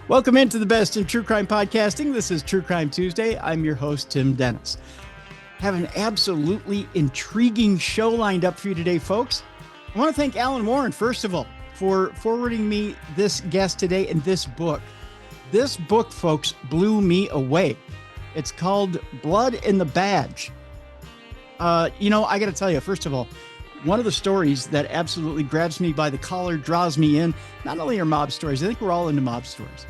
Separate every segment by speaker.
Speaker 1: Welcome into the best in true crime podcasting. This is True Crime Tuesday. I'm your host, Tim Dennis. Have an absolutely intriguing show lined up for you today, folks. I want to thank Alan Warren, first of all, for forwarding me this guest today and this book. This book, folks, blew me away. It's called Blood and the Badge. I got to tell you, first of all, one of the stories that absolutely grabs me by the collar, draws me in, not only are mob stories, I think we're all into mob stories.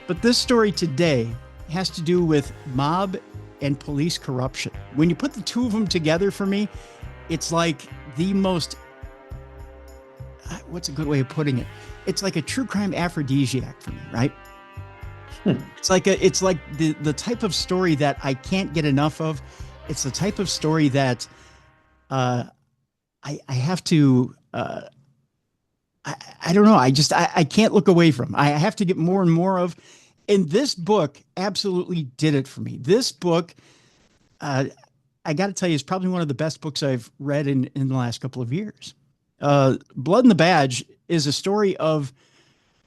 Speaker 1: But this story today has to do with mob and police corruption. When you put the two of them together for me, it's like the most, what's a good way of putting it? It's like a true crime aphrodisiac for me, right? It's like the type of story that I can't get enough of. It's the type of story that I have to, I don't know. I can't look away from. I have to get more and more of. And this book absolutely did it for me. This book, I got to tell you, is probably one of the best books I've read in the last couple of years. Blood and the Badge is a story of,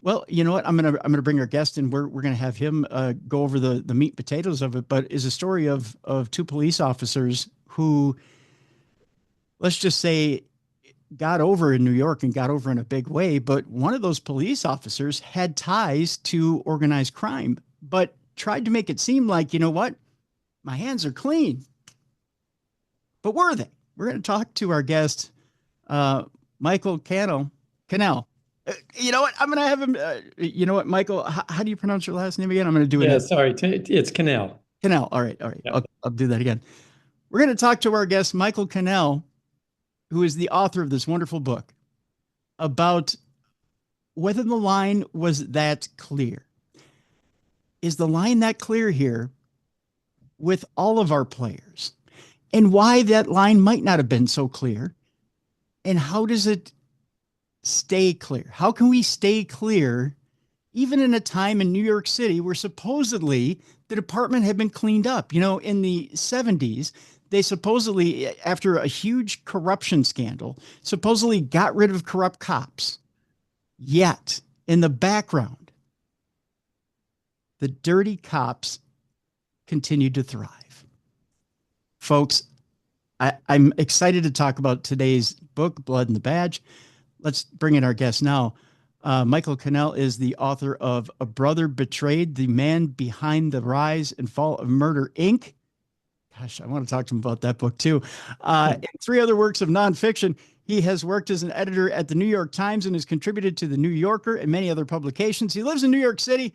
Speaker 1: well, you know what? I'm gonna bring our guest in. We're gonna have him go over the meat and potatoes of it. But is a story of two police officers who, let's just say, got over in New York and got over in a big way. But one of those police officers had ties to organized crime, but tried to make it seem like, you know what? My hands are clean. But were they? We're going to talk to our guest, Cannell. You know what? I'm going to have him. You know what, Michael? How do you pronounce your last name again? I'm going to do it.
Speaker 2: Yeah, sorry. It's Cannell.
Speaker 1: Cannell. All right.
Speaker 2: Yeah.
Speaker 1: I'll do that again. We're going to talk to our guest, Cannell, who is the author of this wonderful book about whether the line was that clear. Is the line that clear here with all of our players? And why that line might not have been so clear? And how does it stay clear? How can we stay clear even in a time in New York City where supposedly the department had been cleaned up? You know, in the 70s, they supposedly, after a huge corruption scandal, supposedly got rid of corrupt cops. Yet, in the background, the dirty cops continued to thrive. Folks, I'm excited to talk about today's book, Blood and the Badge. Let's bring in our guest now. Cannell is the author of A Brother Betrayed, The Man Behind the Rise and Fall of Murder, Inc. Gosh, I want to talk to him about that book too. And three other works of nonfiction. He has worked as an editor at the New York Times and has contributed to the New Yorker and many other publications. He lives in New York City.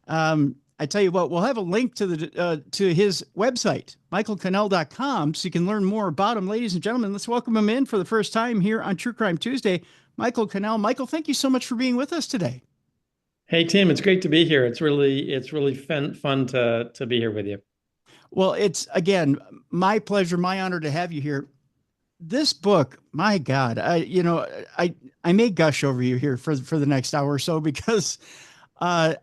Speaker 1: I tell you what, we'll have a link to his website, michaelcannell.com, so you can learn more about him. Ladies and gentlemen, let's welcome him in for the first time here on True Crime Tuesday, Cannell. Michael, thank you so much for being with us today.
Speaker 2: Hey, Tim, it's great to be here. It's really fun to be here with you.
Speaker 1: Well, it's, again, my pleasure, my honor to have you here. This book, my God, I may gush over you here for the next hour or so because I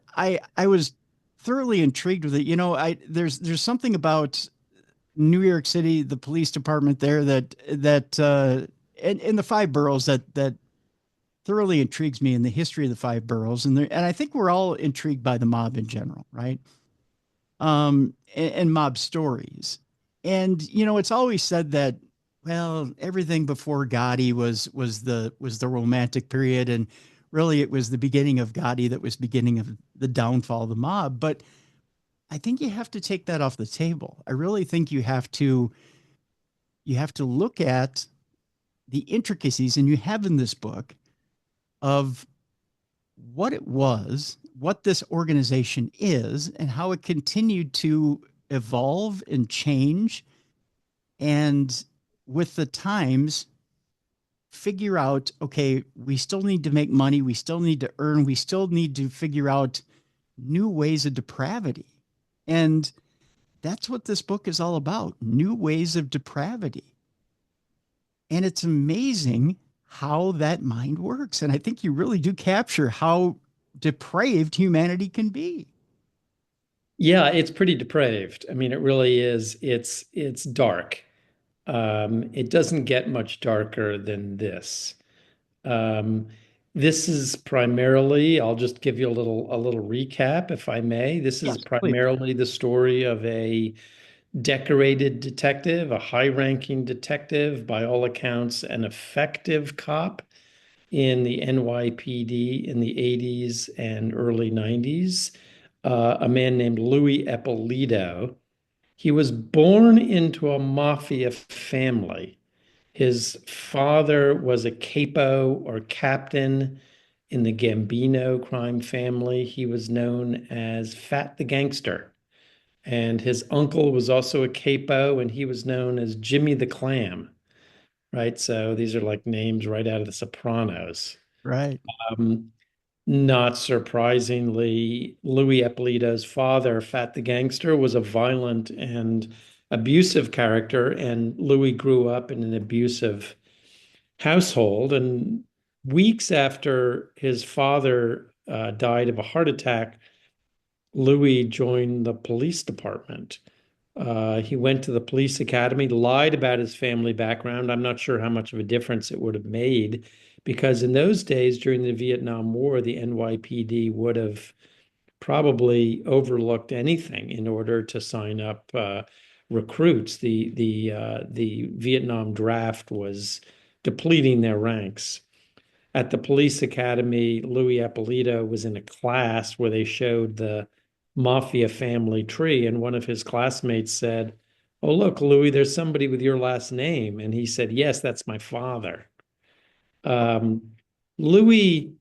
Speaker 1: was thoroughly intrigued with it. You know, there's something about New York City, the police department there that in the five boroughs that thoroughly intrigues me in the history of the five boroughs. And I think we're all intrigued by the mob in general, right? And mob stories. And, you know, it's always said that, well, everything before Gotti was the romantic period. And really it was the beginning of Gotti that was beginning of the downfall of the mob. But I think you have to take that off the table. I really think you have to look at the intricacies, and you have in this book, of what it was, what this organization is, and how it continued to evolve and change. And with the times, figure out, okay, we still need to make money. We still need to earn. We still need to figure out new ways of depravity. And that's what this book is all about, new ways of depravity. And it's amazing how that mind works. And I think you really do capture how depraved humanity can be.
Speaker 2: Yeah, it's pretty depraved. I mean, it really is. It's dark. It doesn't get much darker than this. This is primarily, I'll just give you a little recap, if I may. This is
Speaker 1: Yes, please.
Speaker 2: primarily the story of a decorated detective, a high-ranking detective, by all accounts, an effective cop in the NYPD in the 80s and early 90s, a man named Louie Eppolito. He was born into a mafia family. His father was a capo or captain in the Gambino crime family. He was known as Fat the Gangster. And his uncle was also a capo, and he was known as Jimmy the Clam, right? So these are like names right out of The Sopranos.
Speaker 1: Right.
Speaker 2: Um, Not surprisingly, Louis Eppolito's father, Fat the Gangster, was a violent and abusive character, and Louis grew up in an abusive household. And weeks after his father died of a heart attack, Louis joined the police department. He went to the police academy, lied about his family background. I'm not sure how much of a difference it would have made because in those days, during the Vietnam War, the NYPD would have probably overlooked anything in order to sign up recruits. The Vietnam draft was depleting their ranks. At the police academy, Louis Eppolito was in a class where they showed the Mafia family tree, and one of his classmates said, "Oh, look, Louis, there's somebody with your last name." And he said, "Yes, that's my father." Um, Louis,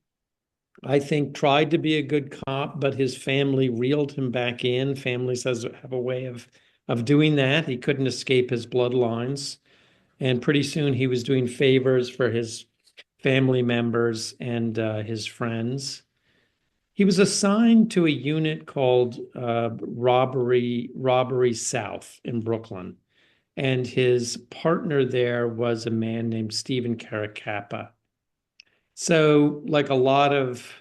Speaker 2: I think, tried to be a good cop, but his family reeled him back in. Families have a way of doing that. He couldn't escape his bloodlines. And pretty soon he was doing favors for his family members and his friends. He was assigned to a unit called Robbery South in Brooklyn, and his partner there was a man named Stephencaracappa. So, like a lot of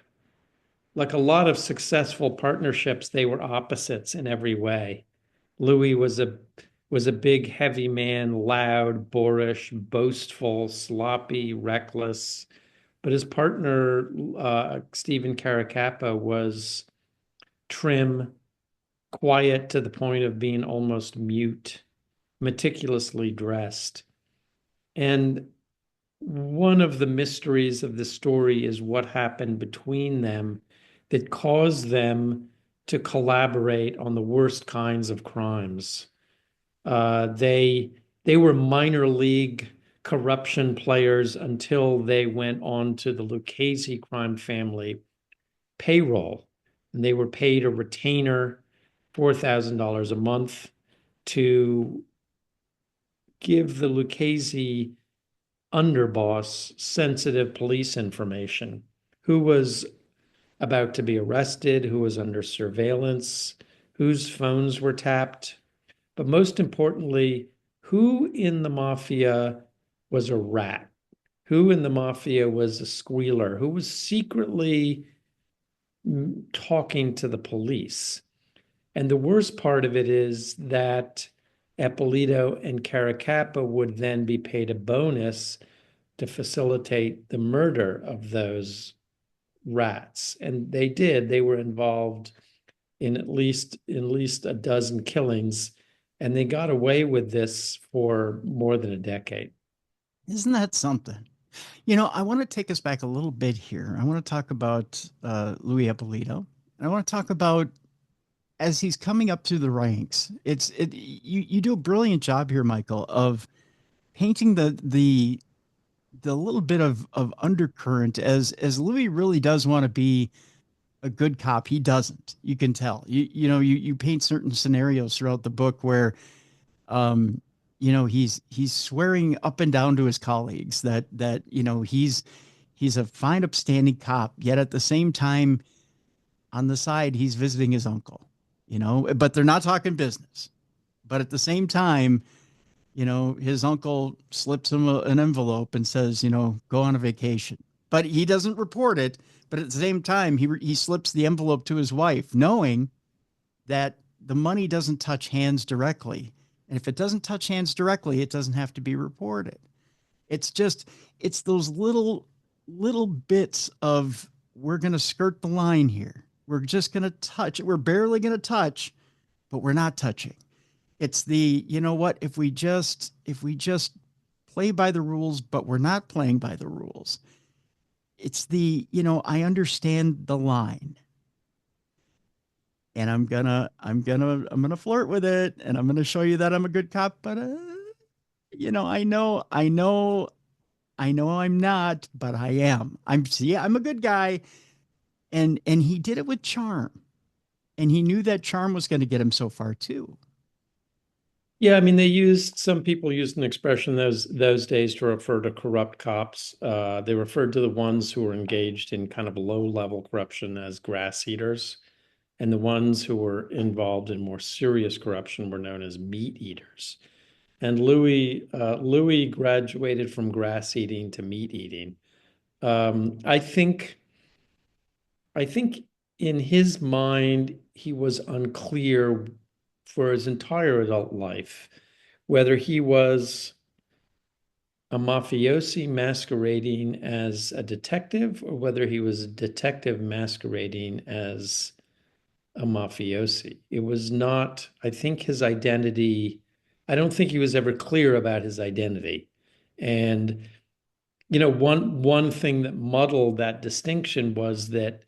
Speaker 2: successful partnerships, they were opposites in every way. Louis was a big, heavy man, loud, boorish, boastful, sloppy, reckless. But his partner, Stephen Caracappa, was trim, quiet to the point of being almost mute, meticulously dressed. And one of the mysteries of the story is what happened between them that caused them to collaborate on the worst kinds of crimes. They were minor league corruption players until they went on to the Lucchese crime family payroll, and they were paid a retainer, $4,000 a month, to give the Lucchese underboss sensitive police information: who was about to be arrested, who was under surveillance, whose phones were tapped, but most importantly, who in the mafia was a rat, who in the mafia was a squealer, who was secretly talking to the police. And the worst part of it is that Eppolito and Caracappa would then be paid a bonus to facilitate the murder of those rats. And they did. They were involved in at least a dozen killings, and they got away with this for more than a decade.
Speaker 1: Isn't that something? You know, I want to take us back a little bit here. I want to talk about Louis Eppolito. I want to talk about as he's coming up through the ranks. You do a brilliant job here, Michael, of painting the little bit of undercurrent as Louis really does want to be a good cop. He doesn't. You can tell. You paint certain scenarios throughout the book where um he's swearing up and down to his colleagues that he's a fine upstanding cop, yet at the same time on the side he's visiting his uncle, but they're not talking business. But at the same time, his uncle slips him an envelope and says, go on a vacation. But he doesn't report it. But at the same time, he slips the envelope to his wife, knowing that the money doesn't touch hands directly. And if it doesn't touch hands directly, it doesn't have to be reported. It's just, it's those little little bits of we're going to skirt the line here. We're just going to touch. We're barely going to touch, but we're not touching. It's the, you know what, if we just play by the rules, but we're not playing by the rules. It's the, I understand the line and I'm gonna flirt with it and I'm gonna show you that I'm a good cop, but I know I'm not, but I am. I'm a good guy. And he did it with charm. And he knew that charm was going to get him so far too.
Speaker 2: Yeah, I mean, some people used an expression those days to refer to corrupt cops. They referred to the ones who were engaged in kind of low-level corruption as grass eaters, and the ones who were involved in more serious corruption were known as meat eaters. And Louis graduated from grass eating to meat eating. Um, I think I think in his mind, he was unclear for his entire adult life whether he was a mafiosi masquerading as a detective or whether he was a detective masquerading as a mafiosi. It was not, I think his identity, I don't think he was ever clear about his identity. And one thing that muddled that distinction was that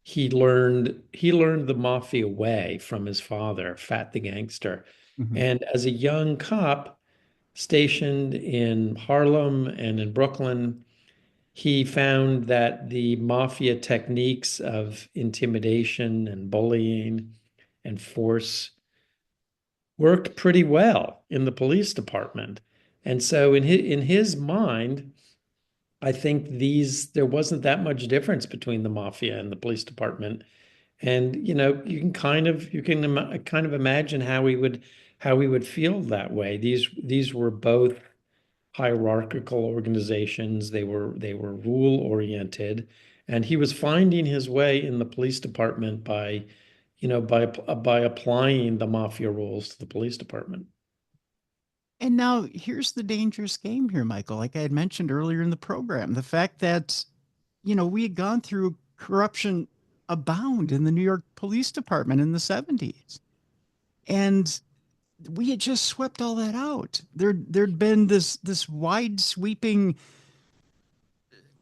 Speaker 2: he learned the mafia way from his father, Fat the Gangster.
Speaker 1: Mhm.
Speaker 2: And as a young cop stationed in Harlem and in Brooklyn, he found that the mafia techniques of intimidation and bullying and force worked pretty well in the police department. And so in his mind, I think there wasn't that much difference between the mafia and the police department. And you can kind of imagine how he would feel that way. These were both hierarchical organizations. They were rule oriented, and he was finding his way in the police department by applying the mafia rules to the police department.
Speaker 1: And now here's the dangerous game here, Michael. Like I had mentioned earlier in the program, the fact that, we had gone through corruption abound in the New York Police Department in the 70s. And we had just swept all that out. There'd been this wide sweeping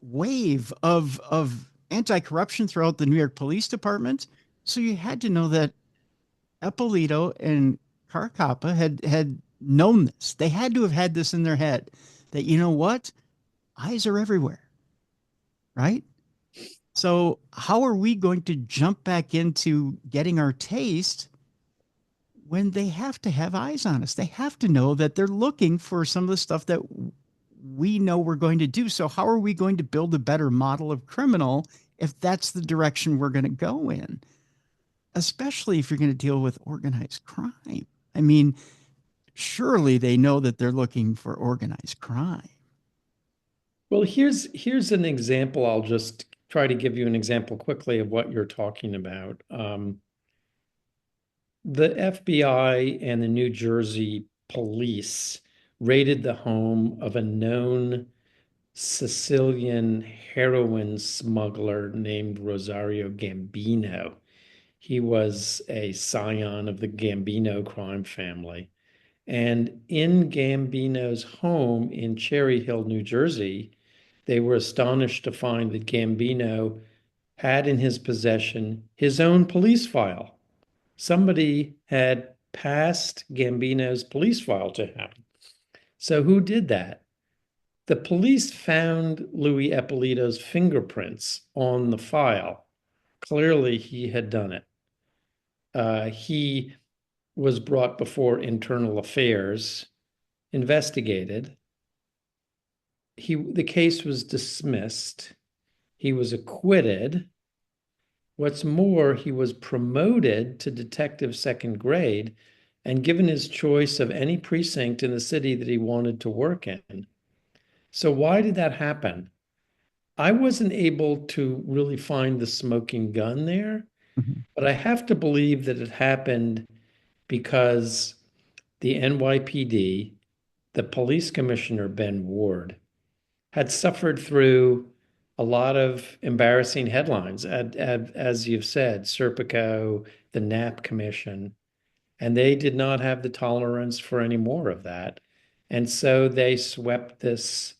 Speaker 1: wave of anti-corruption throughout the New York Police Department. So you had to know that Eppolito and Caracappa had known this. They had to have had this in their head that, you know what, eyes are everywhere, right? So how are we going to jump back into getting our taste when they have to have eyes on us? They have to know that they're looking for some of the stuff that we know we're going to do. So how are we going to build a better model of criminal if that's the direction we're going to go in? Especially if you're going to deal with organized crime. I mean, surely they know that they're looking for organized crime.
Speaker 2: Well, here's an example. I'll just try to give you an example quickly of what you're talking about. The FBI and the New Jersey police raided the home of a known Sicilian heroin smuggler named Rosario Gambino. He was a scion of the Gambino crime family. And in Gambino's home in Cherry Hill, New Jersey, they were astonished to find that Gambino had in his possession his own police file. Somebody had passed Gambino's police file to him. So who did that? The police found Louis Eppolito's fingerprints on the file. Clearly, he had done it. He was brought before Internal Affairs, investigated. The case was dismissed. He was acquitted. What's more, he was promoted to detective second grade and given his choice of any precinct in the city that he wanted to work in. So why did that happen? I wasn't able to really find the smoking gun there,
Speaker 1: Mhm.
Speaker 2: but I have to believe that it happened because the NYPD, the police commissioner, Ben Ward, had suffered through a lot of embarrassing headlines, as you've said, Serpico, the Knapp Commission, and they did not have the tolerance for any more of that. And so they swept this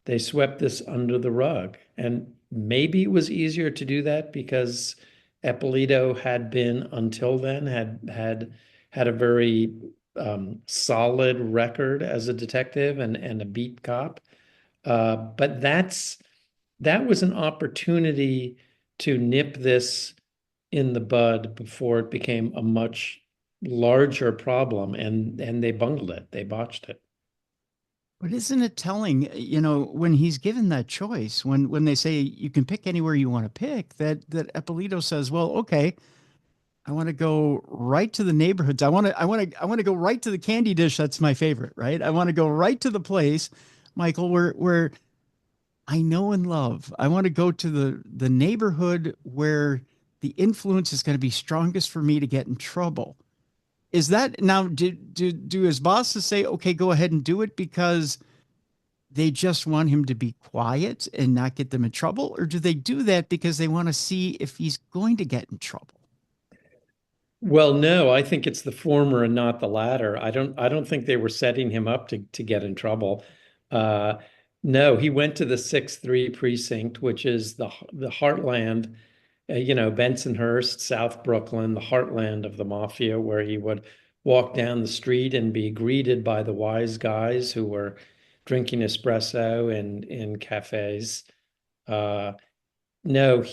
Speaker 2: under the rug. And maybe it was easier to do that because Eppolito had been until then had a very solid record as a detective and a beat cop. But that was an opportunity to nip this in the bud before it became a much larger problem, and they bungled it. They botched it.
Speaker 1: But isn't it telling, when he's given that choice, when they say you can pick anywhere you want to pick, that Eppolito says, well, okay, I want to go right to the neighborhoods. I want to go right to the candy dish. That's my favorite, right? I want to go right to the place, Michael, where I know and love. I want to go to the neighborhood where the influence is going to be strongest for me to get in trouble. Is that now? Do his bosses say, okay, go ahead and do it because they just want him to be quiet and not get them in trouble, or do they do that because they want to see if he's going to get in trouble?
Speaker 2: Well, no, I think it's the former and not the latter. I don't think they were setting him up to get in trouble. Uh, no, he went to the 6-3 precinct, which is the heartland, Bensonhurst, South Brooklyn, the heartland of the mafia, where he would walk down the street and be greeted by the wise guys who were drinking espresso in cafes. Uh, no,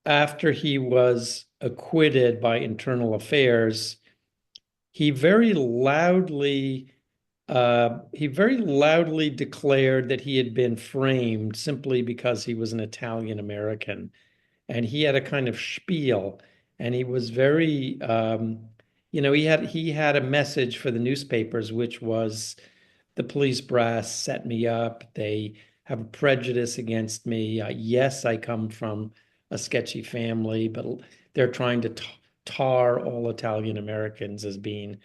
Speaker 2: after he was acquitted by Internal Affairs, he very loudly he very loudly declared that he had been framed simply because he was an Italian American, and he had a kind of spiel, and he was very he had a message for the newspapers, which was the police brass set me up. They have a prejudice against me. Yes, I come from a sketchy family, but they're trying to tar all Italian Americans as being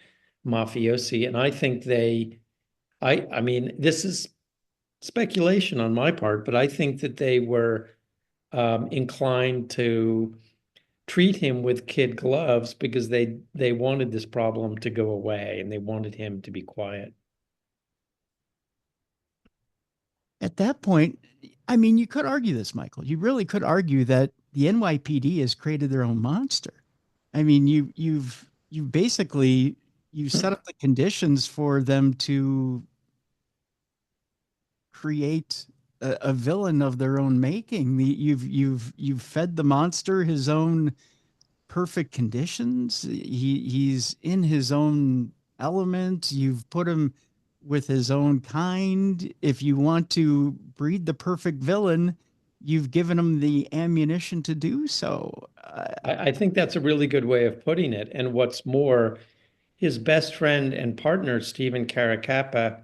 Speaker 2: mafiosi. And I think I mean, this is speculation on my part, but I think that they were inclined to treat him with kid gloves because they wanted this problem to go away and they wanted him to be quiet.
Speaker 1: At that point, I mean, you could argue this, Michael. You really could argue that the NYPD has created their own monster. I mean, you've basically you set up the conditions for them to create a villain of their own making. You've fed the monster his own perfect conditions. He's in his own element. You've put him with his own kind. If you want to breed the perfect villain, you've given him the ammunition to do so.
Speaker 2: I think that's a really good way of putting it. And what's more, his best friend and partner, Stephen Caracappa,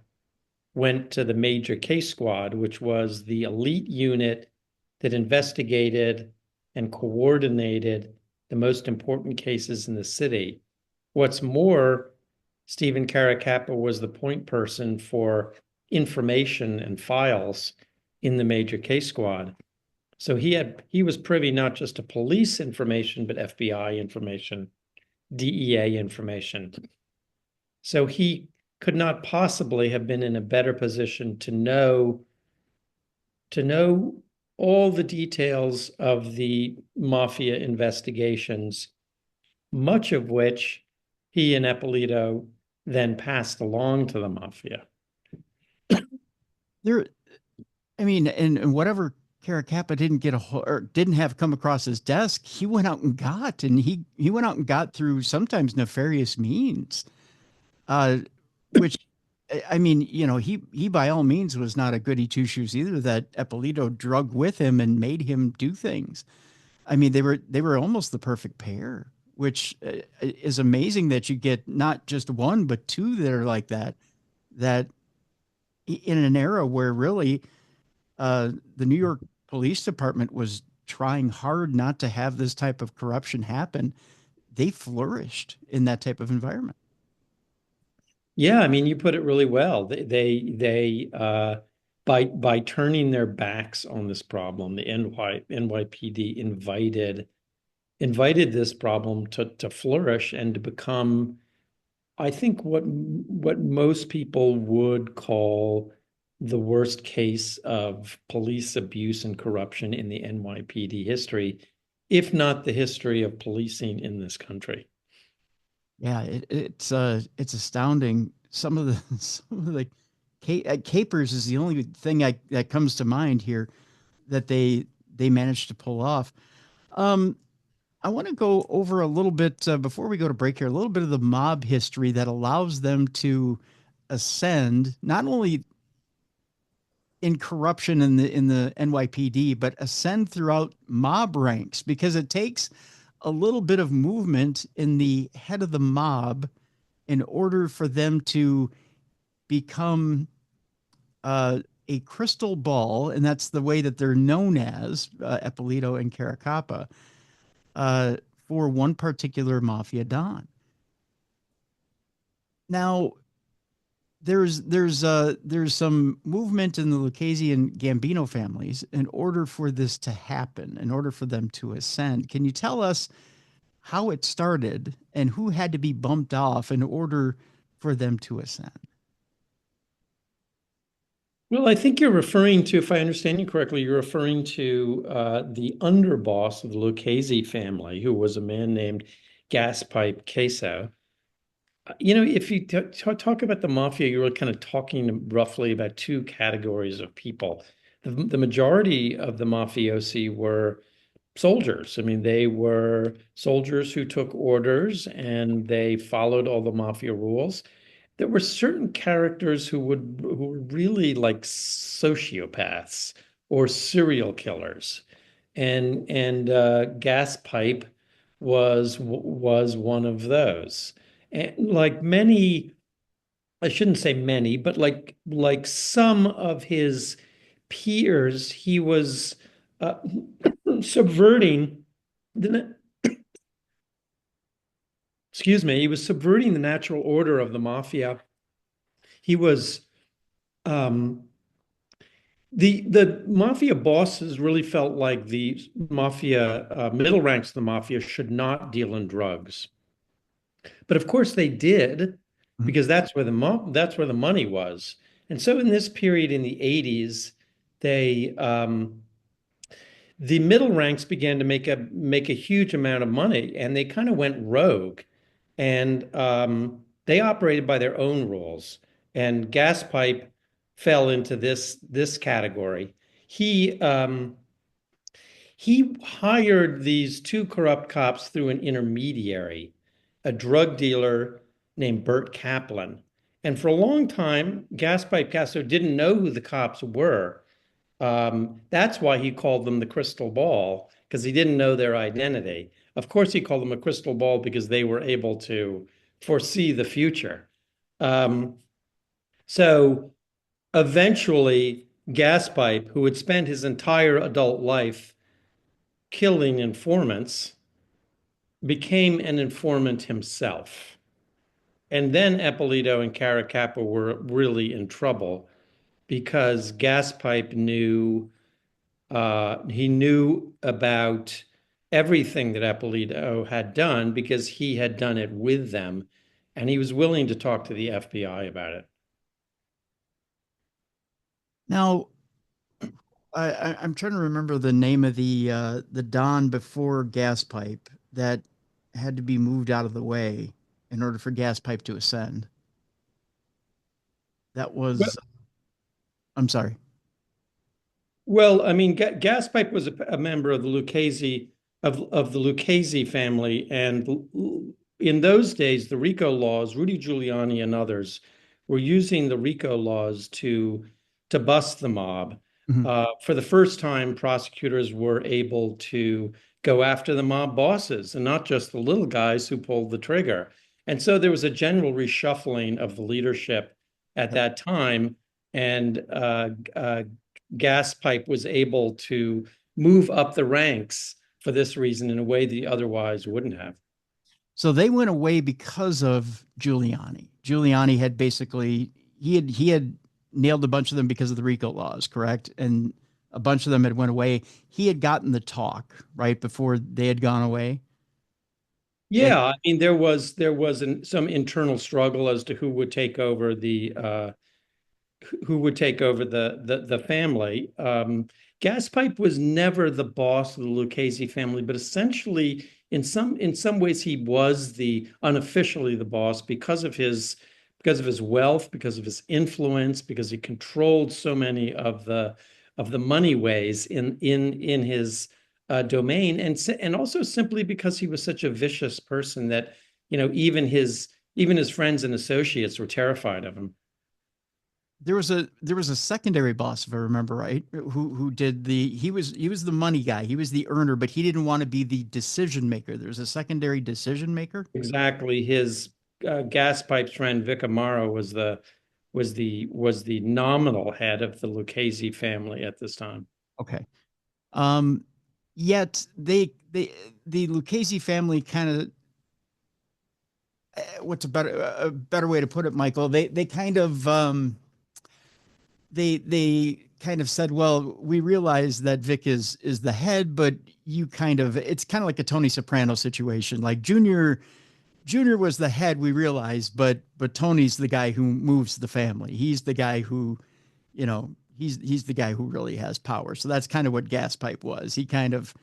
Speaker 2: went to the Major Case Squad, which was the elite unit that investigated and coordinated the most important cases in the city. What's more, Stephen Caracappa was the point person for information and files in the Major Case Squad. So he was privy not just to police information, but FBI information, DEA information. So he could not possibly have been in a better position to know all the details of the mafia investigations, much of which he and Eppolito then passed along to the mafia.
Speaker 1: There, I mean, and whatever Caracappa didn't get or didn't have come across his desk, he went out and got, and he went out and got through sometimes nefarious means, uh, which I mean, he by all means was not a goody two shoes either. That Eppolito drug with him and made him do things. I mean, they were almost the perfect pair, which is amazing that you get not just one but two that are like that. That in an era where really the New York Police Department was trying hard not to have this type of corruption happen, they flourished in that type of environment.
Speaker 2: Yeah, I mean, you put it really well. They by turning their backs on this problem, the NYPD invited this problem to flourish and to become, I think, what most people would call the worst case of police abuse and corruption in the NYPD history, if not the history of policing in this country.
Speaker 1: Yeah, it's astounding. Some of the some of the capers is the only thing that comes to mind here that they managed to pull off. Um, I want to go over a little bit before we go to break here, a little bit of the mob history that allows them to ascend not only in corruption in the NYPD, but ascend throughout mob ranks because it takes a little bit of movement in the head of the mob in order for them to become a crystal ball, and that's the way that they're known as Eppolito and Caracappa uh, for one particular mafia don. Now, there's some movement in the Lucchese and Gambino families in order for this to happen, in order for them to ascend. Can you tell us how it started and who had to be bumped off in order for them to ascend?
Speaker 2: Well, I think you're referring to, if I understand you correctly, you're referring to the underboss of the Lucchese family, who was a man named Gaspipecasso. If you talk about the mafia, you're kind of talking roughly about two categories of people. The majority of the mafiosi were soldiers. I mean, they were soldiers who took orders and they followed all the mafia rules. There were certain characters who were really like sociopaths or serial killers, and Gas Pipe was one of those. And like many, I shouldn't say many, but like some of his peers, he was uh, subverting the excuse me, he was subverting the natural order of the mafia. He was um, the mafia bosses really felt like the mafia middle ranks of the mafia should not deal in drugs, but of course they did
Speaker 1: Mhm.
Speaker 2: because that's where the money was. And so in this period in the 80s, they the middle ranks began to make a huge amount of money, and they kind of went rogue, and they operated by their own rules. And Gaspipe fell into this category. He um, he hired these two corrupt cops through an intermediary, a drug dealer named Burtkaplan. And for a long time, Gaspipecasso didn't know who the cops were. That's why he called them the crystal ball, because he didn't know their identity. Of course, he called them a crystal ball because they were able to foresee the future. Um, so eventually, Gaspipe, who had spent his entire adult life killing informants, became an informant himself. And then Eppolito and Caracappa were really in trouble because Gaspipe knew he knew about everything that Eppolito had done because he had done it with them, and he was willing to talk to the FBI about it.
Speaker 1: Now, I'm trying to remember the name of the Don before Gas Pipe that had to be moved out of the way in order for Gas Pipe to ascend. That
Speaker 2: Well,
Speaker 1: was, I'm sorry.
Speaker 2: well, I mean, Gaspipe was a member of the Lucchese of the Lucchese family, and in those days, the RICO laws, Rudy Giuliani and others were using the RICO laws to bust the mob.
Speaker 1: Mhm.
Speaker 2: For the first time, prosecutors were able to go after the mob bosses and not just the little guys who pulled the trigger. And so there was a general reshuffling of the leadership at
Speaker 1: Yep.
Speaker 2: that time, and Gas Pipe was able to move up the ranks for this reason in a way that he otherwise wouldn't have.
Speaker 1: So they went away because of Giuliani. Giuliani had basically he had nailed a bunch of them because of the RICO laws, correct? And a bunch of them had went away. He had gotten the talk right before they had gone away. And
Speaker 2: Yeah, I mean some internal struggle as to who would take over the family. Gaspipe was never the boss of the Lucchese family, but essentially, in some ways, he was the unofficially the boss because of his wealth, because of his influence, because he controlled so many of the money ways in his domain, and also simply because he was such a vicious person that even his friends and associates were terrified of him.
Speaker 1: there was a secondary boss, if I remember right, who did the he was the money guy. He was the earner, but he didn't want to be the decision maker. There's a secondary decision maker.
Speaker 2: Exactly. His gas pipe friend Vic Amaro was the nominal head of the Lucchese family at this time.
Speaker 1: Okay. Um, Yet the Lucchese family kind of what's a better way to put it, Michael? They kind of they kind of said, well, we realize that Vic is the head, but you kind of it's kind of like a Tony Soprano situation. Like Junior was the head, we realized, but Tony's the guy who moves the family. He's the guy who, he's the guy who really has power. So that's kind of what Gaspipe was. He kind of,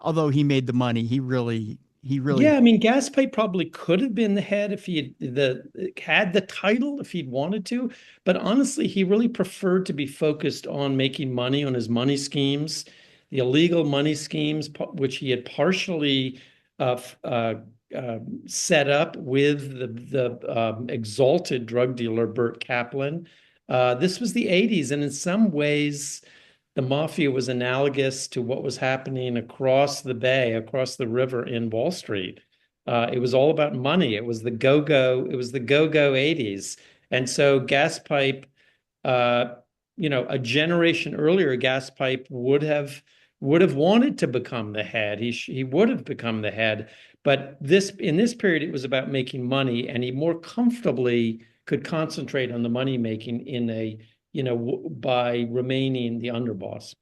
Speaker 1: although he made the money, he really
Speaker 2: Yeah, I mean, Gaspipe probably could have been the head if he had the title if he'd wanted to, but honestly, he really preferred to be focused on making money on his money schemes, the illegal money schemes, which he had partially uh, f- uh, set up with the exalted drug dealer Burtkaplan. This was the '80s, and in some ways the mafia was analogous to what was happening across the bay, across the river in Wall Street. It was all about money. It was the go-go. It was the go-go '80s, and so Gaspipe, uh, a generation earlier, Gaspipe would have wanted to become the head. He would have become the head, but in this period, it was about making money, and he more comfortably could concentrate on the money making by remaining the underboss.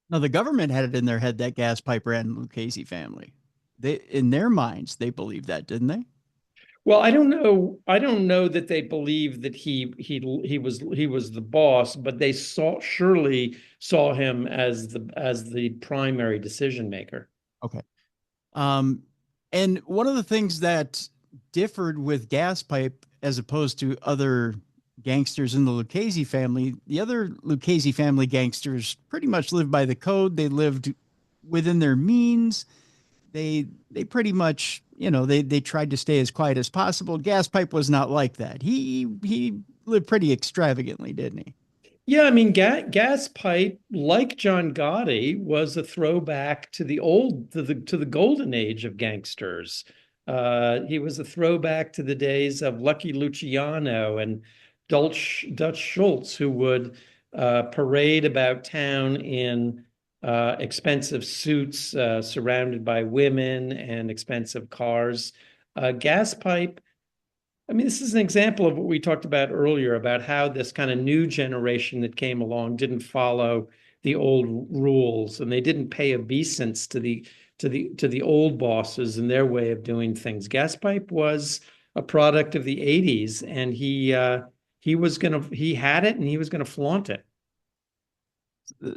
Speaker 1: now the government had it in their head that Gaspipe ran the Lucchese family. They in their minds they believed that, didn't they?
Speaker 2: Well, I don't know. I don't know that they believe that he was the boss, but they surely saw him as the primary decision maker.
Speaker 1: Okay. Um, and one of the things that differed with Gaspipe as opposed to other gangsters in the Lucchese family, the other Lucchese family gangsters pretty much lived by the code. They lived within their means. They pretty much, they tried to stay as quiet as possible. Gaspipe was not like that. He lived pretty extravagantly, didn't he?
Speaker 2: Yeah, I mean, Gas Pipe, like John Gotti, was a throwback to the golden age of gangsters. He was a throwback to the days of Lucky Luciano and Dutch Schultz, who would parade about town in expensive suits, surrounded by women and expensive cars. Gas Pipe, I mean, this is an example of what we talked about earlier about how this kind of new generation that came along didn't follow the old rules, and they didn't pay obeisance to the old bosses and their way of doing things. Gaspipe was a product of the '80s, and he had it and he was gonna flaunt it.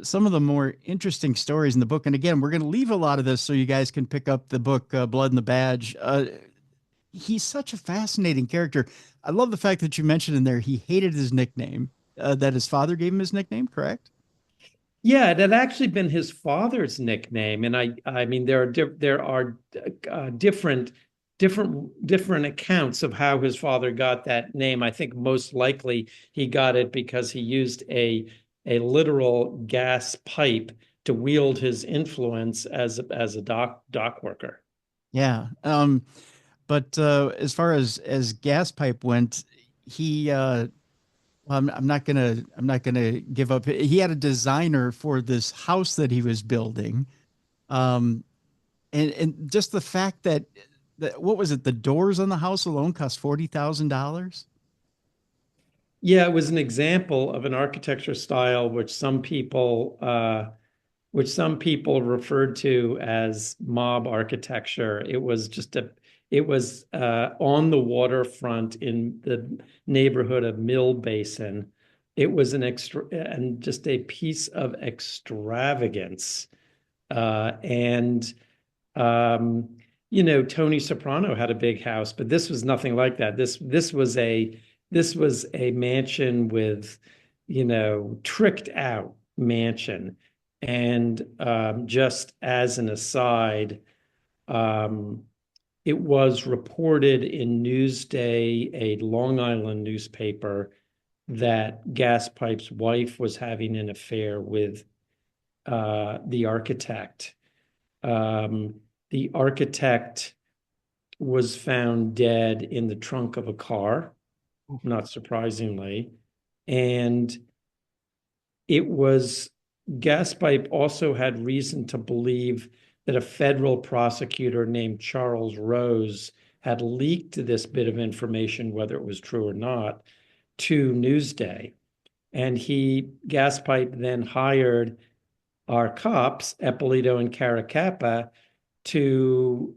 Speaker 1: Some of the more interesting stories in the book, and again, we're going to leave a lot of this so you guys can pick up the book, Blood and the Badge. He's such a fascinating character. I love the fact that you mentioned in there he hated his nickname, that his father gave him his nickname, correct?
Speaker 2: Yeah, it had actually been his father's nickname, and I mean there are different accounts of how his father got that name. I think most likely he got it because he used a literal gas pipe to wield his influence as a dock worker.
Speaker 1: Yeah. But as far as gas pipe went, he well, I'm not gonna give up. He had a designer for this house that he was building. Um, and just the fact that what was it? The doors on the house alone cost $40,000.
Speaker 2: Yeah, it was an example of an architecture style which some people referred to as mob architecture. It was on the waterfront in the neighborhood of Mill Basin. It was an extra and just a piece of extravagance. And um, Tony Soprano had a big house, but this was nothing like that. This was a mansion with, tricked out mansion. And just as an aside, um, it was reported in Newsday, a Long Island newspaper, that Gaspipe's wife was having an affair with the architect. Um, the architect was found dead in the trunk of a car, not surprisingly. And it was Gaspipe also had reason to believe that a federal prosecutor named Charles Rose had leaked this bit of information, whether it was true or not, to Newsday. And Gaspipe then hired our cops, Eppolito and Caracappa, to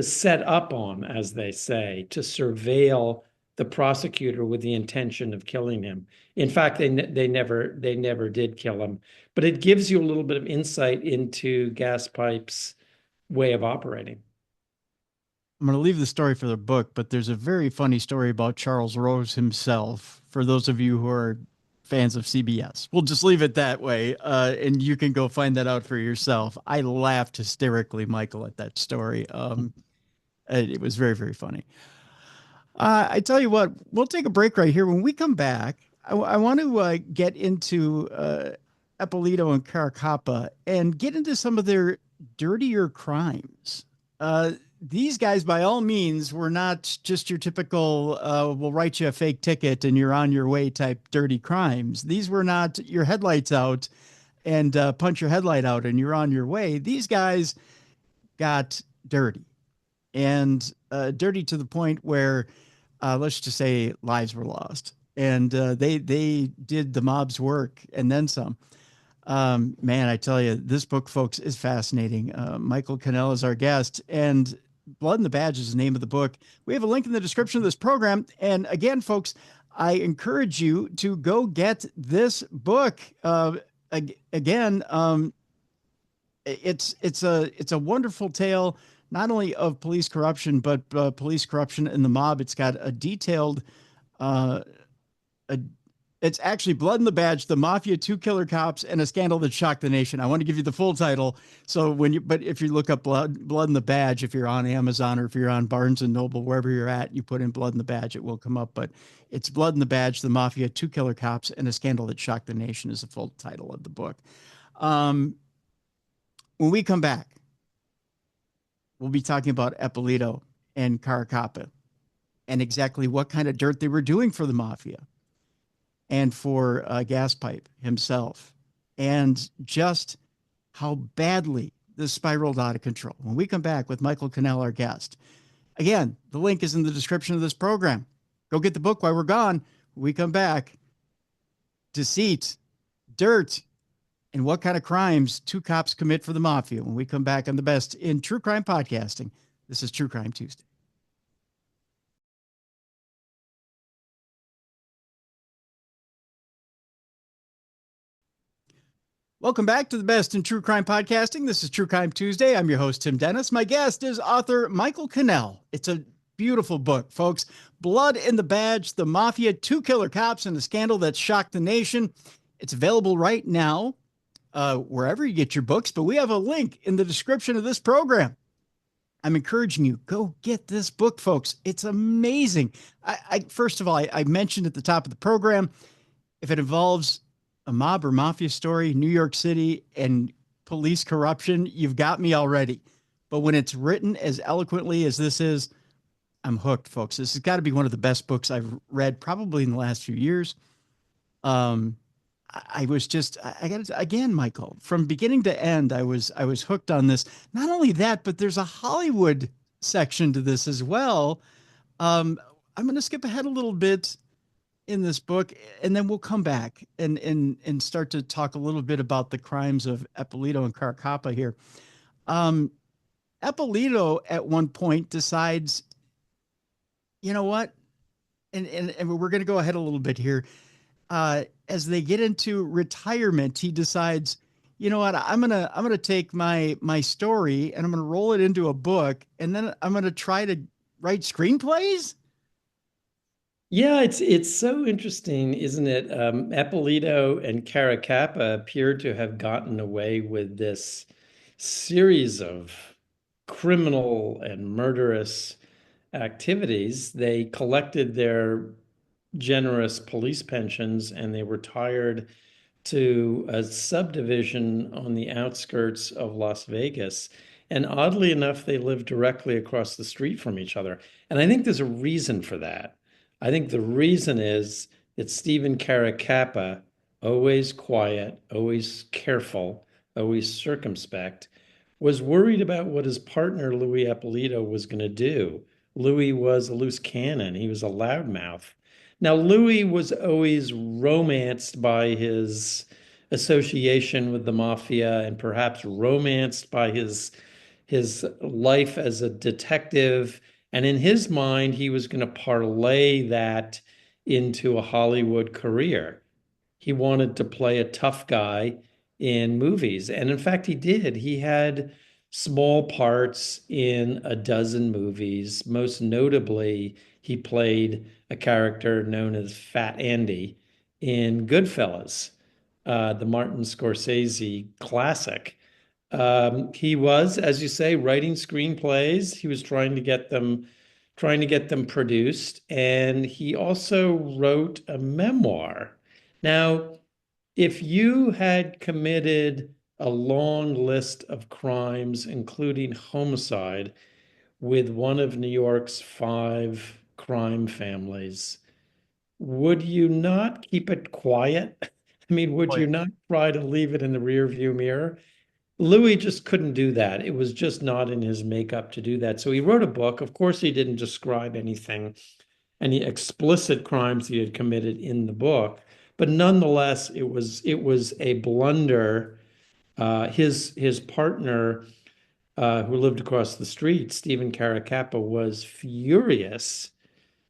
Speaker 2: set up on, as they say, to surveil the prosecutor with the intention of killing him. In fact, they never did kill him, but it gives you a little bit of insight into Gaspipe's way of operating.
Speaker 1: I'm going to leave the story for the book, but there's a very funny story about Charles Rose himself for those of you who are fans of CBS. We'll just leave it that way, and you can go find that out for yourself. I laughed hysterically, Michael, at that story. It was very, very funny. I tell you what, we'll take a break right here. When we come back, I want to get into Eppolito and Caracappa and get into some of their dirtier crimes. These guys, by all means, were not just your typical, we'll write you a fake ticket and you're on your way type dirty crimes. These were not your headlights out and punch your headlight out and you're on your way. These guys got dirty and dirty to the point where, let's just say, lives were lost. And they did the mob's work and then some. Man, I tell you, this book, folks, is fascinating. Michael Cannell is our guest, and Blood and the Badge is the name of the book. We have a link in the description of this program. And again, folks, I encourage you to go get this book. Again, it's a wonderful tale, not only of police corruption, but police corruption in the mob. It's got a detailed uh, a it's actually Blood and the Badge, the Mafia, two killer cops, and a scandal that shocked the nation. I want to give you the full title. So but if you look up Blood and the Badge, if you're on Amazon or if you're on Barnes and Noble, wherever you're at, you put in Blood and the Badge, it will come up. But it's Blood and the Badge, the Mafia, two killer cops, and a scandal that shocked the nation is the full title of the book. When we come back, we'll be talking about Eppolito and Caracappa and exactly what kind of dirt they were doing for the Mafia and for Gaspipe himself, and just how badly this spiraled out of control. When we come back with Michael Cannell, our guest, again, the link is in the description of this program. Go get the book while we're gone. When we come back, deceit, dirt, and what kind of crimes two cops commit for the Mafia. When we come back on the best in true crime podcasting, this is True Crime Tuesday. Welcome back to the best in true crime podcasting. This is True Crime Tuesday. I'm your host, Tim Dennis. My guest is author Michael Cannell. It's a beautiful book, folks. Blood and the Badge, the Mafia, two killer cops, and a scandal that shocked the nation. It's available right now wherever you get your books, but we have a link in the description of this program. I'm encouraging you, go get this book, folks. It's amazing. First of all, I mentioned at the top of the program, if it involves a mob or mafia story, New York City, and police corruption, you've got me already. But when it's written as eloquently as this is, I'm hooked, folks. This has got to be one of the best books I've read probably in the last few years. I was just, I got to, again, Michael, from beginning to end, I was hooked on this. Not only that, but there's a Hollywood section to this as well. I'm going to skip ahead a little bit. in this book, and then we'll come back and start to talk a little bit about the crimes of Eppolito and Caracappa here. Um, Eppolito at one point decides, you know what, and we're going to go ahead a little bit here. As they get into retirement, he decides, you know what, I'm gonna take my story and I'm gonna roll it into a book, and then I'm gonna try to write screenplays.
Speaker 2: Yeah, it's so interesting, isn't it? Eppolito and Caracappa appear to have gotten away with this series of criminal and murderous activities. They collected their generous police pensions and they retired to a subdivision on the outskirts of Las Vegas. And oddly enough, they live directly across the street from each other. And I think there's a reason for that. I think the reason is that Stephen Caracappa, always quiet, always careful, always circumspect, was worried about what his partner, Louie Eppolito, was going to do. Louie was a loose cannon. He was a loudmouth. Now, Louis was always romanced by his association with the mafia and perhaps romanced by his life as a detective. And in his mind, he was going to parlay that into a Hollywood career. He wanted to play a tough guy in movies. And in fact, he did. He had small parts in a dozen movies. Most notably, he played a character known as Fat Andy in Goodfellas, the Martin Scorsese classic. He was, as you say, writing screenplays. He was trying to get them produced, and he also wrote a memoir. Now, if you had committed a long list of crimes, including homicide, with one of New York's five crime families, would you not keep it quiet? I mean, would
Speaker 1: Boy,
Speaker 2: you not try to leave it in the rearview mirror? Louis just couldn't do that. It was just not in his makeup to do that. So he wrote a book. Of course, he didn't describe any explicit crimes he had committed in the book, but nonetheless, it was a blunder. His partner, who lived across the street, Stephen Caracappa, was furious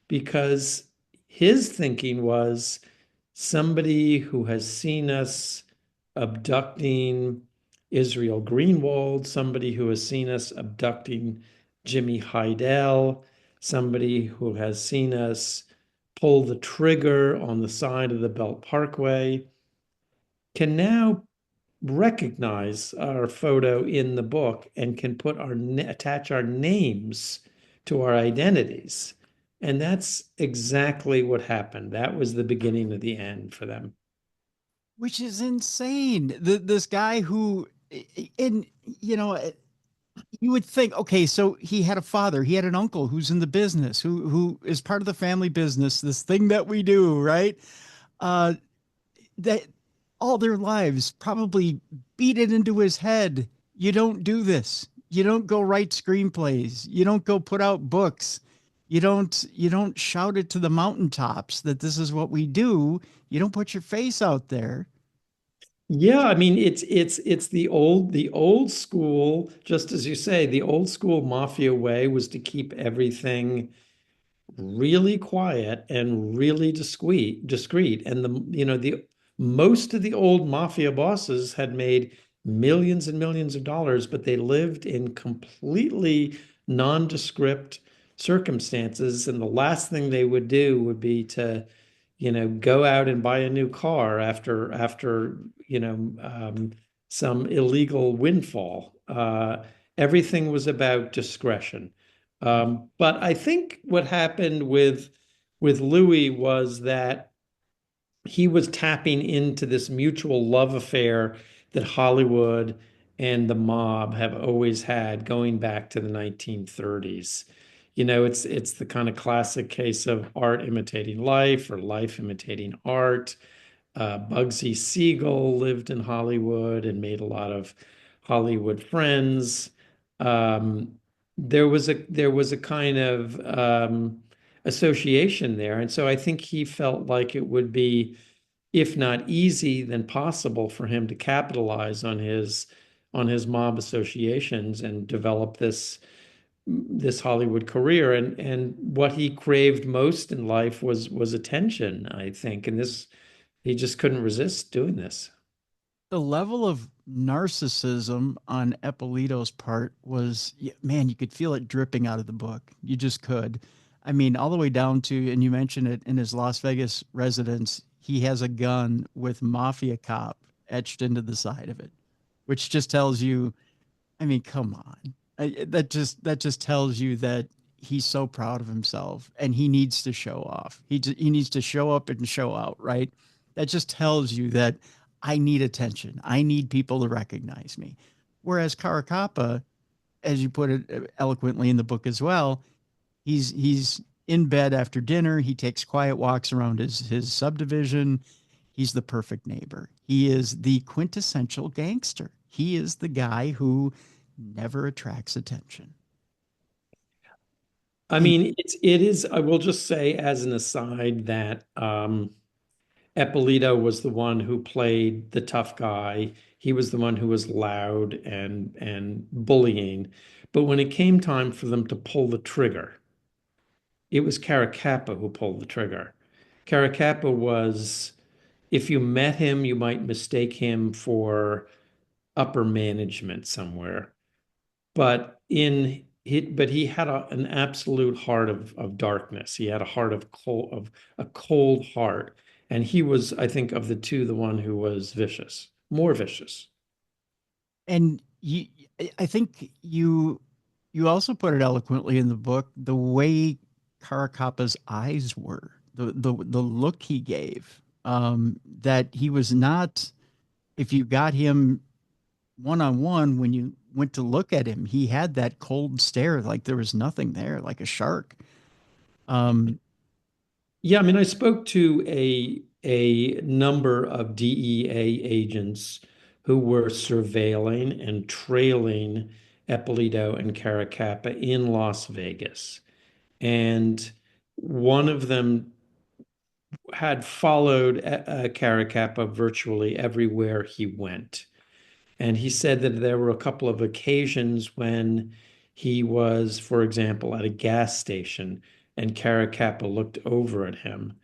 Speaker 2: because his thinking was somebody who has seen us abducting Israel Greenwald, somebody who has seen us abducting Jimmy Heidel, somebody who has seen us pull the trigger on the side of the Belt Parkway, can now recognize our photo in the book and can put attach our names to our identities. And that's exactly what happened. That was the beginning of the end for them.
Speaker 1: which is insane. This guy who, and you know, you would think, okay, so he had a father, he had an uncle who's in the business, who is part of the family business, this thing that we do, right? Uh, that all their lives probably beat it into his head. You don't do this. You don't go write screenplays. You don't go put out books. You don't shout it to the mountaintops that this is what we do. You don't put your face out there.
Speaker 2: Yeah, I mean it's the old school, just as you say, the old school mafia way was to keep everything really quiet and really discreet. And the most of the old mafia bosses had made millions and millions of dollars, but they lived in completely nondescript circumstances. And the last thing they would do would be to, go out and buy a new car after some illegal windfall. Everything was about discretion. But I think what happened with Louis was that he was tapping into this mutual love affair that Hollywood and the mob have always had going back to the 1930s. It's the kind of classic case of art imitating life or life imitating art. Bugsy Siegel lived in Hollywood and made a lot of Hollywood friends. Um, there was a kind of association there. And so I think he felt like it would be, if not easy, then possible for him to capitalize on his mob associations and develop this Hollywood career. And what he craved most in life was attention, I think. And this he just couldn't resist doing this.
Speaker 1: The level of narcissism on Eppolito's part was, man, you could feel it dripping out of the book. You just could. I mean, all the way down to, and you mentioned it in his Las Vegas residence, he has a gun with Mafia cop etched into the side of it, which just tells you, I mean, come on. That just tells you that he's so proud of himself and he needs to show off. He needs to show up and show out, right? That just tells you that I need attention. I need people to recognize me. Whereas Caracappa, as you put it eloquently in the book as well, he's in bed after dinner. He takes quiet walks around his subdivision. He's the perfect neighbor. He is the quintessential gangster. He is the guy who never attracts attention.
Speaker 2: I
Speaker 1: And
Speaker 2: mean, it is, I will just say as an aside that Eppolito was the one who played the tough guy. He was the one who was loud and bullying. But when it came time for them to pull the trigger, it was Caracappa who pulled the trigger. Caracappa was, if you met him, you might mistake him for upper management somewhere. But he had an absolute heart of darkness. He had a heart of a cold heart, and he was, I think, of the two, the one who was vicious, more vicious.
Speaker 1: and you, I think you also put it eloquently in the book the way Caracappa's eyes were, the look he gave, that he was not. If you got him one on one, when you went to look at him, he had that cold stare, like there was nothing there, like a shark. Um,
Speaker 2: Yeah, I mean, I spoke to a number of DEA agents who were surveilling and trailing Eppolito and Caracappa in Las Vegas. And one of them had followed Caracappa virtually everywhere he went. And he said that there were a couple of occasions when he was, for example, at a gas station and Caracappa looked over at him.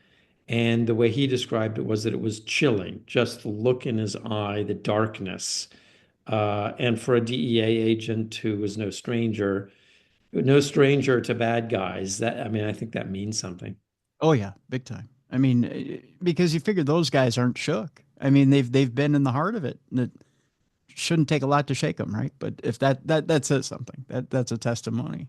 Speaker 2: And the way he described it was that it was chilling, just the look in his eye, the darkness. And for a DEA agent who was no stranger to bad guys, that, I mean, I think that means something.
Speaker 1: oh yeah, big time. I mean, because you figure those guys aren't shook. I mean, they've been in the heart of it. And it shouldn't take a lot to shake them, right? But if that says something, that's a testimony.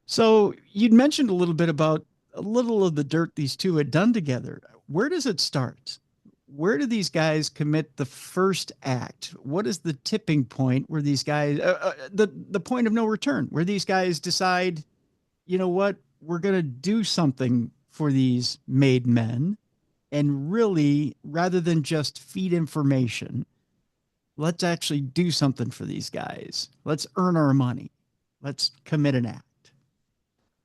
Speaker 1: So you'd mentioned a little bit about a little of the dirt these two had done together. Where does it start? Where do these guys commit the first act? What is the tipping point where these guys, the point of no return, where these guys decide, you know what, we're going to do something for these made men, and really, rather than just feed information, let's actually do something for these guys. Let's earn our money. Let's commit an act.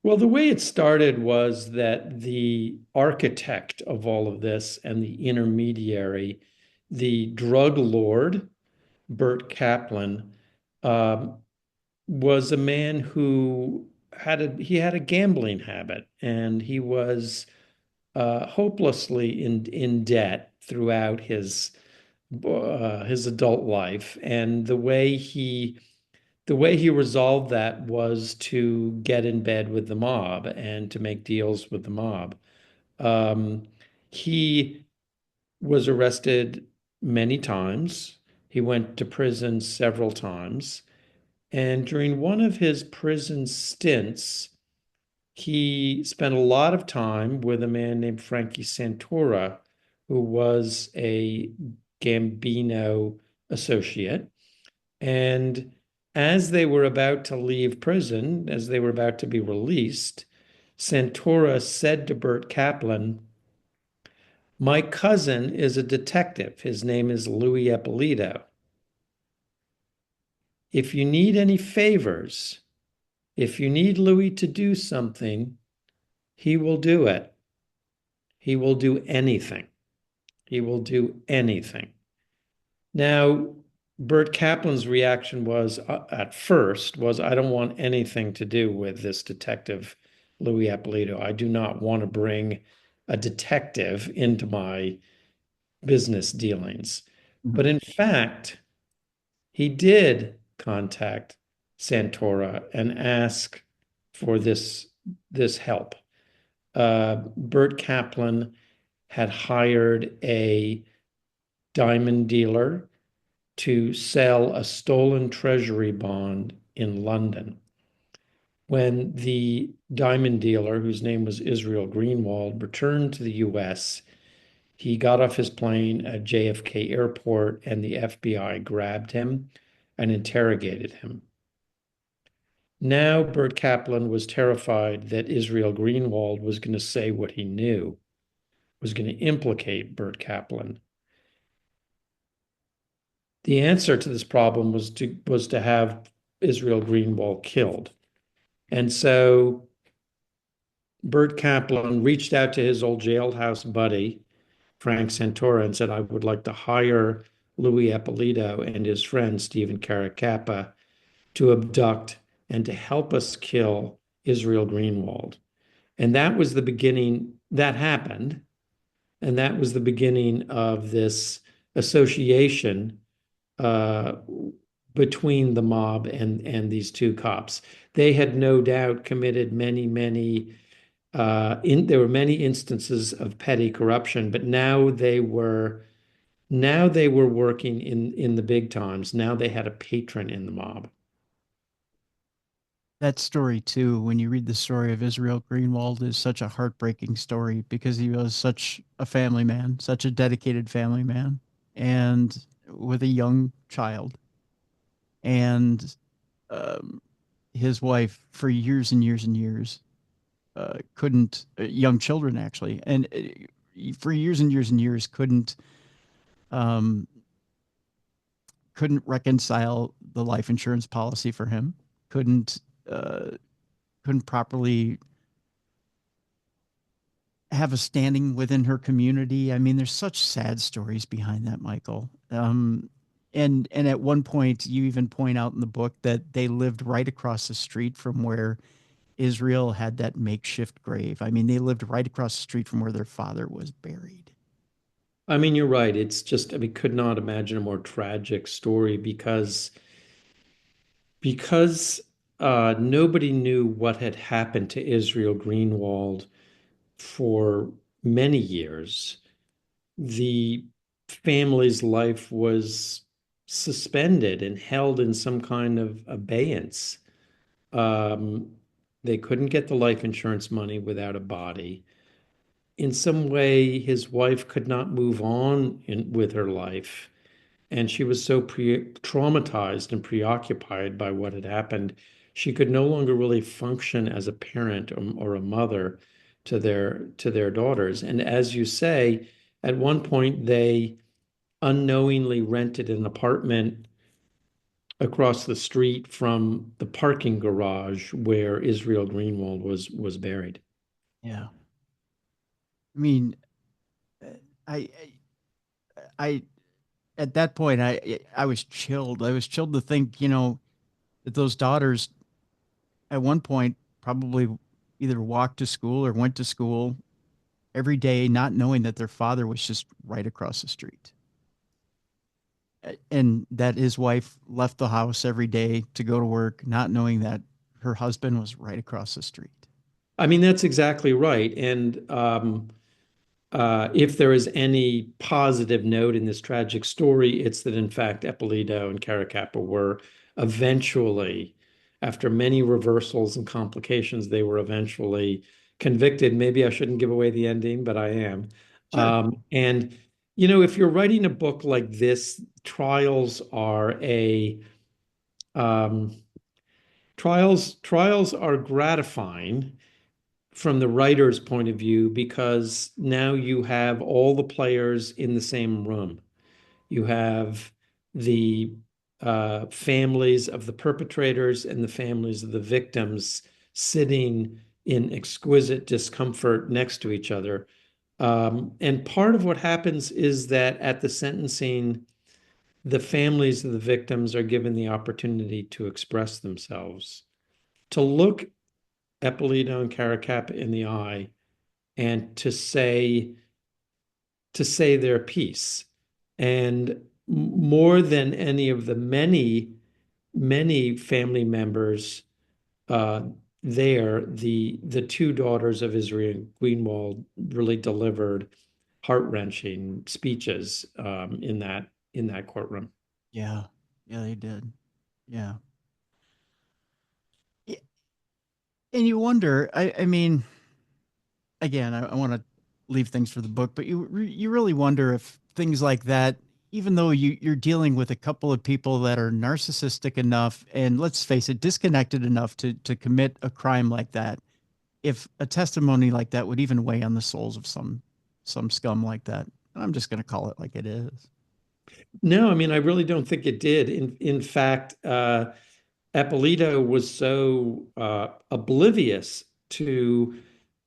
Speaker 2: Well, the way it started was that the architect of all of this and the intermediary, the drug lord, Burtkaplan, um, was a man who had a gambling habit, and he was hopelessly in debt throughout his adult life. And the way he resolved that was to get in bed with the mob and to make deals with the mob. Um, he was arrested many times. He went to prison several times. And during one of his prison stints, he spent a lot of time with a man named Frankie Santora, who was a Gambino associate. And as they were about to leave prison, as they were about to be released, Santora said to Burtkaplan, "My cousin is a detective. His name is Louieeppolito. If you need any favors, If you need Louis to do something, he will do it. He will do anything. He will do anything. Now, Burt Kaplan's reaction was, at first, was I don't want anything to do with this detective, Louis Eppolito. I do not want to bring a detective into my business dealings.
Speaker 1: Mhm.
Speaker 2: But in fact, he did contact Santora and ask for this help. Burt Kaplan had hired a diamond dealer to sell a stolen treasury bond in London. When the diamond dealer, whose name was Israel Greenwald, returned to the US, he got off his plane at JFK Airport and the FBI grabbed him and interrogated him. Now, Burt Kaplan was terrified that Israel Greenwald was going to say what he knew, was going to implicate Burt Kaplan. The answer to this problem was to have Israel Greenwald killed. And so Burt Kaplan reached out to his old jailhouse buddy, Frank Santora, and said, I would like to hire Louis Eppolito and his friend, Stephencaracappa, to abduct and to help us kill Israel Greenwald. And that was the beginning, that happened. And that was the beginning of this association uh, between the mob and these two cops. They had no doubt committed many there were many instances of petty corruption, but now they were working in the big times. Now they had a patron in the mob.
Speaker 1: That story too, when you read the story of Israel Greenwald, is such a heartbreaking story because he was such a family man, such a dedicated family man, and with a young child. And um, his wife, for years and years and years, couldn't, young children actually, and for years and years and years, um, couldn't reconcile the life insurance policy for him, couldn't, uh, couldn't properly have a standing within her community. I mean, there's such sad stories behind that, Michael. And at one point, you even point out in the book that they lived right across the street from where Israel had that makeshift grave. I mean, they lived right across the street from where their father was buried.
Speaker 2: I mean, you're right. It's just, I mean, could not imagine a more tragic story because nobody knew what had happened to Israel Greenwald for many years. The family's life was suspended and held in some kind of abeyance. Um, they couldn't get the life insurance money without a body. In some way, his wife could not move on with her life. And she was so traumatized and preoccupied by what had happened, she could no longer really function as a parent or a mother to their daughters. And as you say, at one point they unknowingly rented an apartment across the street from the parking garage where Israel Greenwald was buried.
Speaker 1: Yeah. I mean, I, I, at that point, I was chilled. I was chilled to think, that those daughters at one point probably either walked to school or went to school every day, not knowing that their father was just right across the street. And that his wife left the house every day to go to work, not knowing that her husband was right across the street.
Speaker 2: I mean, that's exactly right. And if there is any positive note in this tragic story, it's that in fact Eppolito and Caracappa were eventually, after many reversals and complications, they were eventually convicted. Maybe I shouldn't give away the ending, but I am.
Speaker 1: Sure.
Speaker 2: And if you're writing a book like this, um, trials are gratifying from the writer's point of view because now you have all the players in the same room. You have the families of the perpetrators and the families of the victims sitting in exquisite discomfort next to each other. And part of what happens is that at the sentencing, the families of the victims are given the opportunity to express themselves, to look Eppolito and Caracappa in the eye and to say their piece. And more than any of the many family members there, the two daughters of Israel Greenwald really delivered heart-wrenching speeches in that courtroom.
Speaker 1: Yeah. Yeah, they did. Yeah. Y- And you wonder, I mean, again, I want to leave things for the book, but you really wonder if things like that, even though you're dealing with a couple of people that are narcissistic enough and, let's face it, disconnected enough to commit a crime like that, if a testimony like that would even weigh on the souls of some scum like that. And I'm just going to call it like it is.
Speaker 2: No, I mean, I really don't think it did. In fact, Eppolito was so oblivious to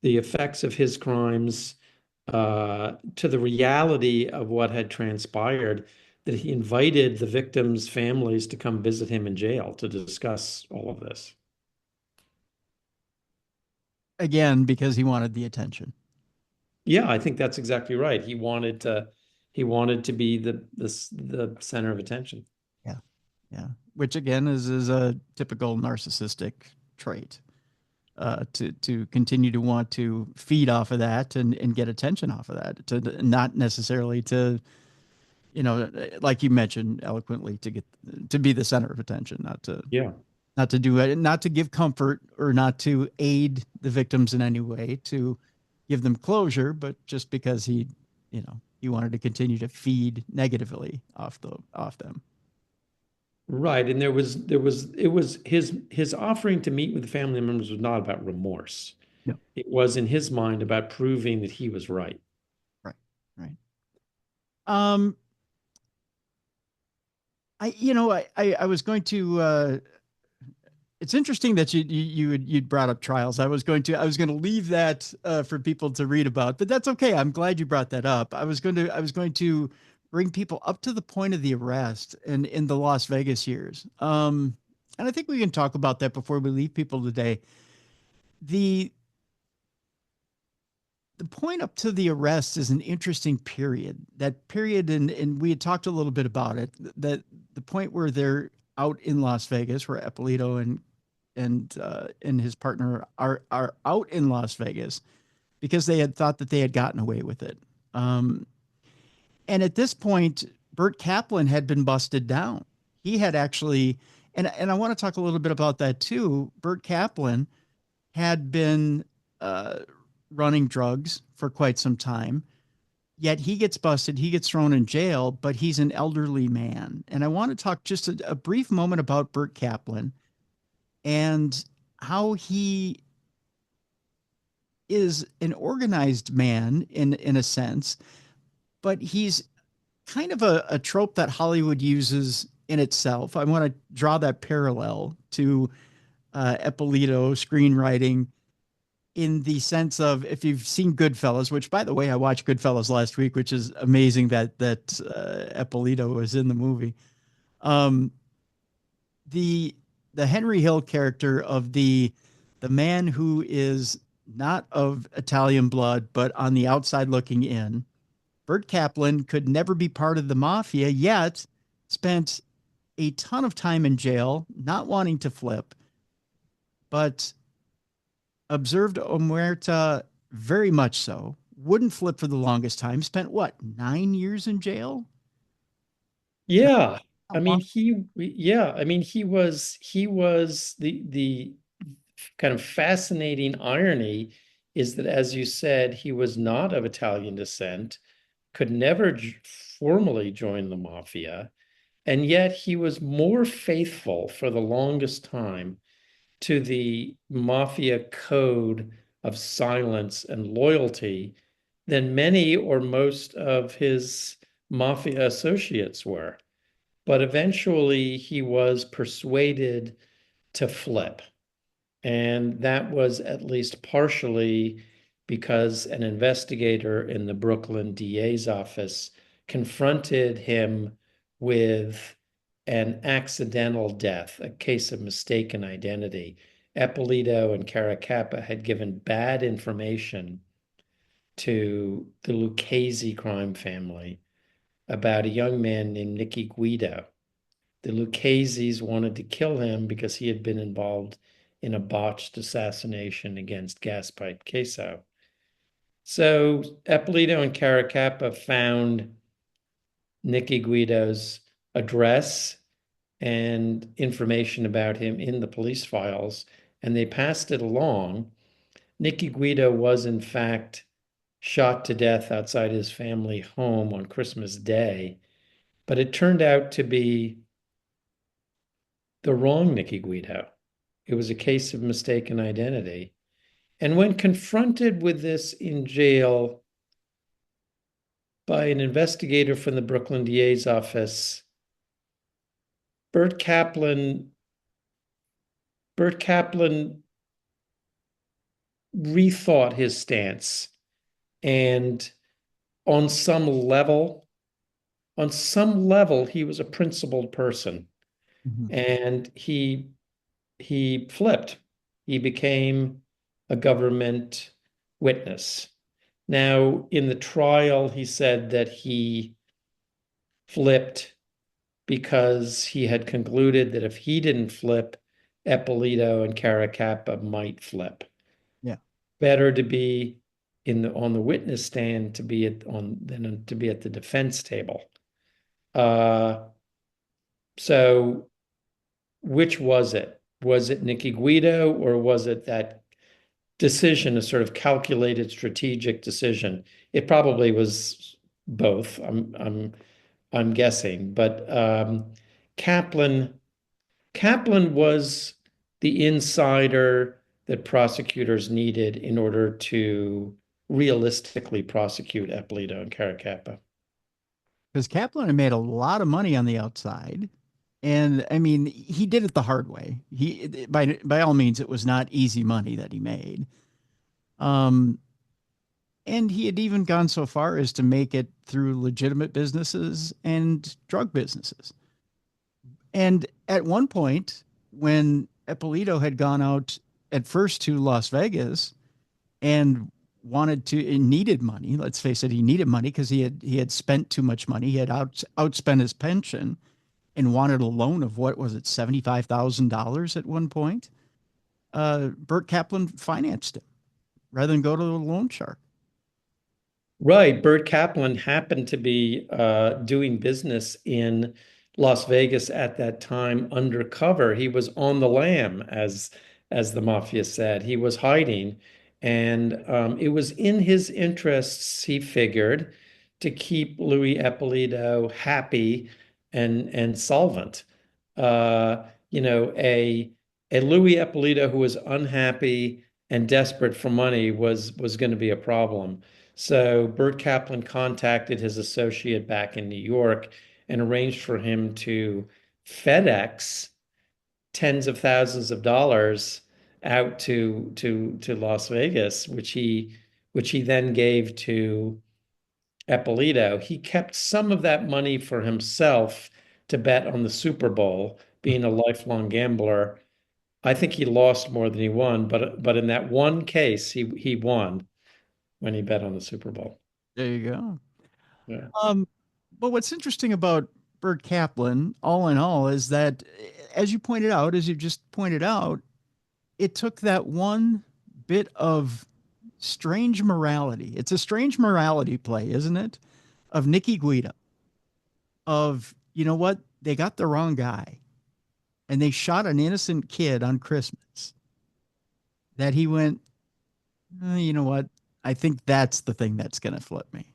Speaker 2: the effects of his crimes, to the reality of what had transpired, that he invited the victims' families to come visit him in jail to discuss all of this.
Speaker 1: Again, because he wanted the attention.
Speaker 2: Yeah, I think that's exactly right. He wanted to be the center of attention.
Speaker 1: Yeah. Yeah. Which again is a typical narcissistic trait. To continue to want to feed off of that and get attention off of that, to not necessarily to, like you mentioned eloquently, to be the center of attention,
Speaker 2: Yeah.
Speaker 1: not to do it, not to give comfort or not to aid the victims in any way, to give them closure, but just because he wanted to continue to feed negatively off them.
Speaker 2: Right. And it was his offering to meet with the family members was not about remorse.
Speaker 1: No.
Speaker 2: It was in his mind about proving that he was right.
Speaker 1: Right. Right. Um, I was going to. It's interesting that you'd brought up trials. I was going to leave that for people to read about, but that's okay. I'm glad you brought that up. I was going to bring people up to the point of the arrest and in the Las Vegas years. And I think we can talk about that before we leave people today. The the point up to the arrest is an interesting period. That period, and we had talked a little bit about it. That the point where they're out in Las Vegas, where Eppolito and his partner are out in Las Vegas because they had thought that they had gotten away with it. Um, and at this point, Burtkaplan had been busted down. He had actually, and I want to talk a little bit about that too. Burtkaplan had been uh, running drugs for quite some time. Yet he gets busted, he gets thrown in jail, but he's an elderly man. And I want to talk just a brief moment about Burtkaplan and how he is an organized man in a sense, but he's kind of a trope that Hollywood uses in itself. I want to draw that parallel to Eppolito screenwriting in the sense of, if you've seen Goodfellas, which by the way, I watched Goodfellas last week, which is amazing that Eppolito was in the movie. Um, the the Henry Hill character of the man who is not of Italian blood, but on the outside looking in. Burtkaplan could never be part of the mafia, yet spent a ton of time in jail, not wanting to flip, but observed Omerta very much so. Wouldn't flip for the longest time. Spent what, 9 years in jail? Not,
Speaker 2: Yeah. I
Speaker 1: not
Speaker 2: mean,
Speaker 1: long.
Speaker 2: he was the kind of fascinating irony is that, as you said, he was not of Italian descent, could never formally join the mafia, and yet he was more faithful for the longest time to the mafia code of silence and loyalty than many or most of his mafia associates were. but eventually he was persuaded to flip. And that was at least partially because an investigator in the Brooklyn DA's office confronted him with an accidental death, a case of mistaken identity. Eppolito and Caracappa had given bad information to the Lucchese crime family about a young man named Nicky Guido. The Luccheses wanted to kill him because he had been involved in a botched assassination against gaspipecasso. So Eppolito and Caracappa found Nicky Guido's address and information about him in the police files, and they passed it along. Nicky Guido was, in fact, shot to death outside his family home on Christmas Day, but it turned out to be the wrong Nicky Guido. It was a case of mistaken identity. And when confronted with this in jail by an investigator from the Brooklyn DA's office, Burt Kaplan rethought his stance. And on some level, he was a principled person.
Speaker 1: Mhm.
Speaker 2: And he flipped. He became a government witness. Now, in the trial, he said that he flipped because he had concluded that if he didn't flip, Eppolito and Caracappa might flip.
Speaker 1: Yeah.
Speaker 2: Better to be on the witness stand to be than to be at the defense table. So which was it? Was it Nicky Guido, or was it that decision, a sort of calculated strategic decision? It probably was both. I'm guessing, but Kaplan was the insider that prosecutors needed in order to realistically prosecute Eppolito and Caracappa.
Speaker 1: Because Kaplan had made a lot of money on the outside. And I mean, he did it the hard way. He by all means, it was not easy money that he made. Um, and he had even gone so far as to make it through legitimate businesses and drug businesses. And at one point, when Eppolito had gone out at first to Las Vegas and wanted to and needed money, let's face it, he needed money because he had spent too much money. He had outspent his pension and wanted a loan of what was it, $75,000 at one point. Burt Kaplan financed him rather than go to the loan shark.
Speaker 2: Right. Burt Kaplan happened to be doing business in Las Vegas at that time undercover. He was on the lam, as the mafia said. He was hiding, and it was in his interests, he figured, to keep Louie Eppolito happy and solvent. A Louie Eppolito who was unhappy and desperate for money was going to be a problem. So Burt Kaplan contacted his associate back in New York and arranged for him to FedEx tens of thousands of dollars out to Las Vegas, which he then gave to Eppolito. He kept some of that money for himself to bet on the Super Bowl, being a lifelong gambler. I think he lost more than he won, but in that one case, he won when he bet on the Super Bowl.
Speaker 1: There you go.
Speaker 2: Yeah.
Speaker 1: Um, but what's interesting about Burt Kaplan, all in all, is that, as you pointed out, as you just pointed out, it took that one bit of strange morality. It's a strange morality play, isn't it? Of Nicky Guido, of, you know what? They got the wrong guy and they shot an innocent kid on Christmas. That he went, you know what? I think that's the thing that's going to flip me.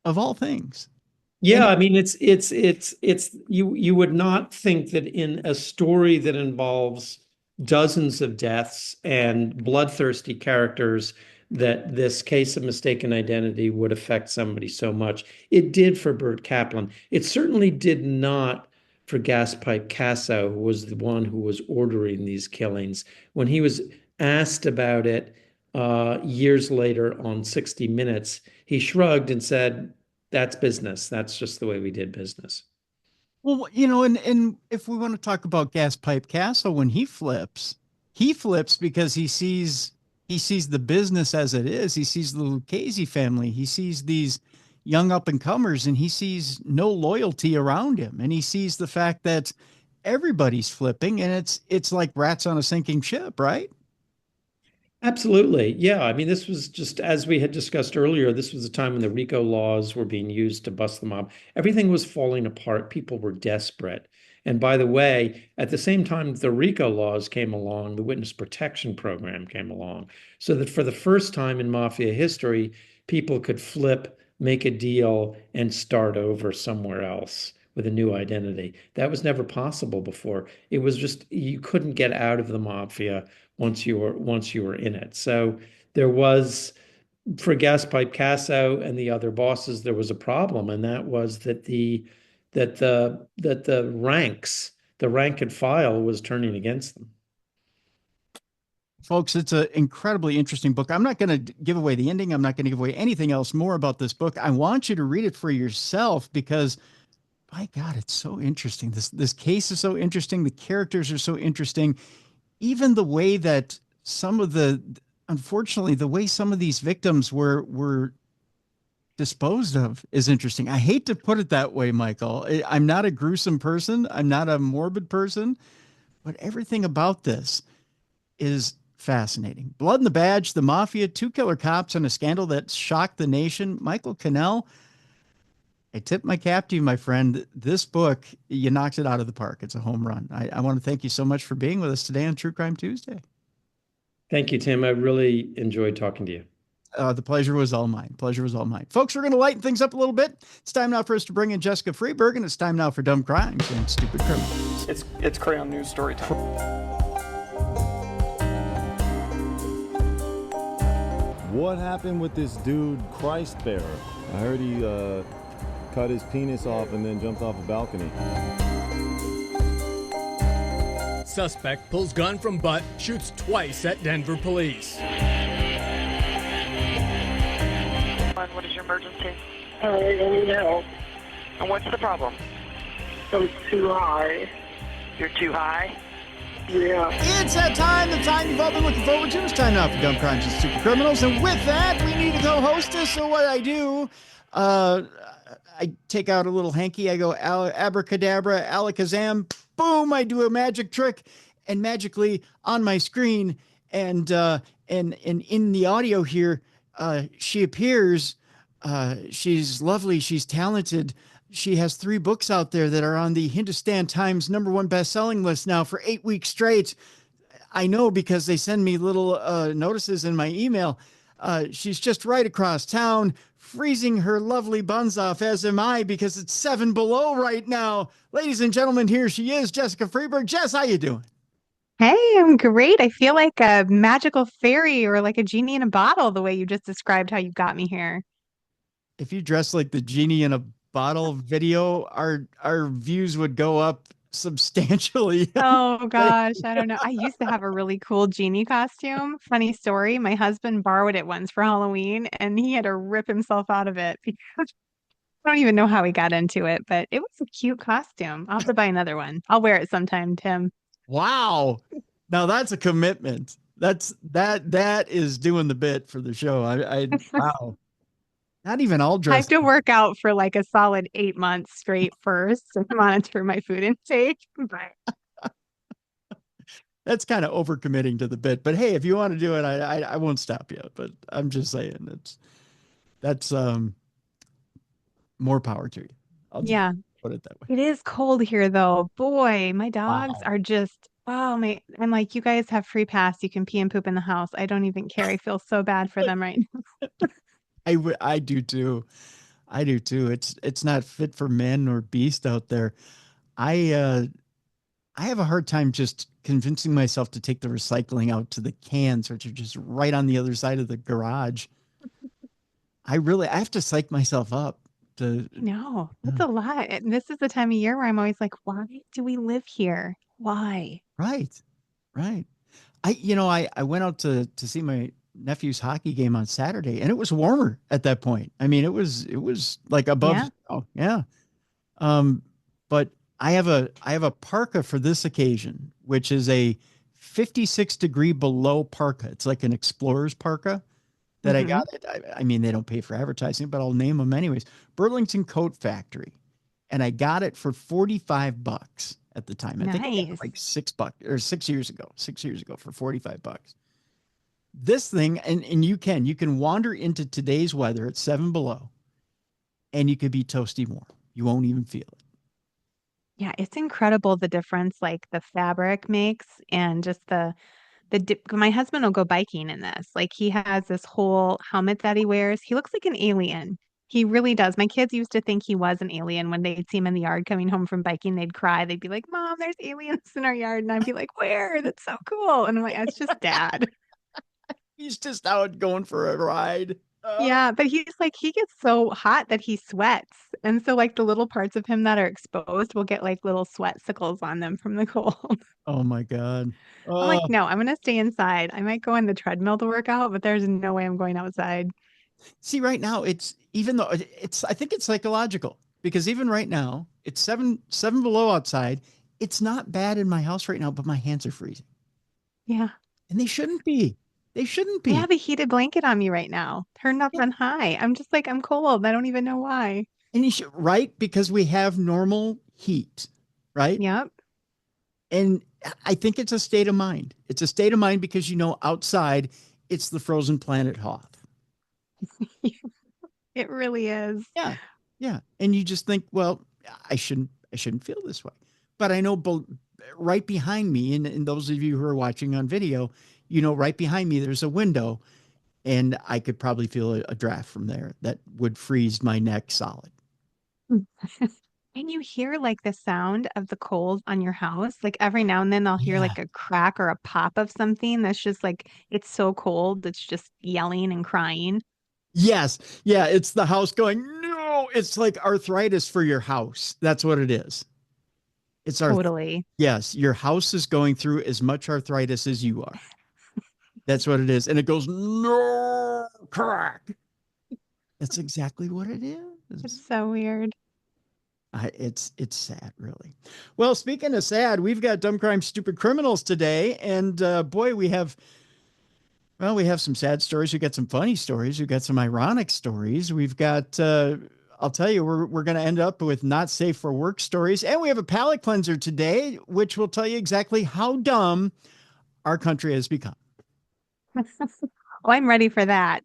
Speaker 1: Of all things.
Speaker 2: Yeah,
Speaker 1: And
Speaker 2: I mean it's you would not think that in a story that involves dozens of deaths and bloodthirsty characters that this case of mistaken identity would affect somebody so much. It did for Burtkaplan. It certainly did not for Gaspipecasso, who was the one who was ordering these killings. When he was asked about it years later on 60 Minutes, he shrugged and said, "That's business. That's just the way we did business."
Speaker 1: Well, and if we want to talk about Gaspipecasso, when he flips because he sees the business as it is. He sees the Lucchese family. He sees these young up and comers, and he sees no loyalty around him. And he sees the fact that everybody's flipping, and it's like rats on a sinking ship, right?
Speaker 2: Absolutely. Yeah. I mean, this was just as we had discussed earlier, this was a time when the RICO laws were being used to bust the mob. Everything was falling apart. People were desperate. And by the way, at the same time the RICO laws came along, the Witness Protection Program came along. So that for the first time in Mafia history, people could flip, make a deal, and start over somewhere else with a new identity. That was never possible before. It was just you couldn't get out of the Mafia once you were in it. So there was for Gaspipecasso and the other bosses, there was a problem, and that was that the ranks, the rank and file was turning against them.
Speaker 1: Folks, it's an incredibly interesting book. I'm not going to give away the ending. I'm not going to give away anything else more about this book. I want you to read it for yourself because, my God, it's so interesting. This case is so interesting. The characters are so interesting. Even the way that unfortunately, the way some of these victims were disposed of is interesting. I hate to put it that way, Michael. I'm not a gruesome person. I'm not a morbid person, but everything about this is fascinating. Blood and the Badge, the Mafia, two killer cops, and a scandal that shocked the nation. Michael Cannell, I tip my cap to you, my friend. This book, you knocked it out of the park. It's a home run. I want to thank you so much for being with us today on True Crime Tuesday.
Speaker 2: Thank you, Tim. I really enjoyed talking to you.
Speaker 1: The pleasure was all mine. Pleasure was all mine. Folks, we're going to lighten things up a little bit. It's time now for us to bring in Jessica Freeberg, and it's time now for Dumb Crimes and Stupid Criminals.
Speaker 3: It's Crayon News story time.
Speaker 4: What happened with this dude, Christ Bearer? I heard he cut his penis off and then jumped off a balcony.
Speaker 5: Suspect pulls gun from butt, shoots twice at Denver police.
Speaker 6: What is your emergency?
Speaker 7: I need help.
Speaker 6: And what's the problem?
Speaker 7: I'm too high.
Speaker 6: You're too high?
Speaker 7: Yeah.
Speaker 1: It's that time, the time you've all been looking forward to. It's time now for Dumb Crimes and Stupid Criminals. And with that, we need a co-hostess. So what I do, I take out a little hanky. I go abracadabra, alakazam, boom. I do a magic trick, and magically on my screen and in the audio here, she appears. She's lovely. She's talented. She has 3 books out there that are on the Hindustan Times #1 best-selling list now for 8 weeks straight. I know because they send me little notices in my email. She's just right across town, freezing her lovely buns off, as am I, because it's 7 below right now. Ladies and gentlemen, here she is, Jessica Freeberg. Jess, how you doing?
Speaker 8: Hey, I'm great. I feel like a magical fairy or like a genie in a bottle, the way you just described how you got me here.
Speaker 1: If you dress like the genie in a bottle video, our views would go up substantially.
Speaker 8: Oh gosh, I don't know. I used to have a really cool genie costume. Funny story, my husband borrowed it once for Halloween and he had to rip himself out of it because I don't even know how he got into it, but it was a cute costume. I'll have to buy another one. I'll wear it sometime, Tim.
Speaker 1: Wow. Now that's a commitment. That is doing the bit for the show. Wow. Not even all
Speaker 8: I have
Speaker 1: dressed.
Speaker 8: to work out for like a solid 8 months straight first to monitor my food intake. But
Speaker 1: That's kind of overcommitting to the bit. But hey, if you want to do it, I won't stop you. But I'm just saying that's more power to you. I'll just
Speaker 8: yeah.
Speaker 1: put it that way.
Speaker 8: It is cold here though. Boy, my dogs
Speaker 1: Wow.
Speaker 8: are just, oh my, I'm like, you guys have free pass. You can pee and poop in the house. I don't even care. I feel so bad for them right now.
Speaker 1: I do too. I do too. It's not fit for men or beast out there. I I have a hard time just convincing myself to take the recycling out to the cans, which are just right on the other side of the garage. I have to psych myself up to.
Speaker 8: No, that's a lot. And this is the time of year where I'm always like, why do we live here? Why?
Speaker 1: Right. I went out to see my nephew's hockey game on Saturday, and it was warmer at that point. I mean, it was like above.
Speaker 8: Yeah.
Speaker 1: Oh, yeah. But I have a parka for this occasion, which is a 56-degree below parka. It's like an explorer's parka that I got. I mean, they don't pay for advertising, but I'll name them anyways. Burlington Coat Factory, and I got it for $45 at the time. I think I got it like $6 or 6 years ago. 6 years ago for $45. This thing, and you can wander into today's weather at 7 below, and you could be toasty warm. You won't even feel it.
Speaker 8: Yeah, it's incredible the difference like the fabric makes and just my husband will go biking in this. Like he has this whole helmet that he wears. He looks like an alien. He really does. My kids used to think he was an alien when they'd see him in the yard coming home from biking. They'd cry. They'd be like, "Mom, there's aliens in our yard." And I'd be like, "Where? That's so cool." And I'm like, "It's just Dad."
Speaker 1: He's just out going for a ride.
Speaker 8: Yeah, but he gets so hot that he sweats. And so like the little parts of him that are exposed will get like little sweatsicles on them from the cold.
Speaker 1: Oh my God.
Speaker 8: I'm like, no, I'm gonna stay inside. I might go on the treadmill to work out, but there's no way I'm going outside.
Speaker 1: See, right now I think it's psychological, because even right now it's seven below outside. It's not bad in my house right now, but my hands are freezing.
Speaker 8: Yeah.
Speaker 1: And they shouldn't be. They shouldn't be.
Speaker 8: I have a heated blanket on me right now, turned up on high. I'm just like, I'm cold. I don't even know why.
Speaker 1: And you should, right? Because we have normal heat, right?
Speaker 8: Yep.
Speaker 1: And I think it's a state of mind. It's a state of mind because, outside it's the frozen planet Hoth.
Speaker 8: It really is.
Speaker 1: Yeah. Yeah. And you just think, well, I shouldn't feel this way. But I know right behind me, and those of you who are watching on video, right behind me, there's a window, and I could probably feel a draft from there that would freeze my neck solid.
Speaker 8: And you hear like the sound of the cold on your house. Like every now and then I'll hear like a crack or a pop of something that's just like, it's so cold. It's just yelling and crying.
Speaker 1: Yes. Yeah. It's the house going, no, it's like arthritis for your house. That's what it is. It's
Speaker 8: totally.
Speaker 1: Yes. Your house is going through as much arthritis as you are. That's what it is. And it goes, no, crack. That's exactly what it is.
Speaker 8: It's so weird.
Speaker 1: It's sad, really. Well, speaking of sad, we've got Dumb Crime, Stupid Criminals today. And boy, we have some sad stories. We've got some funny stories. We've got some ironic stories. We've got, I'll tell you, we're going to end up with not safe for work stories. And we have a palate cleanser today, which will tell you exactly how dumb our country has become.
Speaker 8: Oh, I'm ready for that.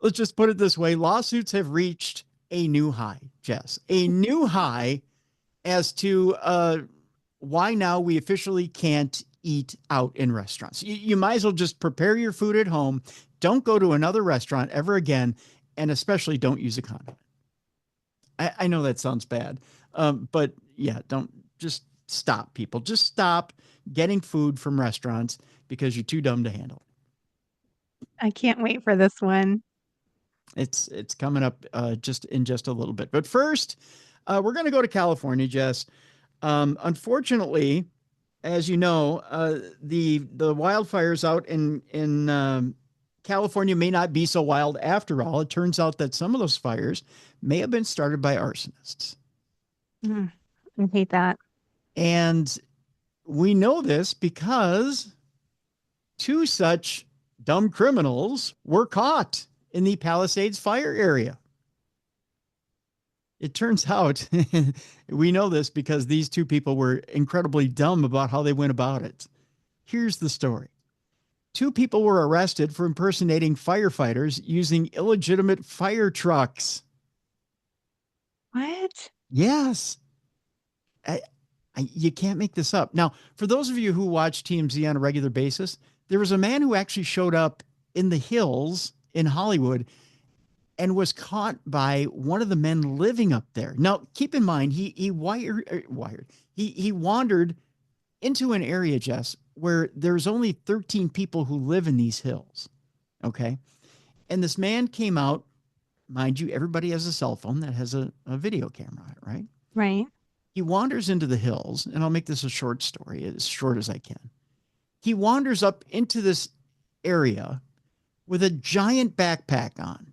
Speaker 1: Let's just put it this way. Lawsuits have reached a new high, Jess, a new high as to why now we officially can't eat out in restaurants. You might as well just prepare your food at home. Don't go to another restaurant ever again. And especially don't use a condom. I know that sounds bad. But yeah, just stop, people. Just stop getting food from restaurants because you're too dumb to handle it.
Speaker 8: I can't wait for this one.
Speaker 1: It's coming up just a little bit. But first, we're going to go to California, Jess. Unfortunately, as you know, the wildfires out in California may not be so wild after all. It turns out that some of those fires may have been started by arsonists.
Speaker 8: I hate that.
Speaker 1: And we know this because two such dumb criminals were caught in the Palisades fire area. It turns out, we know this because these two people were incredibly dumb about how they went about it. Here's the story. Two people were arrested for impersonating firefighters using illegitimate fire trucks.
Speaker 8: What?
Speaker 1: Yes. You can't make this up. Now, for those of you who watch TMZ on a regular basis, there was a man who actually showed up in the hills in Hollywood and was caught by one of the men living up there. Now, keep in mind, he wandered into an area, Jess, where there's only 13 people who live in these hills. Okay. And this man came out, mind you, everybody has a cell phone that has a video camera on it, right?
Speaker 8: Right.
Speaker 1: He wanders into the hills, and I'll make this a short story, as short as I can. He wanders up into this area with a giant backpack on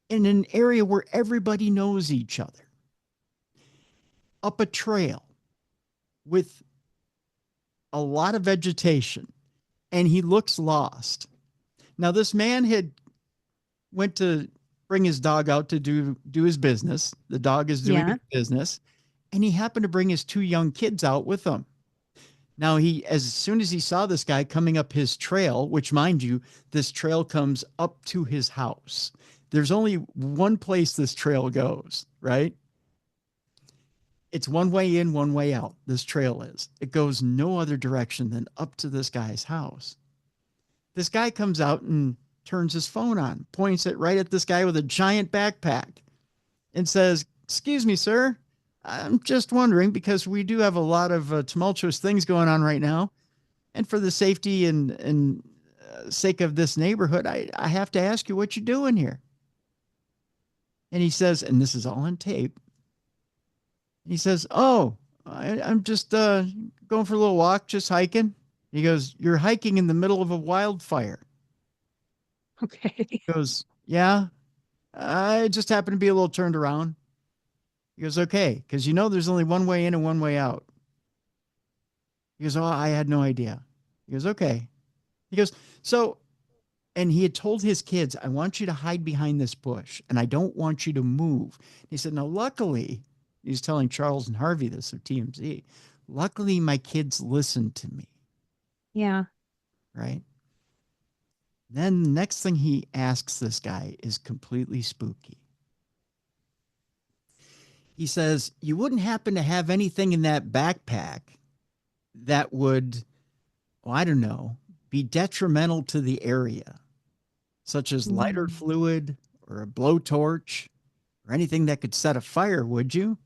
Speaker 1: in an area where everybody knows each other, up a trail with a lot of vegetation, and he looks lost. Now, this man had went to bring his dog out to do his business. The dog is doing his business, and he happened to bring his 2 young kids out with him. Now, as soon as he saw this guy coming up his trail, which, mind you, this trail comes up to his house. There's only one place this trail goes, right? It's one way in, one way out. This trail is. It goes no other direction than up to this guy's house. This guy comes out and turns his phone on, points it right at this guy with a giant backpack and says, "Excuse me, sir. I'm just wondering, because we do have a lot of tumultuous things going on right now. And for the safety and sake of this neighborhood, I have to ask you what you're doing here." And he says, and this is all on tape, he says, "Oh, I'm just going for a little walk, just hiking." He goes, "You're hiking in the middle of a wildfire."
Speaker 8: Okay.
Speaker 1: He goes, "Yeah, I just happened to be a little turned around." He goes, "Okay, because there's only one way in and one way out." He goes, "Oh, I had no idea." He goes, "Okay." He goes, "So," and he had told his kids, "I want you to hide behind this bush, and I don't want you to move." He said, "Now, luckily," he's telling Charles and Harvey this of TMZ, "luckily my kids listened to me."
Speaker 8: Yeah.
Speaker 1: Right? Then the next thing he asks this guy is completely spooky. He says, "You wouldn't happen to have anything in that backpack that would, I don't know, be detrimental to the area, such as lighter fluid or a blowtorch or anything that could set a fire, would you?"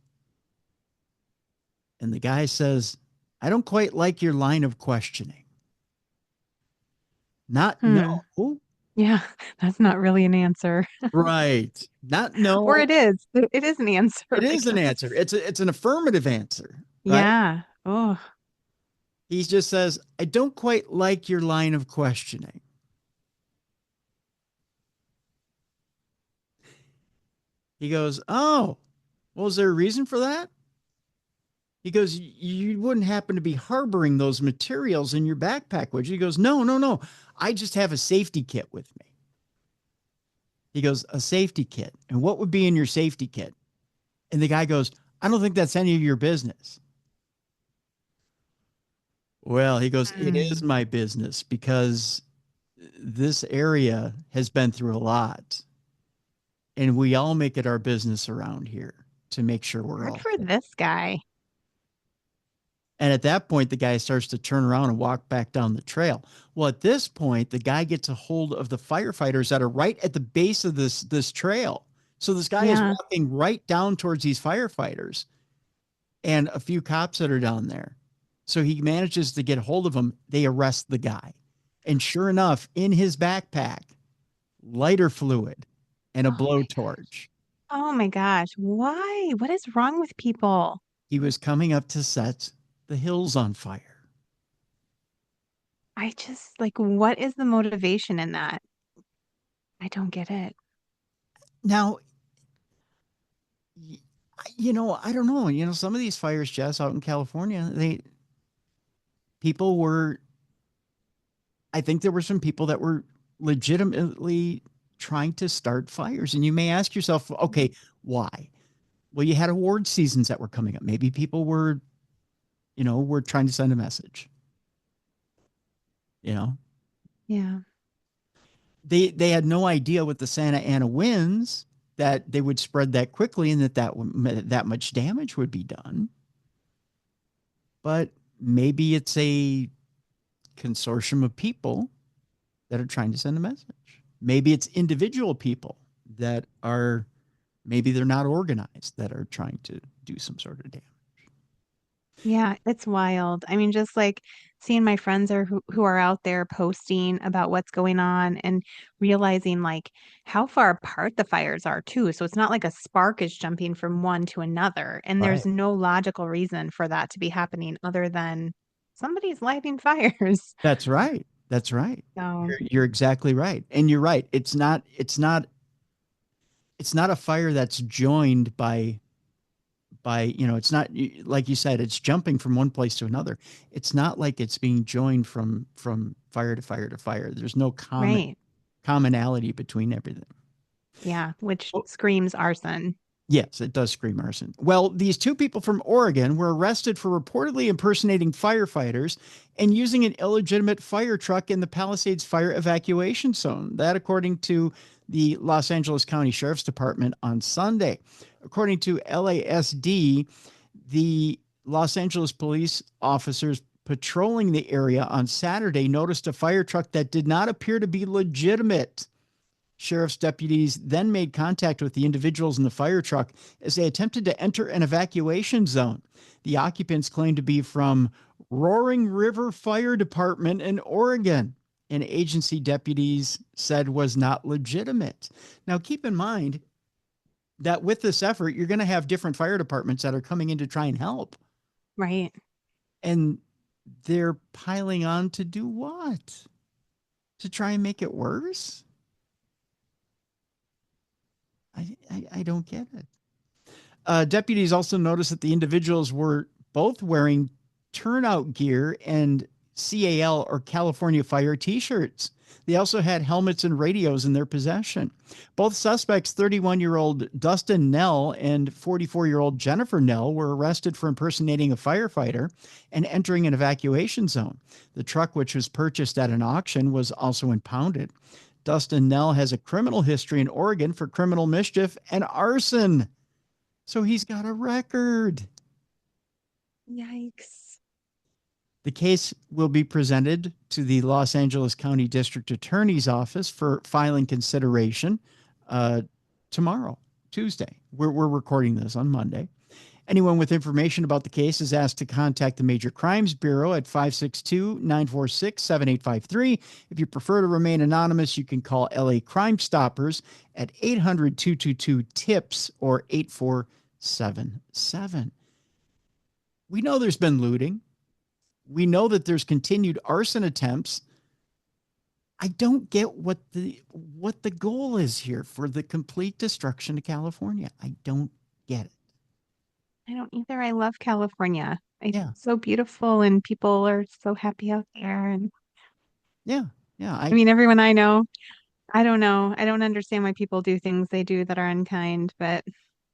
Speaker 1: And the guy says, "I don't quite like your line of questioning." Not no.
Speaker 8: Yeah, that's not really an answer.
Speaker 1: Right. Not no.
Speaker 8: Or it is. It is an answer.
Speaker 1: It is an answer. It's an affirmative answer. Right?
Speaker 8: Yeah. Oh.
Speaker 1: He just says, "I don't quite like your line of questioning." He goes, "Oh, well, is there a reason for that?" He goes, "You wouldn't happen to be harboring those materials in your backpack, would you?" He goes, No. I just have a safety kit with me." He goes, "A safety kit? And what would be in your safety kit?" And the guy goes, "I don't think that's any of your business." Well, he goes, "It is my business, because this area has been through a lot. And we all make it our business around here to make sure we're all
Speaker 8: Good for this guy.
Speaker 1: And at that point, the guy starts to turn around and walk back down the trail. Well, at this point, the guy gets a hold of the firefighters that are right at the base of this trail. So this guy is walking right down towards these firefighters and a few cops that are down there. So he manages to get a hold of them. They arrest the guy. And sure enough, in his backpack, lighter fluid and a blowtorch.
Speaker 8: Oh my gosh. Why? What is wrong with people?
Speaker 1: He was coming up to set the hills on fire.
Speaker 8: I just what is the motivation in that? I don't get it.
Speaker 1: Now, I don't know. Some of these fires, Jess, out in California, I think there were some people that were legitimately trying to start fires. And you may ask yourself, okay, why? Well, you had award seasons that were coming up. Maybe people were trying to send a message.
Speaker 8: Yeah.
Speaker 1: They had no idea with the Santa Ana winds that they would spread that quickly and that much damage would be done. But maybe it's a consortium of people that are trying to send a message. Maybe it's individual people that are, maybe they're not organized, that are trying to do some sort of damage.
Speaker 8: Yeah, it's wild. I mean, just like seeing my friends who are out there posting about what's going on and realizing like how far apart the fires are too. So it's not like a spark is jumping from one to another. And there's
Speaker 1: Right.
Speaker 8: no logical reason for that to be happening other than somebody's lighting fires.
Speaker 1: That's right. That's right.
Speaker 8: So,
Speaker 1: You're exactly right. And you're right. It's not a fire that's joined by, it's not, like you said, it's jumping from one place to another. It's not like it's being joined from fire to fire to fire. There's no
Speaker 8: right.
Speaker 1: commonality between everything.
Speaker 8: Yeah, which screams arson.
Speaker 1: Yes, it does scream arson. Well, these two people from Oregon were arrested for reportedly impersonating firefighters and using an illegitimate fire truck in the Palisades fire evacuation zone. That, according to the Los Angeles County Sheriff's Department on Sunday. According to LASD, the Los Angeles police officers patrolling the area on Saturday noticed a fire truck that did not appear to be legitimate. Sheriff's deputies then made contact with the individuals in the fire truck as they attempted to enter an evacuation zone. The occupants claimed to be from Roaring River Fire Department in Oregon, and agency deputies said was not legitimate. Now, keep in mind that with this effort, you're going to have different fire departments that are coming in to try and help.
Speaker 8: Right.
Speaker 1: And they're piling on to do what? To try and make it worse? I don't get it. Deputies also noticed that the individuals were both wearing turnout gear and CAL or California Fire t-shirts. They also had helmets and radios in their possession. Both suspects, 31-year-old Dustin Nell and 44-year-old Jennifer Nell, were arrested for impersonating a firefighter and entering an evacuation zone. The truck, which was purchased at an auction, was also impounded. Dustin Nell has a criminal history in Oregon for criminal mischief and arson. So he's got a record.
Speaker 8: Yikes.
Speaker 1: The case will be presented to the Los Angeles County District Attorney's Office for filing consideration tomorrow, Tuesday. We're recording this on Monday. Anyone with information about the case is asked to contact the Major Crimes Bureau at 562-946-7853. If you prefer to remain anonymous, you can call LA Crime Stoppers at 800-222-TIPS or 8477. We know there's been looting. We know that there's continued arson attempts. I don't get what the goal is here for the complete destruction of California. I don't get it.
Speaker 8: I don't either. I love California.
Speaker 1: Yeah.
Speaker 8: It's so beautiful and people are so happy out there. And
Speaker 1: Yeah.
Speaker 8: I mean, everyone I know, I don't know. I don't understand why people do things they do that are unkind, but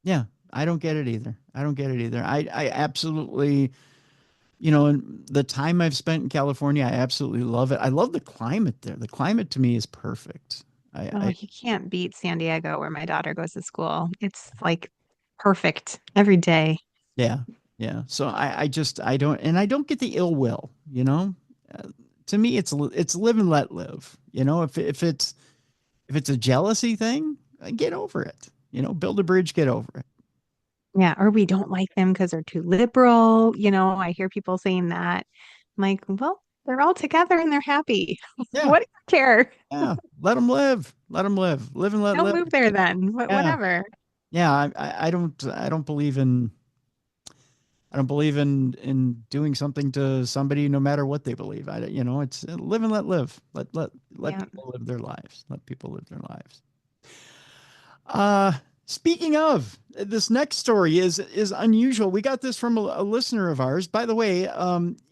Speaker 1: yeah, I don't get it either. I absolutely, in the time I've spent in California, I absolutely love it. I love the climate there. The climate to me is perfect.
Speaker 8: you can't beat San Diego where my daughter goes to school. It's like perfect every day.
Speaker 1: Yeah. Yeah. So I don't get the ill will, to me, it's live and let live. If it's a jealousy thing, get over it, build a bridge, get over it.
Speaker 8: Yeah. Or we don't like them because they're too liberal. I hear people saying that. I'm like, well, they're all together and they're happy.
Speaker 1: Yeah.
Speaker 8: What do you care?
Speaker 1: Yeah. Let them live. Live and let
Speaker 8: Don't
Speaker 1: live.
Speaker 8: move there then. Whatever.
Speaker 1: Yeah. I don't believe in doing something to somebody, no matter what they believe. It's live and let live. Let people live their lives. Let people live their lives. Speaking of, this next story is unusual. We got this from a listener of ours. By the way,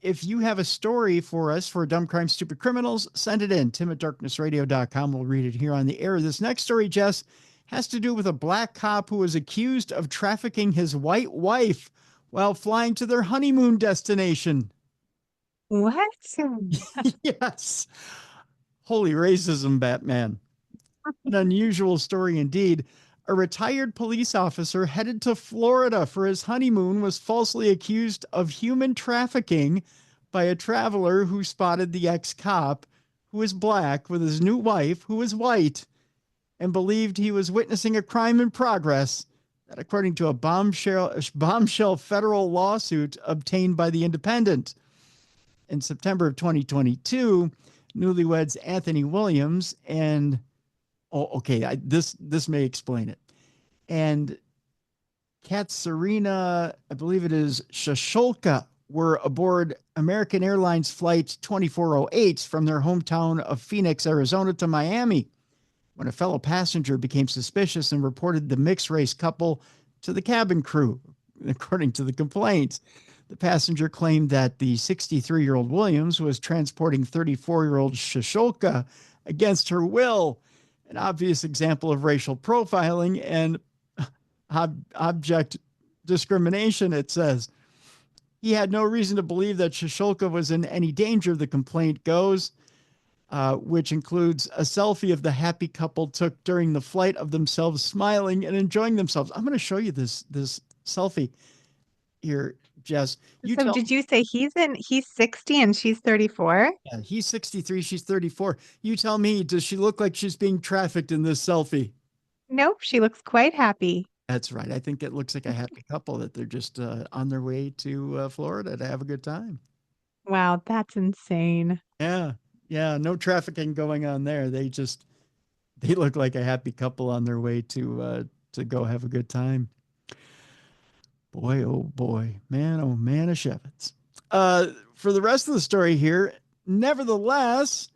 Speaker 1: if you have a story for us for Dumb Crime, Stupid Criminals, send it in. Tim@darknessradio.com. We'll read it here on the air. This next story, Jess, has to do with a black cop who was accused of trafficking his white wife while flying to their honeymoon destination.
Speaker 8: What?
Speaker 1: Yes. Holy racism, Batman. An unusual story indeed. A retired police officer headed to Florida for his honeymoon was falsely accused of human trafficking by a traveler who spotted the ex-cop, who is black, with his new wife, who is white, and believed he was witnessing a crime in progress that, according to a bombshell federal lawsuit obtained by the Independent. In September of 2022, newlyweds Anthony Williams and this may explain it. And Katsarina, I believe it is Shasholka, were aboard American Airlines Flight 2408 from their hometown of Phoenix, Arizona to Miami when a fellow passenger became suspicious and reported the mixed-race couple to the cabin crew. According to the complaint, the passenger claimed that the 63-year-old Williams was transporting 34-year-old Shasholka against her will, an obvious example of racial profiling and object discrimination, it says. He had no reason to believe that Shasholka was in any danger, the complaint goes, which includes a selfie of the happy couple took during the flight of themselves smiling and enjoying themselves. I'm going to show you this selfie here, Jess.
Speaker 8: Did you say he's 60 and she's 34?
Speaker 1: Yeah, he's 63, she's 34. You tell me, does she look like she's being trafficked in this selfie?
Speaker 8: Nope, she looks quite happy.
Speaker 1: That's right. I think it looks like a happy couple that they're just on their way to Florida to have a good time.
Speaker 8: Wow, that's insane.
Speaker 1: Yeah. No trafficking going on there. They look like a happy couple on their way to go have a good time. Boy, oh boy, man, oh man, of Shevitz. For the rest of the story here, nevertheless,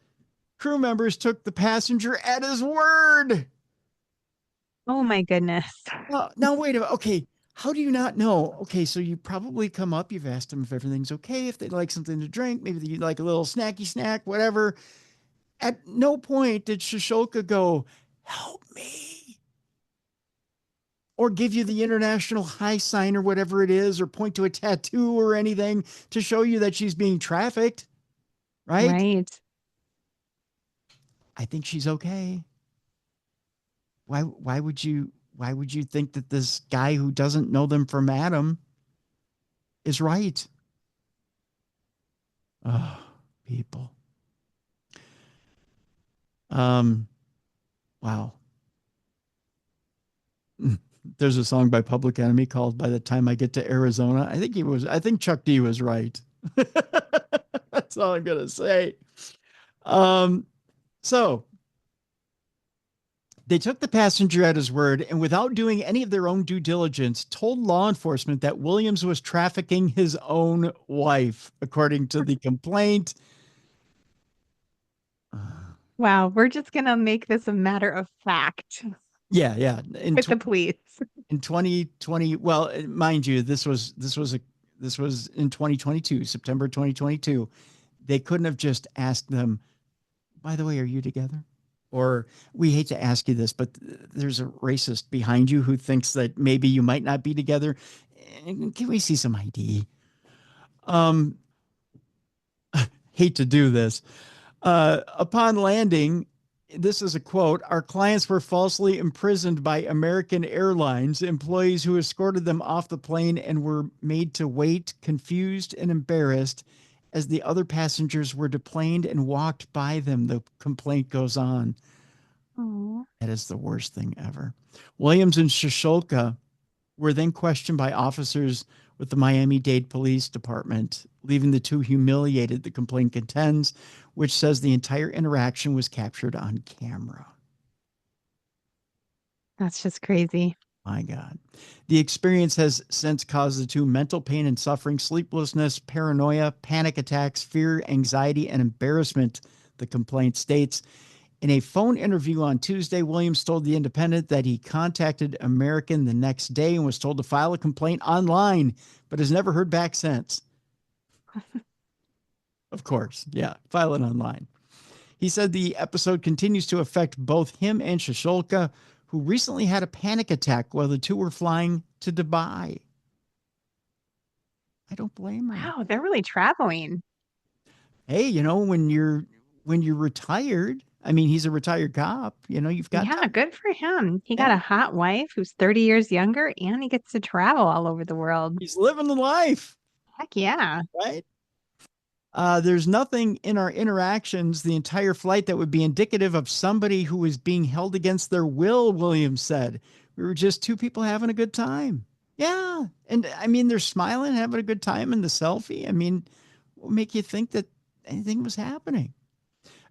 Speaker 1: crew members took the passenger at his word.
Speaker 8: Oh my goodness.
Speaker 1: Now wait a minute. Okay, how do you not know? Okay, so you probably come up, you've asked them if everything's okay, if they'd like something to drink, maybe they'd like a little snacky snack, whatever. At no point did Shasholka go, help me, or give you the international high sign or whatever it is, or point to a tattoo or anything to show you that she's being trafficked, right?
Speaker 8: Right.
Speaker 1: I think she's okay. Why would you think that this guy who doesn't know them from Adam is right? Oh, people. Wow. There's a song by Public Enemy called "By the Time I Get to Arizona." I think Chuck D was right. That's all I'm gonna say. So they took the passenger at his word and, without doing any of their own due diligence, told law enforcement that Williams was trafficking his own wife, according to the complaint.
Speaker 8: Wow, we're just going to make this a matter of fact.
Speaker 1: Yeah.
Speaker 8: With the police.
Speaker 1: In 2020, well, mind you, this was in 2022, September 2022. They couldn't have just asked them, by the way, are you together? Or, we hate to ask you this, but there's a racist behind you who thinks that maybe you might not be together. Can we see some ID? Hate to do this. Upon landing, this is a quote, "Our clients were falsely imprisoned by American Airlines employees who escorted them off the plane and were made to wait, confused and embarrassed, as the other passengers were deplaned and walked by them," the complaint goes on.
Speaker 8: Aww.
Speaker 1: That is the worst thing ever. Williams and Shasholka were then questioned by officers with the Miami-Dade Police Department, leaving the two humiliated, the complaint contends, which says the entire interaction was captured on camera.
Speaker 8: That's just crazy.
Speaker 1: My God. The experience has since caused the two mental pain and suffering, sleeplessness, paranoia, panic attacks, fear, anxiety, and embarrassment, the complaint states. In a phone interview on Tuesday, Williams told The Independent that he contacted American the next day and was told to file a complaint online, but has never heard back since. Of course, yeah, file it online. He said the episode continues to affect both him and Shasholka, who recently had a panic attack while the two were flying to Dubai. I don't blame her.
Speaker 8: Wow, they're really traveling.
Speaker 1: Hey, when you're retired, I mean, he's a retired cop, you've got.
Speaker 8: Yeah, good for him. He got a hot wife who's 30 years younger, and he gets to travel all over the world.
Speaker 1: He's living the life.
Speaker 8: Heck yeah.
Speaker 1: Right? There's nothing in our interactions the entire flight that would be indicative of somebody who was being held against their will, Williams said. We were just two people having a good time. Yeah. And I mean, they're smiling, having a good time in the selfie. I mean, what would make you think that anything was happening?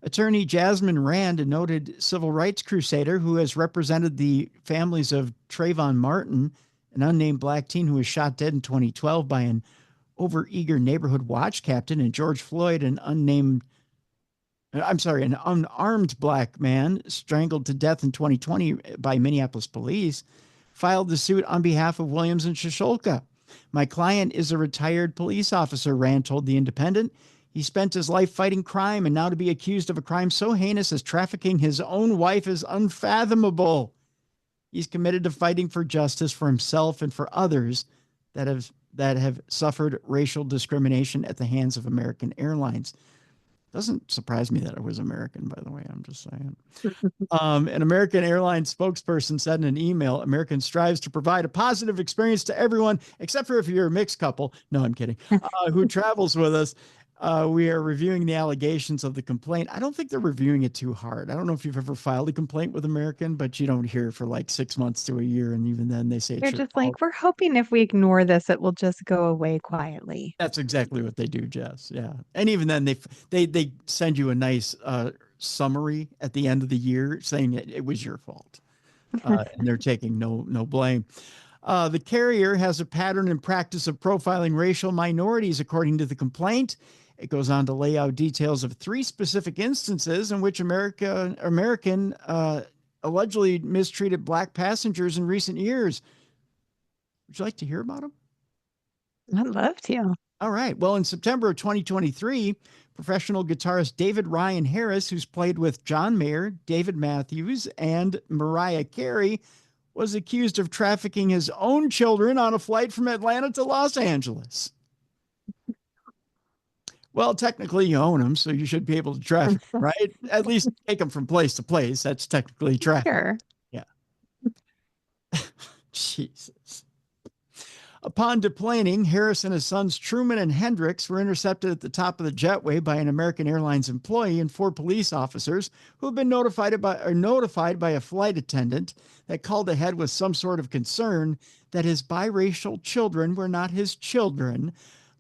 Speaker 1: Attorney Jasmine Rand, a noted civil rights crusader who has represented the families of Trayvon Martin, an unnamed black teen who was shot dead in 2012 by an overeager neighborhood watch captain, and George Floyd, an unarmed black man strangled to death in 2020 by Minneapolis police, filed the suit on behalf of Williams and Shosholka. My client is a retired police officer, Rand told The Independent. He spent his life fighting crime, and now to be accused of a crime so heinous as trafficking his own wife is unfathomable. He's committed to fighting for justice for himself and for others that have suffered racial discrimination at the hands of American Airlines. Doesn't surprise me that it was American, by the way. I'm just saying. An American Airlines spokesperson said in an email, American strives to provide a positive experience to everyone, except for if you're a mixed couple. No, I'm kidding. Who travels with us. We are reviewing the allegations of the complaint. I don't think they're reviewing it too hard. I don't know if you've ever filed a complaint with American, but you don't hear for like 6 months to a year. And even then they say
Speaker 8: They're just like, we're hoping if we ignore this, it will just go away quietly.
Speaker 1: That's exactly what they do, Jess. Yeah. And even then they send you a nice summary at the end of the year saying it was your fault. And they're taking no blame. The carrier has a pattern and practice of profiling racial minorities, according to the complaint. It goes on to lay out details of 3 specific instances in which American allegedly mistreated black passengers in recent years. Would you like to hear about them?
Speaker 8: I'd love to.
Speaker 1: All right. Well, in September of 2023, professional guitarist David Ryan Harris, who's played with John Mayer, David Matthews, and Mariah Carey, was accused of trafficking his own children on a flight from Atlanta to Los Angeles. Well, technically you own them, so you should be able to traffic, right? At least take them from place to place. That's technically traffic.
Speaker 8: Sure.
Speaker 1: Yeah. Jesus. Upon deplaning, Harris and his sons Truman and Hendricks were intercepted at the top of the jetway by an American Airlines employee and 4 police officers who had been notified by a flight attendant that called ahead with some sort of concern that his biracial children were not his children,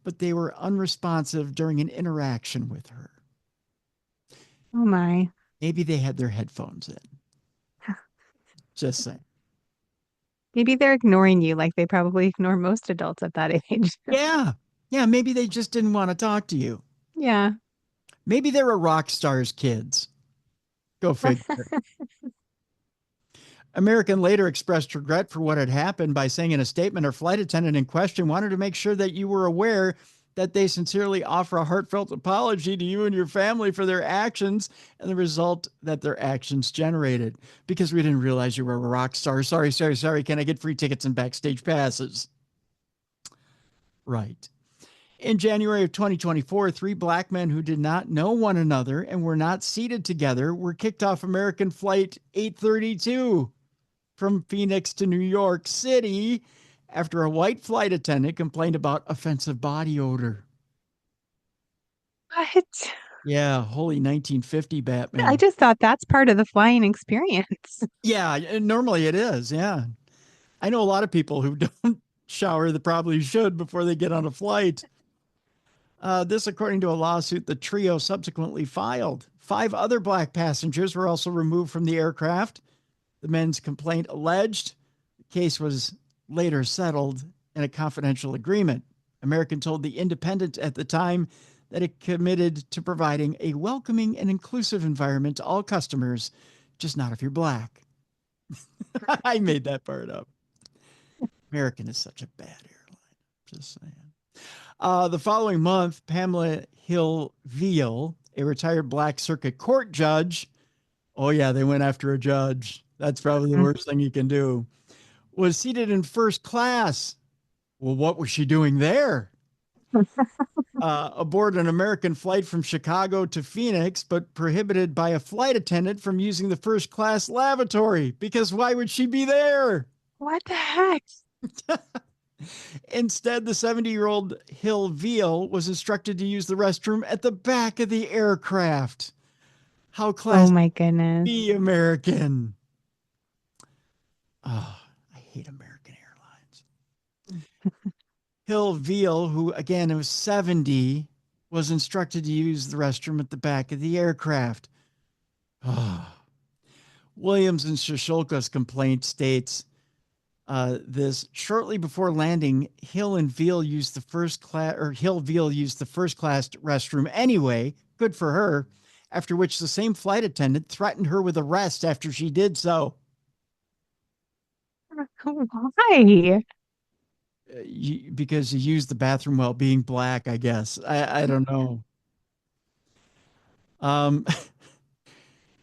Speaker 1: but they were unresponsive during an interaction with her.
Speaker 8: Oh my.
Speaker 1: Maybe they had their headphones in. Just saying.
Speaker 8: Maybe they're ignoring you like they probably ignore most adults at that age.
Speaker 1: Yeah. Yeah. Maybe they just didn't want to talk to you.
Speaker 8: Yeah.
Speaker 1: Maybe they were rock stars' kids. Go figure. American later expressed regret for what had happened by saying in a statement, her flight attendant in question wanted to make sure that you were aware that they sincerely offer a heartfelt apology to you and your family for their actions and the result that their actions generated. Because we didn't realize you were a rock star. Sorry. Can I get free tickets and backstage passes? Right. In January of 2024, 3 black men who did not know one another and were not seated together were kicked off American Flight 832 from Phoenix to New York City after a white flight attendant complained about offensive body odor.
Speaker 8: What?
Speaker 1: Yeah, holy 1950 Batman.
Speaker 8: I just thought that's part of the flying experience.
Speaker 1: Yeah, normally it is. Yeah. I know a lot of people who don't shower that probably should before they get on a flight. This, according to a lawsuit the trio subsequently filed. 5 other black passengers were also removed from the aircraft. The men's complaint alleged. The case was later settled in a confidential agreement. American told The Independent at the time that it committed to providing a welcoming and inclusive environment to all customers, just not if you're black. I made that part up. American is such a bad airline. Just saying. The following month, Pamela Hill Veal, a retired black circuit court judge, oh yeah, they went after a judge. That's probably the worst thing you can do, was seated in first class. Well, what was she doing there? Aboard an American flight from Chicago to Phoenix, but prohibited by a flight attendant from using the first class lavatory, because why would she be there?
Speaker 8: What the heck?
Speaker 1: Instead, the 70-year-old Hill Veal was instructed to use the restroom at the back of the aircraft. How
Speaker 8: Oh
Speaker 1: classy
Speaker 8: my goodness.
Speaker 1: be American. Oh, I hate American Airlines. Hill Veal, who again was 70, was instructed to use the restroom at the back of the aircraft. Oh. Williams and Shishulka's complaint states this shortly before landing, Hill Veal used the first class restroom anyway. Good for her. After which the same flight attendant threatened her with arrest after she did so.
Speaker 8: Why?
Speaker 1: Because you used the bathroom while being black, I guess. I don't know.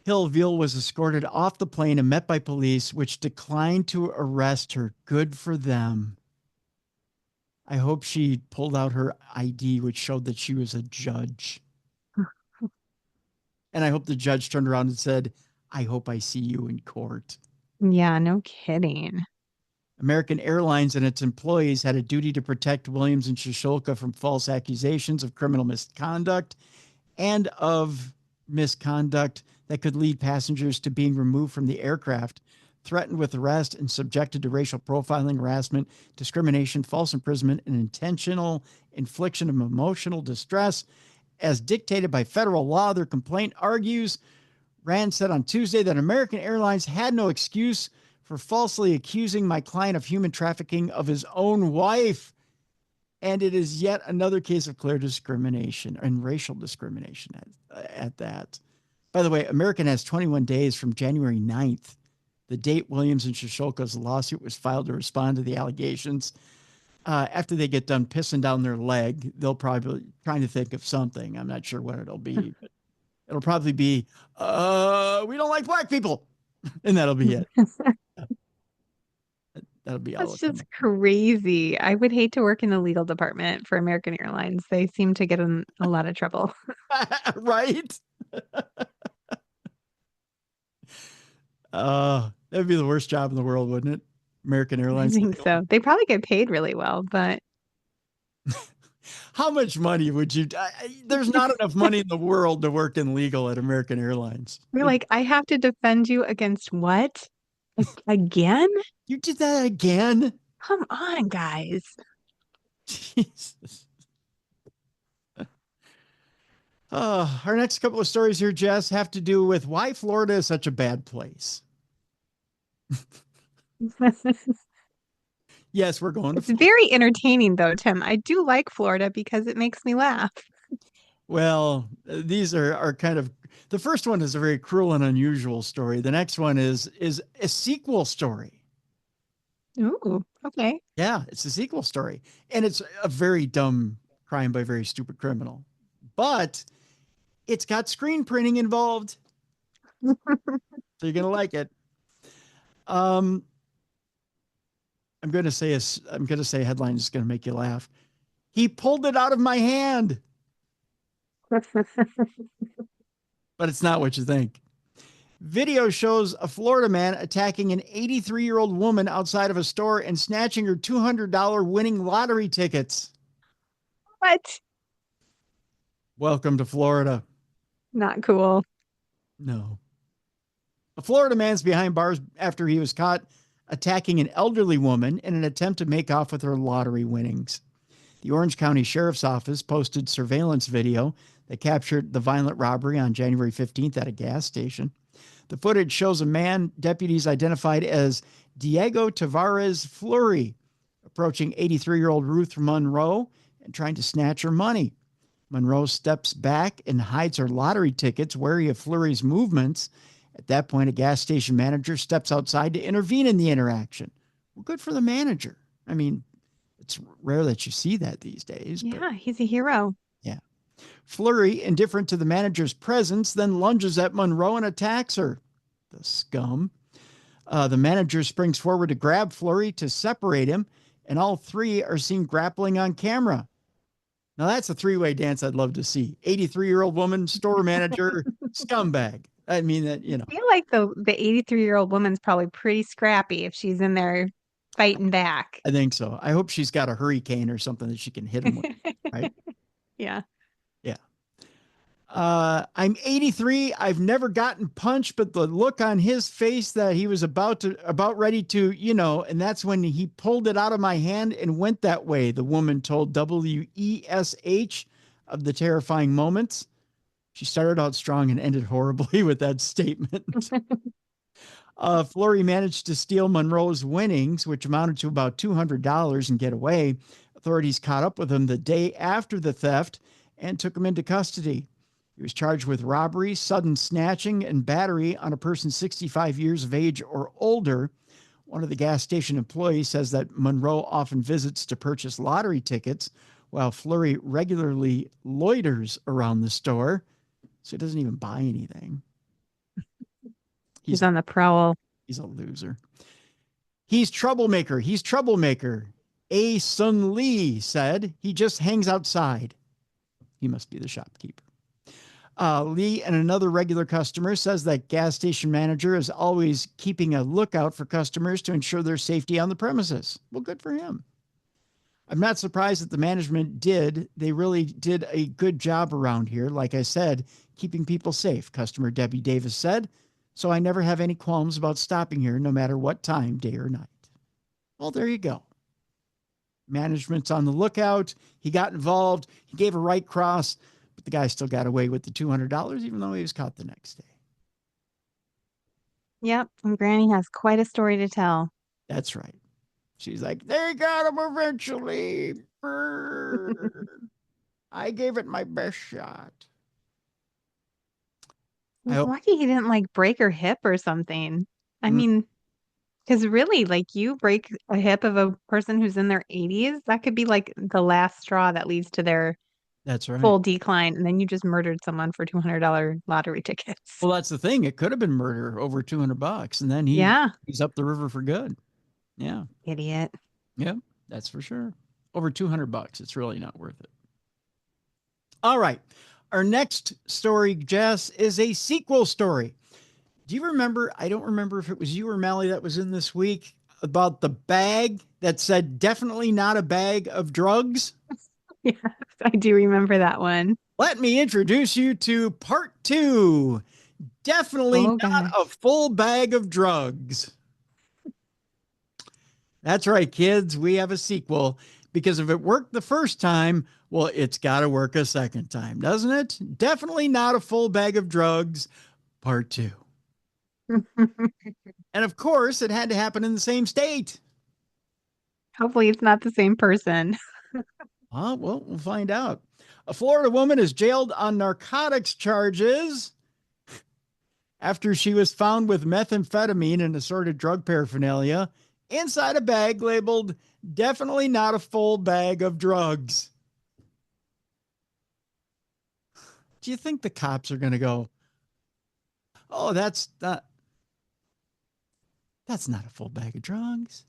Speaker 1: Hill Veal was escorted off the plane and met by police, which declined to arrest her. Good for them. I hope she pulled out her ID, which showed that she was a judge. And I hope the judge turned around and said, I hope I see you in court.
Speaker 8: Yeah, no kidding.
Speaker 1: American Airlines and its employees had a duty to protect Williams and Shishulka from false accusations of criminal misconduct and of misconduct that could lead passengers to being removed from the aircraft, threatened with arrest, and subjected to racial profiling, harassment, discrimination, false imprisonment, and intentional infliction of emotional distress. As dictated by federal law, their complaint argues, Rand said on Tuesday that American Airlines had no excuse for falsely accusing my client of human trafficking of his own wife. And it is yet another case of clear discrimination and racial discrimination at that. By the way, American has 21 days from January 9th, the date Williams and Shishulka's lawsuit was filed, to respond to the allegations. After they get done pissing down their leg, they'll probably trying to think of something. I'm not sure what it'll be, but it'll probably be, we don't like black people. And that'll be it. That'll be all.
Speaker 8: That's just crazy. I would hate to work in the legal department for American Airlines. They seem to get in a lot of trouble.
Speaker 1: Right? That'd be the worst job in the world, wouldn't it? American Airlines.
Speaker 8: I think so. They probably get paid really well, but
Speaker 1: how much money would you? There's not enough money in the world to work in legal at American Airlines.
Speaker 8: you're like, I have to defend you against what? Again?
Speaker 1: You did that again?
Speaker 8: Come on, guys.
Speaker 1: Jesus. Our next couple of stories here, Jess, have to do with why Florida is such a bad place. Yes, we're going to
Speaker 8: It's very entertaining, though, Tim. I do like Florida because it makes me laugh.
Speaker 1: Well, these are kind of, the first one is a very cruel and unusual story. The next one is a sequel story.
Speaker 8: Ooh, okay.
Speaker 1: Yeah, it's a sequel story. And it's a very dumb crime by a very stupid criminal. But it's got screen printing involved. So you're going to like it. I'm going to say a headline that's going to make you laugh. He pulled it out of my hand. But it's not what you think. Video shows a Florida man attacking an 83-year-old woman outside of a store and snatching her $200 winning lottery tickets.
Speaker 8: What?
Speaker 1: Welcome to Florida.
Speaker 8: Not cool.
Speaker 1: No. A Florida man's behind bars after he was caught attacking an elderly woman in an attempt to make off with her lottery winnings. The Orange County Sheriff's Office posted surveillance video that captured the violent robbery on January 15th at a gas station. The footage shows a man deputies identified as Diego Tavares Fleury approaching 83-year-old Ruth Monroe and trying to snatch her money. Monroe steps back and hides her lottery tickets, wary of Fleury's movements. At that point, a gas station manager steps outside to intervene in the interaction. Well, good for the manager. I mean, it's rare that you see that these days.
Speaker 8: Yeah,
Speaker 1: but
Speaker 8: he's a hero.
Speaker 1: yeah. Fleury, indifferent to the manager's presence, then lunges at Monroe and attacks her. The scum. The manager springs forward to grab Fleury to separate him, and all three are seen grappling on camera. Now, that's a three-way dance I'd love to see. 83-year-old woman, store manager, scumbag. I mean, that, you know.
Speaker 8: I feel like the 83-year-old woman's probably pretty scrappy if she's in there fighting back.
Speaker 1: I think so. I hope she's got a hurricane or something that she can hit him with, right?
Speaker 8: Yeah.
Speaker 1: Yeah. I'm 83. I've never gotten punched, but the look on his face that he was about ready to, and that's when he pulled it out of my hand and went that way. The woman told WESH of the terrifying moments. She started out strong and ended horribly with that statement. Fleury managed to steal Monroe's winnings, which amounted to about $200, and get away. Authorities caught up with him the day after the theft and took him into custody. He was charged with robbery, sudden snatching, and battery on a person 65 years of age or older. One of the gas station employees says that Monroe often visits to purchase lottery tickets, while Fleury regularly loiters around the store, so he doesn't even buy anything.
Speaker 8: He's on the prowl.
Speaker 1: He's a loser. He's troublemaker. A. Sun Lee said he just hangs outside. He must be the shopkeeper. Lee and another regular customer says that gas station manager is always keeping a lookout for customers to ensure their safety on the premises. Well, good for him. I'm not surprised that the management did. They really did a good job around here. Like I said, keeping people safe, customer Debbie Davis said. So I never have any qualms about stopping here, no matter what time, day or night. Well, there you go. Management's on the lookout. He got involved. He gave a right cross, but the guy still got away with the $200, even though he was caught the next day.
Speaker 8: Yep. And Granny has quite a story to tell.
Speaker 1: That's right. She's like, they got him eventually. I gave it my best shot.
Speaker 8: He's lucky he didn't break her hip or something. I mean, because really, you break a hip of a person who's in their 80s, that could be the last straw that leads to their full decline. And then you just murdered someone for $200 lottery tickets.
Speaker 1: Well, that's the thing. It could have been murder over $200, and then he's up the river for good. Yeah.
Speaker 8: Idiot.
Speaker 1: Yeah, that's for sure. Over $200. It's really not worth it. All right. Our next story, Jess, is a sequel story. Do you remember? I don't remember if it was you or Mally that was in this week about the bag that said definitely not a bag of drugs.
Speaker 8: Yes, I do remember that one.
Speaker 1: Let me introduce you to part 2. Definitely not a full bag of drugs. That's right, kids. We have a sequel because if it worked the first time, well, it's got to work a second time, doesn't it? Definitely not a full bag of drugs, part 2. And of course, it had to happen in the same state.
Speaker 8: Hopefully it's not the same person.
Speaker 1: Well, we'll find out. A Florida woman is jailed on narcotics charges after she was found with methamphetamine and assorted drug paraphernalia inside a bag labeled definitely not a full bag of drugs. Do you think the cops are going to go, oh, that's not a full bag of drugs?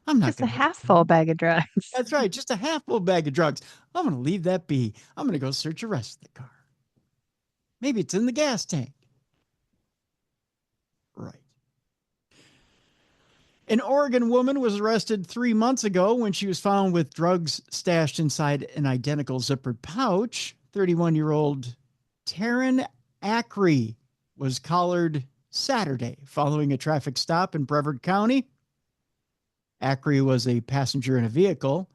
Speaker 1: I'm not
Speaker 8: just a half full bag of drugs.
Speaker 1: That's right. Just a half full bag of drugs. I'm going to leave that be. I'm going to go search the rest of the car. Maybe it's in the gas tank. Right. An Oregon woman was arrested 3 months ago when she was found with drugs stashed inside an identical zippered pouch. 31-year-old Taryn Acree was collared Saturday following a traffic stop in Brevard County. Acree was a passenger in a vehicle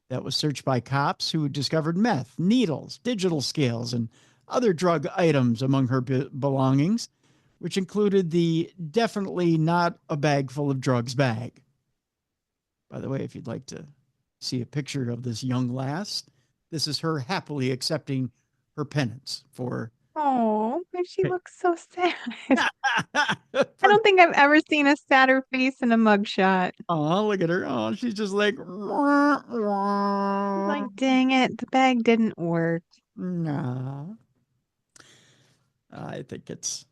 Speaker 1: that was searched by cops who discovered meth, needles, digital scales, and other drug items among her belongings, which included the definitely not a bag full of drugs bag. By the way, if you'd like to see a picture of this young lass, this is her happily accepting her penance for...
Speaker 8: Oh, she looks so sad. I don't think I've ever seen a sadder face in a mugshot.
Speaker 1: Oh, look at her. Oh, she's just like...
Speaker 8: Like, dang it, the bag didn't work.
Speaker 1: Nah. I think it's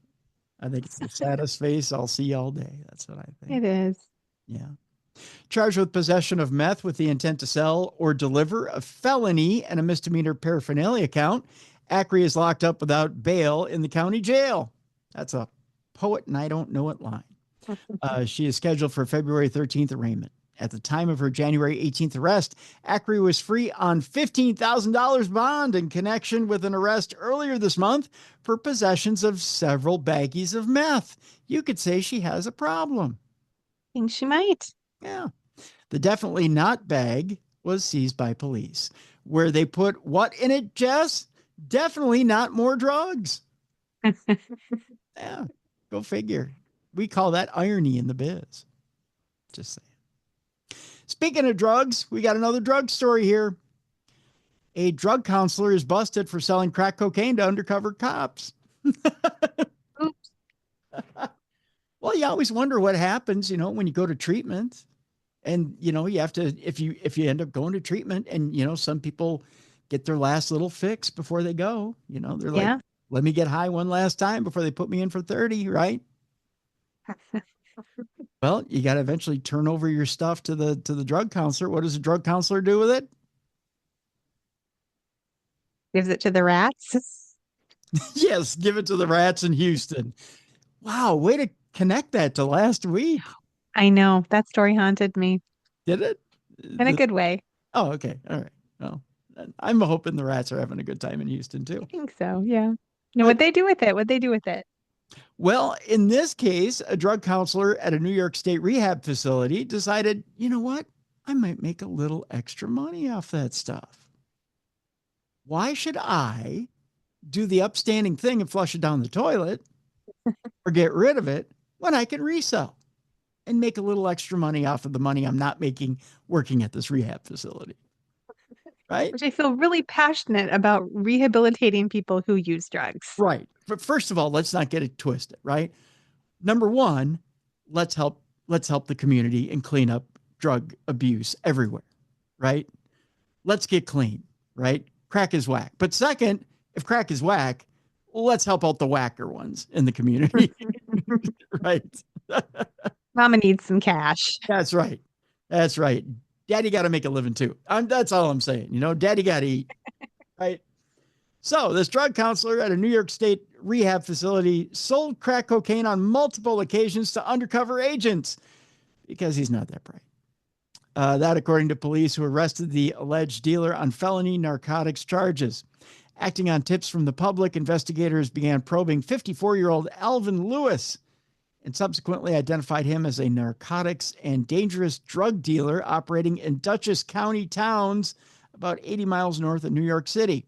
Speaker 1: the saddest face I'll see all day. That's what I think.
Speaker 8: It is.
Speaker 1: Yeah. Charged with possession of meth with the intent to sell or deliver, a felony and a misdemeanor paraphernalia count. Acree is locked up without bail in the county jail. That's a poet and I don't know it line. She is scheduled for February 13th arraignment. At the time of her January 18th arrest, Ackery was free on $15,000 bond in connection with an arrest earlier this month for possessions of several baggies of meth. You could say she has a problem.
Speaker 8: Think she might.
Speaker 1: Yeah. The definitely not bag was seized by police. Where they put what in it, Jess? Definitely not more drugs. Yeah, go figure. We call that irony in the biz. Just saying. Speaking of drugs, we got another drug story here. A drug counselor is busted for selling crack cocaine to undercover cops.
Speaker 8: Oops.
Speaker 1: Well, you always wonder what happens, when you go to treatment. And, you have to, if you end up going to treatment and, some people get their last little fix before they go, they're like, let me get high one last time before they put me in for 30, right? Well, you got to eventually turn over your stuff to the drug counselor. What does the drug counselor do with it?
Speaker 8: Gives it to the rats.
Speaker 1: Yes, give it to the rats in Houston. Wow, way to connect that to last week.
Speaker 8: I know. That story haunted me.
Speaker 1: Did it?
Speaker 8: In a good way.
Speaker 1: Oh, okay. All right. Well, I'm hoping the rats are having a good time in Houston too.
Speaker 8: I think so, yeah. No, what'd they do with it? What'd they do with it?
Speaker 1: Well, in this case, a drug counselor at a New York State rehab facility decided, you know what? I might make a little extra money off that stuff. Why should I do the upstanding thing and flush it down the toilet or get rid of it when I can resell and make a little extra money off of the money I'm not making working at this rehab facility? Right?
Speaker 8: Which I feel really passionate about rehabilitating people who use drugs.
Speaker 1: Right. But first of all, let's not get it twisted, right? Number one, let's help the community and clean up drug abuse everywhere, right? Let's get clean, right? Crack is whack. But second, if crack is whack, let's help out the whacker ones in the community, right?
Speaker 8: Mama needs some cash.
Speaker 1: That's right. That's right. Daddy got to make a living too. That's all I'm saying. Daddy got to eat, right? So this drug counselor at a New York State rehab facility sold crack cocaine on multiple occasions to undercover agents because he's not that bright. That according to police who arrested the alleged dealer on felony narcotics charges. Acting on tips from the public, investigators began probing 54-year-old Alvin Lewis and subsequently identified him as a narcotics and dangerous drug dealer operating in Dutchess County towns about 80 miles north of New York City.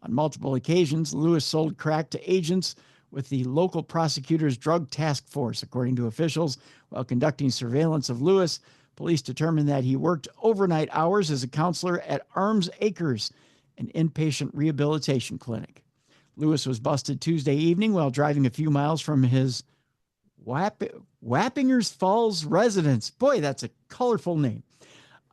Speaker 1: On multiple occasions, Lewis sold crack to agents with the local prosecutor's drug task force. According to officials, while conducting surveillance of Lewis, police determined that he worked overnight hours as a counselor at Arms Acres, an inpatient rehabilitation clinic. Lewis was busted Tuesday evening while driving a few miles from his Wappingers Falls residence. Boy, that's a colorful name.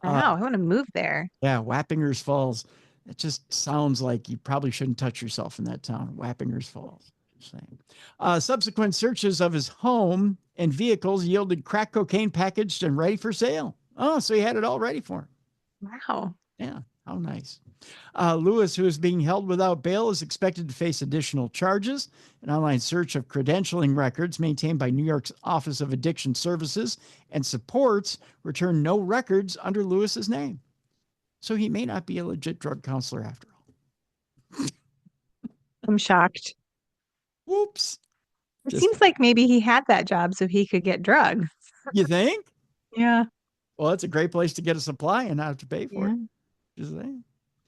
Speaker 8: Wow, I want to move there.
Speaker 1: Yeah, Wappingers Falls. It just sounds like you probably shouldn't touch yourself in that town, Wappingers Falls. Just saying. Subsequent searches of his home and vehicles yielded crack cocaine packaged and ready for sale. Oh, so he had it all ready for him.
Speaker 8: Wow.
Speaker 1: Yeah, how nice. Lewis, who is being held without bail, is expected to face additional charges. An online search of credentialing records maintained by New York's Office of Addiction Services and Supports returned no records under Lewis's name. So he may not be a legit drug counselor after all.
Speaker 8: I'm shocked.
Speaker 1: Whoops.
Speaker 8: It seems like maybe he had that job so he could get drugs.
Speaker 1: You think?
Speaker 8: Yeah.
Speaker 1: Well, it's a great place to get a supply and not have to pay for it. Just saying.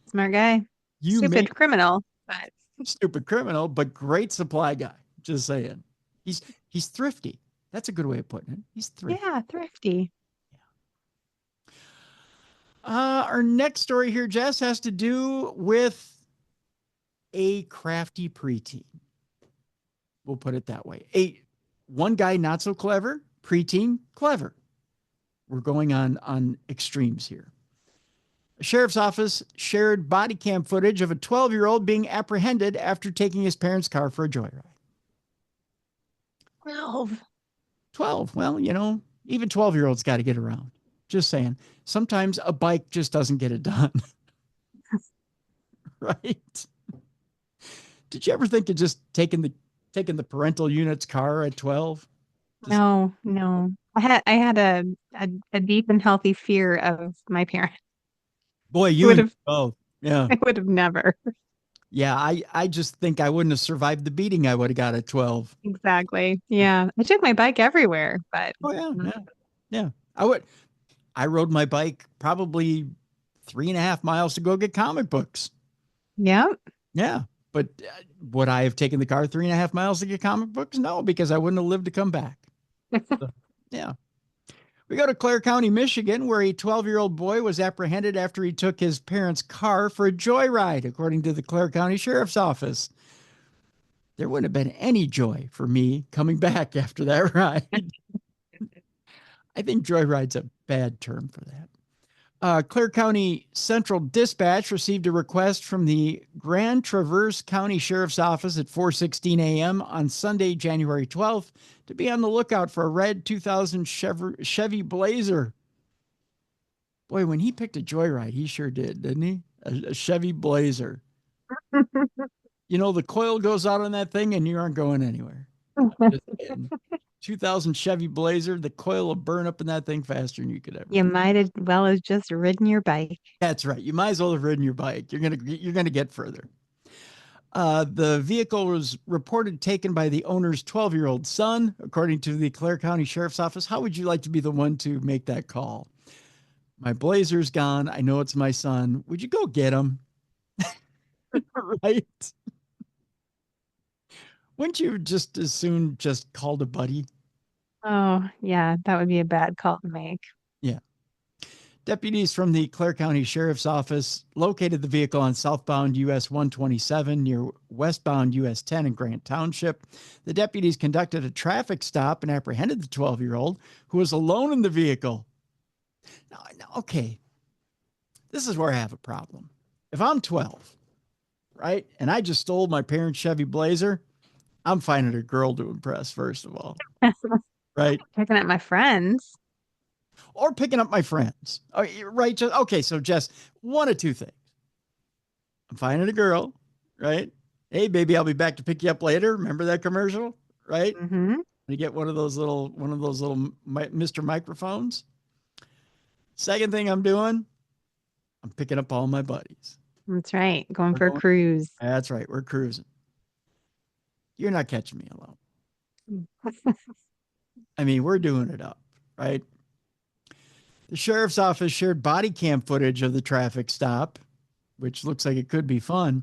Speaker 8: Smart guy. Stupid criminal, but
Speaker 1: stupid criminal, but great supply guy. Just saying. He's thrifty. That's a good way of putting it. He's thrifty.
Speaker 8: Yeah, thrifty.
Speaker 1: Our next story here, Jess, has to do with a crafty preteen. We'll put it that way. One guy not so clever, preteen clever. We're going on extremes here. A sheriff's office shared body cam footage of a 12-year-old being apprehended after taking his parents' car for a joyride. 12. Well, even 12-year-olds got to get around. Just saying. Sometimes a bike just doesn't get it done. Right? Did you ever think of just taking the parental unit's car at 12?
Speaker 8: No, no. I had a deep and healthy fear of my parents.
Speaker 1: Boy,
Speaker 8: I
Speaker 1: you
Speaker 8: would
Speaker 1: and me
Speaker 8: have
Speaker 1: both. Yeah.
Speaker 8: I would have never.
Speaker 1: Yeah. I just think I wouldn't have survived the beating I would have got at 12.
Speaker 8: Exactly. Yeah. I took my bike everywhere, but
Speaker 1: Oh, yeah. Yeah. Yeah. I would. I rode my bike probably 3.5 miles to go get comic books.
Speaker 8: yeah.
Speaker 1: Yeah. But would I have taken the car 3.5 miles to get comic books? No, because I wouldn't have lived to come back. So, yeah. We go to Clare County, Michigan, where a 12-year-old boy was apprehended after he took his parents' car for a joyride, according to the Clare County Sheriff's Office. There wouldn't have been any joy for me coming back after that ride. I think joyride's a bad term for that. Clare County Central Dispatch received a request from the Grand Traverse County Sheriff's Office at 4:16 a.m. on Sunday, January 12th, to be on the lookout for a red 2000 Chevy Blazer. Boy, when he picked a joyride, he sure did, didn't he? A Chevy Blazer. You know, the coil goes out on that thing and you aren't going anywhere. Just kidding. 2000 Chevy Blazer, the coil will burn up in that thing faster than you could ever.
Speaker 8: You might as well have just ridden your bike.
Speaker 1: That's right. You might as well have ridden your bike. You're gonna get further. The vehicle was reported taken by the owner's 12-year-old son, according to the Clare County Sheriff's Office. How would you like to be the one to make that call? My Blazer's gone. I know it's my son. Would you go get him? Right? Wouldn't you just as soon just called a buddy?
Speaker 8: Oh, yeah, that would be a bad call to make.
Speaker 1: Yeah. Deputies from the Clare County Sheriff's Office located the vehicle on southbound US 127 near westbound US 10 in Grant Township. The deputies conducted a traffic stop and apprehended the 12-year-old who was alone in the vehicle. Now, okay, this is where I have a problem. If I'm 12, right, and I just stole my parents' Chevy Blazer, I'm finding a girl to impress, first of all, right?
Speaker 8: Picking at my friends.
Speaker 1: Or picking up my friends. Right. Okay. So, Jess, one of two things. I'm finding a girl, right? Hey, baby, I'll be back to pick you up later. Remember that commercial, right?
Speaker 8: Mm-hmm.
Speaker 1: You get one of those little Mr. Microphones. Second thing I'm doing, I'm picking up all my buddies.
Speaker 8: That's right. Going for a cruise.
Speaker 1: That's right. We're cruising. You're not catching me alone. I mean, we're doing it up, right? The sheriff's office shared body cam footage of the traffic stop, which looks like it could be fun.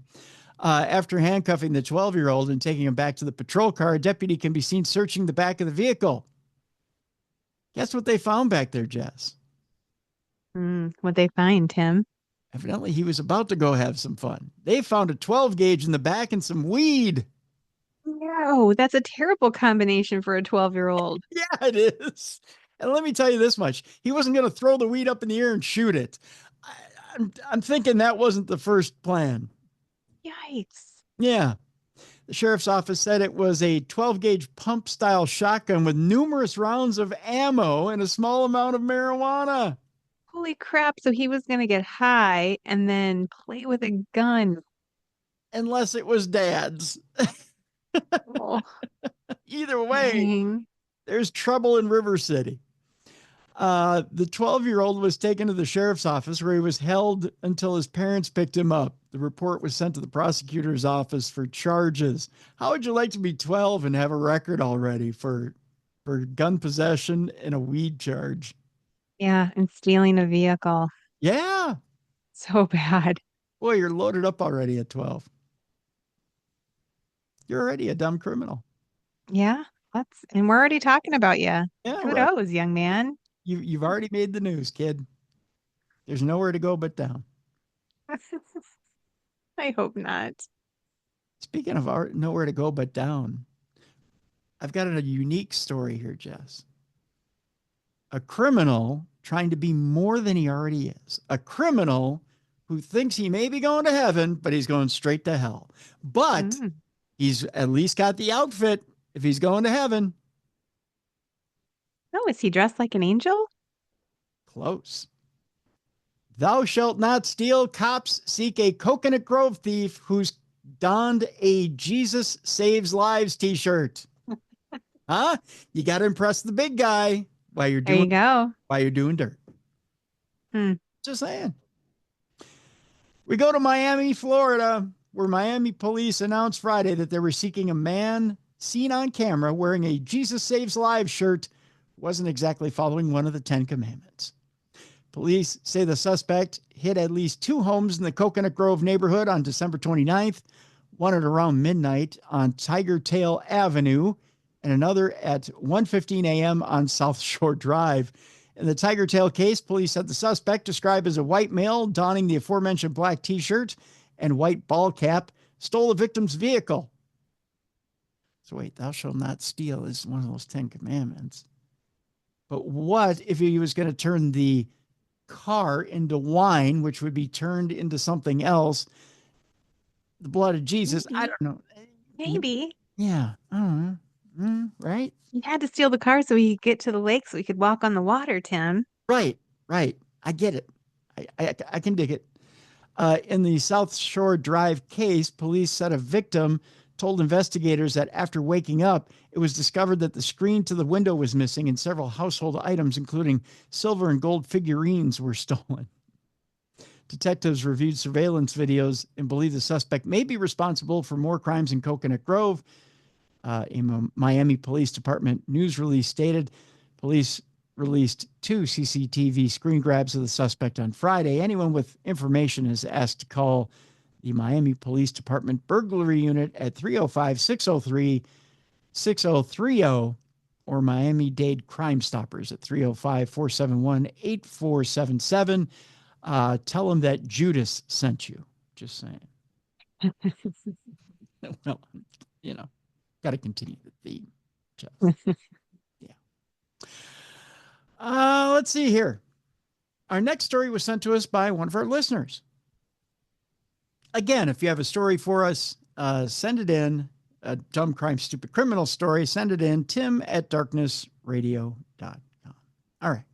Speaker 1: After handcuffing the 12-year-old and taking him back to the patrol car, a deputy can be seen searching the back of the vehicle. Guess what they found back there, Jess?
Speaker 8: What'd they find, Tim?
Speaker 1: Evidently, he was about to go have some fun. They found a 12 gauge in the back and some weed.
Speaker 8: No, that's a terrible combination for a 12-year-old.
Speaker 1: Yeah, it is. And let me tell you this much. He wasn't going to throw the weed up in the air and shoot it. I'm thinking that wasn't the first plan.
Speaker 8: Yikes.
Speaker 1: Yeah. The sheriff's office said it was a 12 gauge pump style shotgun with numerous rounds of ammo and a small amount of marijuana.
Speaker 8: Holy crap. So he was going to get high and then play with a gun.
Speaker 1: Unless it was dad's.
Speaker 8: Oh,
Speaker 1: Either way,
Speaker 8: dang.
Speaker 1: there's trouble in River City. The 12-year-old was taken to the sheriff's office where he was held until his parents picked him up. The report was sent to the prosecutor's office for charges. How would you like to be 12 and have a record already for gun possession and a weed charge?
Speaker 8: Yeah, and stealing a vehicle.
Speaker 1: Yeah.
Speaker 8: So bad.
Speaker 1: Boy, you're loaded up already at 12. You're already a dumb criminal.
Speaker 8: Yeah, and we're already talking about you.
Speaker 1: Yeah,
Speaker 8: Kudos, young man.
Speaker 1: You've already made the news, kid. There's nowhere to go but down.
Speaker 8: I hope not.
Speaker 1: Speaking of nowhere to go but down, I've got a unique story here, Jess. A criminal trying to be more than he already is. A criminal who thinks he may be going to heaven, but he's going straight to hell. But he's at least got the outfit if he's going to heaven.
Speaker 8: Oh, is he dressed like an angel?
Speaker 1: Close. Thou shalt not steal. Cops seek a Coconut Grove thief who's donned a Jesus Saves Lives t-shirt. Huh? You got to impress the big guy while you're
Speaker 8: There you go.
Speaker 1: doing dirt.
Speaker 8: Hmm.
Speaker 1: Just saying. We go to Miami, Florida, where Miami police announced Friday that they were seeking a man seen on camera wearing a Jesus Saves Lives shirt who wasn't exactly following one of the 10 commandments. Police say the suspect hit at least 2 homes in the Coconut Grove neighborhood on December 29th, one at around midnight on Tiger Tail Avenue, and another at 1:15 a.m. on South Shore Drive. In the Tiger Tail case, police said the suspect, described as a white male donning the aforementioned black T-shirt and white ball cap, stole the victim's vehicle. So wait, thou shalt not steal is one of those 10 commandments. But what if he was going to turn the car into wine, which would be turned into something else? The blood of Jesus.
Speaker 8: Maybe.
Speaker 1: I don't know.
Speaker 8: Maybe.
Speaker 1: Yeah, I don't know. Right?
Speaker 8: He had to steal the car so he could get to the lake so he could walk on the water, Tim.
Speaker 1: Right. I get it. I can dig it. In the South Shore Drive case, police said a victim told investigators that after waking up, it was discovered that the screen to the window was missing and several household items, including silver and gold figurines, were stolen. Detectives reviewed surveillance videos and believe the suspect may be responsible for more crimes in Coconut Grove. A Miami Police Department news release stated police released 2 CCTV screen grabs of the suspect on Friday. Anyone with information is asked to call the Miami Police Department Burglary Unit at 305-603-6030 or Miami-Dade Crime Stoppers at 305-471-8477. Tell them that Judas sent you. Just saying. Well, got to continue the theme. Yeah. Let's see here. Our next story was sent to us by one of our listeners. Again, if you have a story for us, send it in. A dumb crime, stupid criminal story, send it in. tim@darknessradio.com. All right.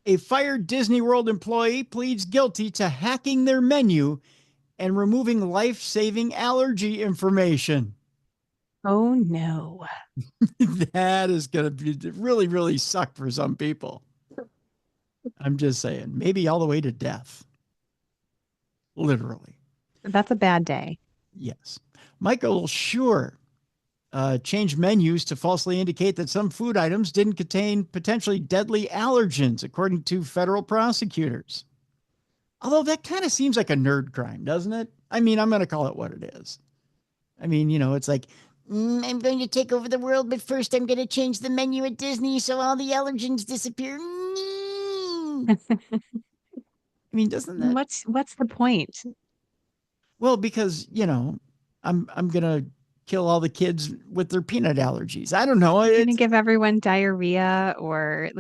Speaker 1: A fired Disney World employee pleads guilty to hacking their menu and removing life-saving allergy information.
Speaker 8: Oh, no.
Speaker 1: That is going to be really, really suck for some people. I'm just saying, maybe all the way to death. Literally.
Speaker 8: That's a bad day.
Speaker 1: Yes. Michael Schur changed menus to falsely indicate that some food items didn't contain potentially deadly allergens, according to federal prosecutors. Although that kind of seems like a nerd crime, doesn't it? I mean, I'm going to call it what it is. I mean, it's like, I'm going to take over the world, but first I'm going to change the menu at Disney so all the allergens disappear. I mean, doesn't that...
Speaker 8: What's the point?
Speaker 1: Well, because, I'm going to kill all the kids with their peanut allergies. I don't know.
Speaker 8: You're going to give everyone diarrhea or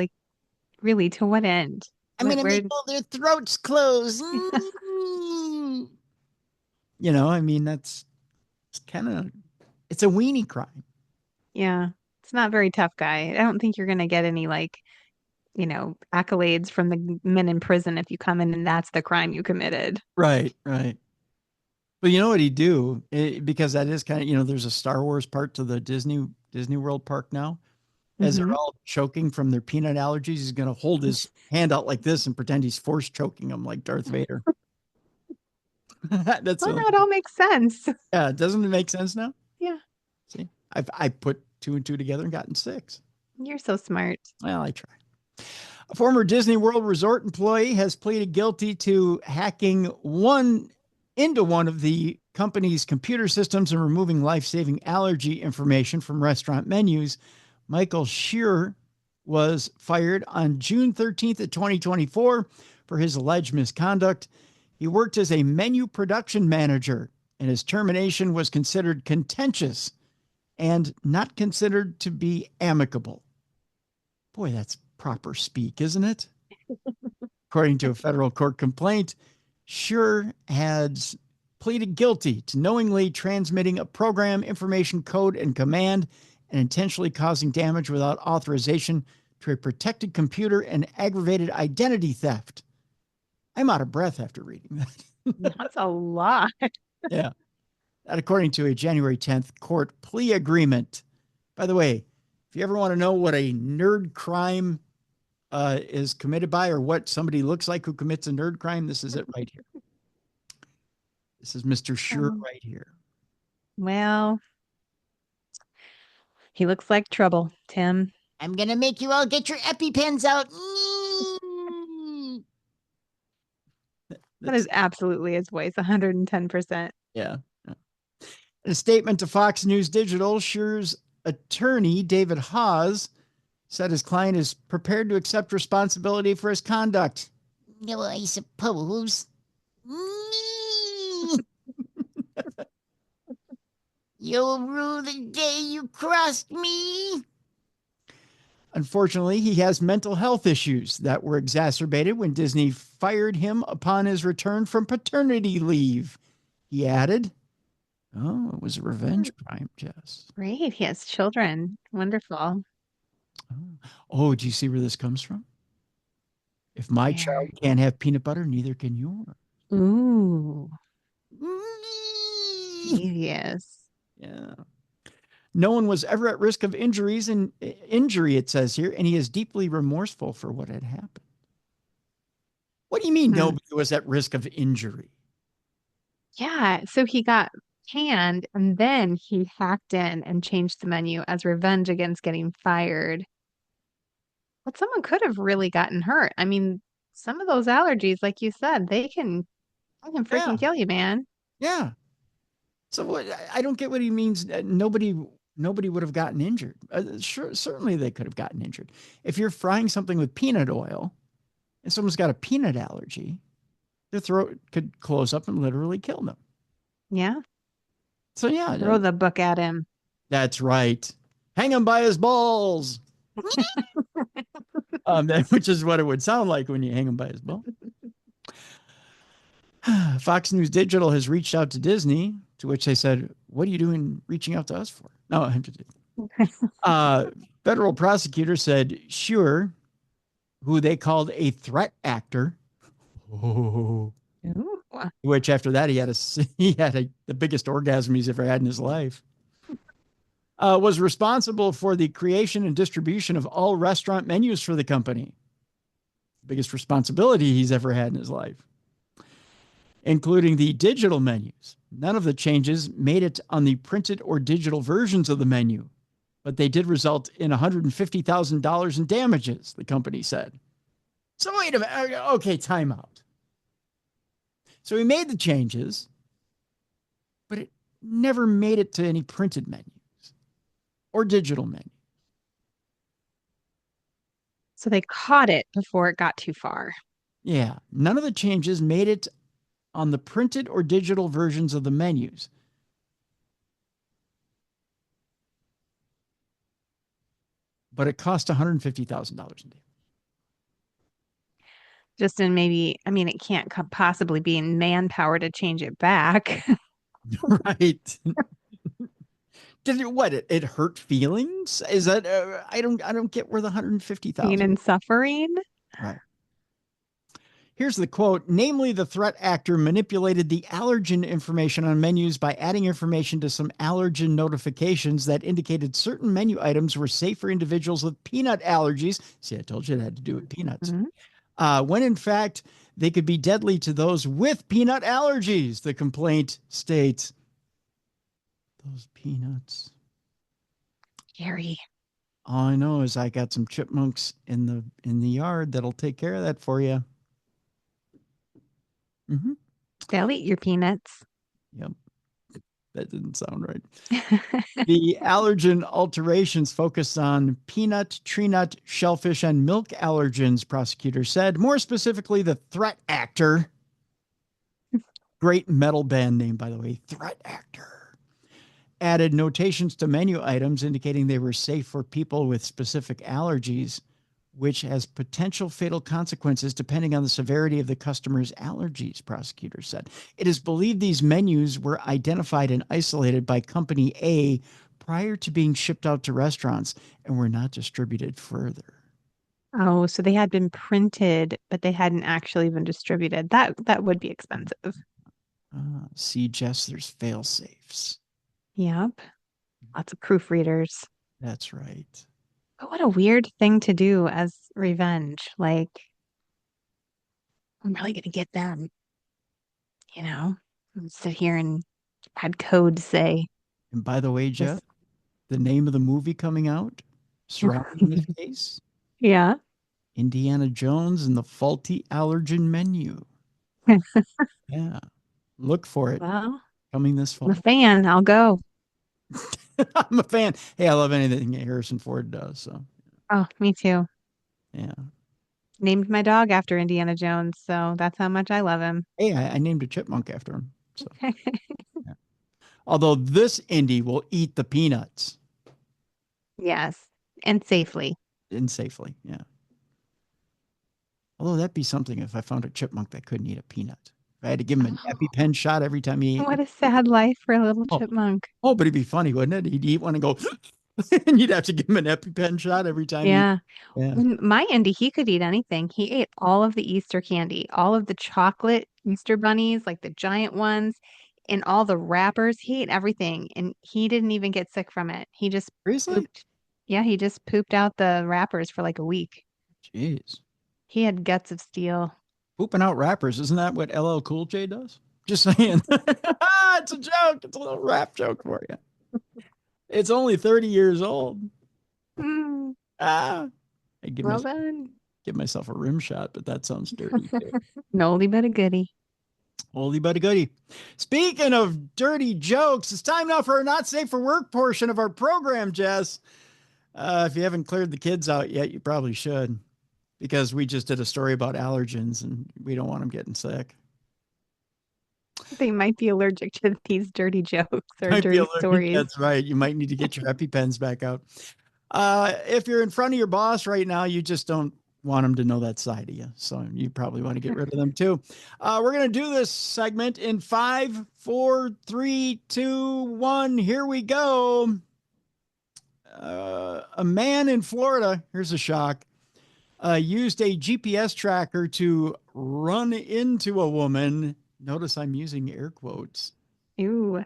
Speaker 8: really to what end?
Speaker 1: I'm going to make all their throats close. I mean, that's kind of, it's a weenie crime.
Speaker 8: Yeah. It's not very tough, guy. I don't think you're going to get any accolades from the men in prison if you come in and that's the crime you committed.
Speaker 1: Right. But you know what he'd do? Because that is kind of, there's a Star Wars part to the Disney World park now. As they're all choking from their peanut allergies, he's going to hold his hand out like this and pretend he's force choking them like Darth Vader. That's
Speaker 8: no, it all makes sense.
Speaker 1: Yeah, doesn't it make sense now?
Speaker 8: Yeah.
Speaker 1: See, I put 2 and 2 together and gotten 6.
Speaker 8: You're so smart.
Speaker 1: Well, I try. A former Disney World Resort employee has pleaded guilty to hacking into one of the company's computer systems and removing life-saving allergy information from restaurant menus. Michael Schur was fired on June 13th of 2024 for his alleged misconduct. He worked as a menu production manager, and his termination was considered contentious and not considered to be amicable. Boy, that's proper speak, isn't it? According to a federal court complaint, Schur has pleaded guilty to knowingly transmitting a program, information, code, and command and intentionally causing damage without authorization to a protected computer and aggravated identity theft. I'm out of breath after reading that.
Speaker 8: That's a lot.
Speaker 1: Yeah. That according to a January 10th court plea agreement. By the way, If you ever want to know what a nerd crime is committed by, or what somebody looks like who commits a nerd crime, this is it right here. This is Mr. Sure right here.
Speaker 8: Well, he looks like trouble, Tim.
Speaker 9: I'm going to make you all get your EpiPens out.
Speaker 8: That is absolutely his voice, 110%.
Speaker 1: Yeah. In a statement to Fox News Digital, Scher's attorney, David Hawes, said his client is prepared to accept responsibility for his conduct.
Speaker 9: No, I suppose. You'll rue the day you crossed me.
Speaker 1: Unfortunately, he has mental health issues that were exacerbated when Disney fired him upon his return from paternity leave. He added, "Oh, it was a revenge crime, Jess."
Speaker 8: Great. He has children. Wonderful.
Speaker 1: Oh, do you see where this comes from? If my child can't have peanut butter, neither can yours.
Speaker 8: Ooh. Yes.
Speaker 1: Yeah. No one was ever at risk of injury, it says here, and he is deeply remorseful for what had happened. What do you mean nobody was at risk of injury?
Speaker 8: Yeah. So he got canned and then he hacked in and changed the menu as revenge against getting fired. But someone could have really gotten hurt. I mean, some of those allergies, like you said, they can freaking kill you, man.
Speaker 1: Yeah. So what, I don't get what he means. Nobody would have gotten injured. Sure, certainly they could have gotten injured. If you're frying something with peanut oil and someone's got a peanut allergy, their throat could close up and literally kill them.
Speaker 8: Yeah.
Speaker 1: So yeah.
Speaker 8: Throw the book at him.
Speaker 1: That's right. Hang him by his balls. Which is what it would sound like when you hang him by his balls. Fox News Digital has reached out to Disney, to which they said, "What are you doing reaching out to us for?" No, I'm just federal prosecutor said, Sure, who they called a threat actor. Oh. Which after that, he had the biggest orgasm he's ever had in his life. Was responsible for the creation and distribution of all restaurant menus for the company. Biggest responsibility he's ever had in his life, including the digital menus. None of the changes made it on the printed or digital versions of the menu, but they did result in $150,000 in damages, the company said. So wait a minute. Okay, time out. So he made the changes, but it never made it to any printed menus or digital menus.
Speaker 8: So they caught it before it got too far.
Speaker 1: Yeah, none of the changes made it on the printed or digital versions of the menus. But it cost $150,000 a day.
Speaker 8: Just in maybe, I mean, it can't possibly be in manpower to change it back.
Speaker 1: Right. Did it, what, it hurt feelings? Is that, I don't get where the $150,000.
Speaker 8: Pain and suffering.
Speaker 1: Right. Here's the quote. Namely, the threat actor manipulated the allergen information on menus by adding information to some allergen notifications that indicated certain menu items were safe for individuals with peanut allergies. See, I told you it had to do with peanuts. When in fact, they could be deadly to those with peanut allergies. The complaint states, those peanuts.
Speaker 8: Scary.
Speaker 1: All I know is I got some chipmunks in the yard that'll take care of that for you. Mm-hmm.
Speaker 8: They'll eat your peanuts.
Speaker 1: Yep. That didn't sound right. The allergen alterations focus on peanut, tree nut, shellfish, and milk allergens, prosecutors said. More specifically, the threat actor. Great metal band name, by the way. Threat actor. Added notations to menu items indicating they were safe for people with specific allergies, which has potential fatal consequences depending on the severity of the customer's allergies, prosecutors said. It is believed these menus were identified and isolated by Company A prior to being shipped out to restaurants and were not distributed further.
Speaker 8: Oh, so they had been printed, but they hadn't actually been distributed. That would be expensive.
Speaker 1: See, Jess, there's fail-safes.
Speaker 8: Yep. Lots of proofreaders.
Speaker 1: That's right.
Speaker 8: But what a weird thing to do as revenge. Like, I'm really gonna get them, you know? And sit here and had code say
Speaker 1: And by the way,
Speaker 8: this.
Speaker 1: Jeff, the name of the movie coming out surrounding this case,
Speaker 8: Yeah.
Speaker 1: Indiana Jones and the Faulty Allergen Menu. Yeah. Look for it
Speaker 8: Well,
Speaker 1: coming this
Speaker 8: I'm a
Speaker 1: fall.
Speaker 8: fan. I'll go.
Speaker 1: I'm a fan. Hey, I love anything Harrison Ford does. So,
Speaker 8: Oh, me too.
Speaker 1: yeah.
Speaker 8: Named my dog after Indiana Jones, so that's how much I love him.
Speaker 1: Hey, I named a chipmunk after him. So, yeah. Although this Indy will eat the peanuts
Speaker 8: Yes, and safely.
Speaker 1: and safely. Yeah. Although that'd be something if I found a chipmunk that couldn't eat a peanut. If I had to give him an EpiPen shot every time he ate.
Speaker 8: What a sad life for a little chipmunk.
Speaker 1: Oh, but it'd be funny, wouldn't it? He'd eat one and go, and you'd have to give him an EpiPen shot every time.
Speaker 8: Yeah.
Speaker 1: Yeah.
Speaker 8: My Indy, he could eat anything. He ate all of the Easter candy, all of the chocolate Easter bunnies, like the giant ones, and all the wrappers. He ate everything, and he didn't even get sick from it. He just
Speaker 1: Seriously?
Speaker 8: pooped. Yeah, he just pooped out the wrappers for like a week.
Speaker 1: Jeez.
Speaker 8: He had guts of steel.
Speaker 1: Pooping out rappers. Isn't that what LL Cool J does? Just saying. It's a joke. It's a little rap joke for you. It's only 30 years old.
Speaker 8: Mm,
Speaker 1: I
Speaker 8: well done.
Speaker 1: give myself a rim shot, but that sounds dirty.
Speaker 8: An oldie but a goodie.
Speaker 1: Oldie but a goodie. Speaking of dirty jokes, it's time now for our not safe for work portion of our program, Jess. If you haven't cleared the kids out yet, you probably should, because we just did a story about allergens and we don't want them getting sick.
Speaker 8: They might be allergic to these dirty jokes or
Speaker 1: Might be
Speaker 8: dirty
Speaker 1: allergic.
Speaker 8: stories.
Speaker 1: That's right. You might need to get your EpiPens back out. If you're in front of your boss right now, you just don't want them to know that side of you. So you probably want to get rid of them too. We're going to do this segment in 5, 4, 3, 2, 1. Here we go. A man in Florida, here's a shock, used a GPS tracker to run into a woman. Notice I'm using air quotes.
Speaker 8: Ew,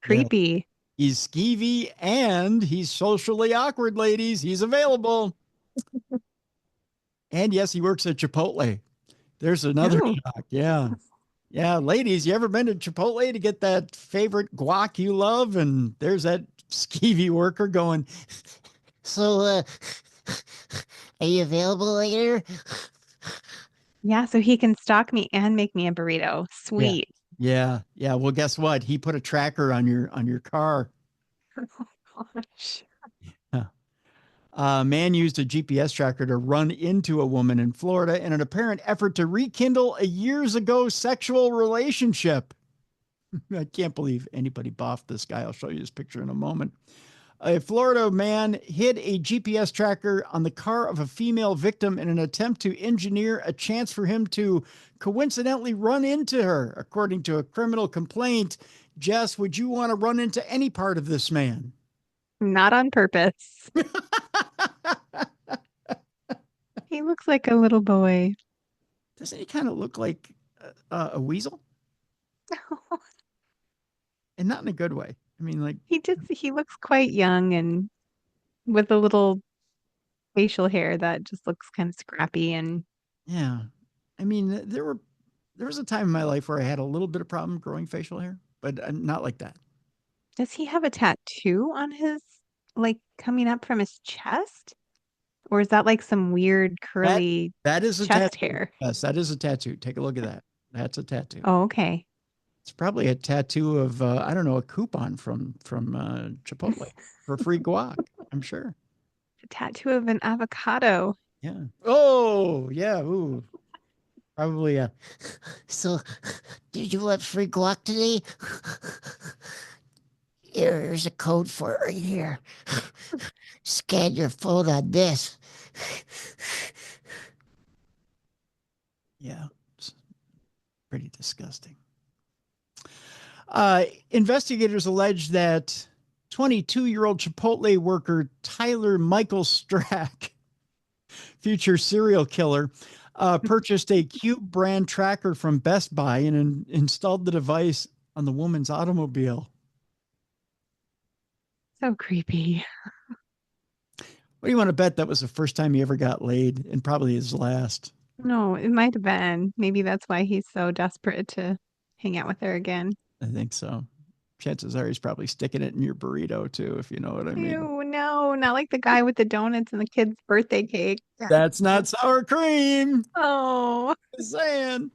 Speaker 8: creepy.
Speaker 1: Yeah. He's skeevy and he's socially awkward, ladies. He's available. And yes, he works at Chipotle. There's another shock. Yeah. Yeah, ladies, you ever been to Chipotle to get that favorite guac you love? And there's that skeevy worker going,
Speaker 9: So, are you available later?
Speaker 8: Yeah, so he can stalk me and make me a burrito. Sweet.
Speaker 1: Yeah. Well, guess what? He put a tracker on your car.
Speaker 8: Oh, gosh.
Speaker 1: Man used a GPS tracker to run into a woman in Florida in an apparent effort to rekindle a years ago sexual relationship. I can't believe anybody boffed this guy. I'll show you this picture in a moment. A Florida man hid a GPS tracker on the car of a female victim in an attempt to engineer a chance for him to coincidentally run into her, according to a criminal complaint. Jess, would you want to run into any part of this man?
Speaker 8: Not on purpose. He looks like a little boy.
Speaker 1: Doesn't he kind of look like a weasel? And not in a good way. I mean, like,
Speaker 8: He looks quite young and with a little facial hair that just looks kind of scrappy and
Speaker 1: yeah. I mean, there was a time in my life where I had a little bit of problem growing facial hair, but not like that.
Speaker 8: does he have a tattoo on his, like, coming up from his chest? Or is that like some weird curly
Speaker 1: that is a
Speaker 8: chest
Speaker 1: tattoo.
Speaker 8: hair?
Speaker 1: Yes, that is a tattoo. Take a look at that. That's a tattoo.
Speaker 8: Oh, okay.
Speaker 1: It's probably a tattoo of I don't know, a coupon from Chipotle for free guac. I'm sure.
Speaker 8: A tattoo of an avocado.
Speaker 1: Yeah. Oh, yeah. Ooh. Probably.
Speaker 9: So, did you want free guac today? Here's a code for it right here. Scan your phone on this.
Speaker 1: Yeah. It's pretty disgusting. Investigators allege that 22-year-old Chipotle worker Tyler Michael Strack, future serial killer, purchased a Cube brand tracker from Best Buy and installed the device on the woman's automobile.
Speaker 8: So creepy.
Speaker 1: What do you want to bet that was the first time he ever got laid and probably his last?
Speaker 8: No, it might have been. Maybe that's why he's so desperate to hang out with her again.
Speaker 1: I think so. Chances are he's probably sticking it in your burrito too, if you know what I mean.
Speaker 8: Ew, no, not like the guy with the donuts and the kid's birthday cake.
Speaker 1: That's not sour cream.
Speaker 8: Oh,
Speaker 1: Just saying.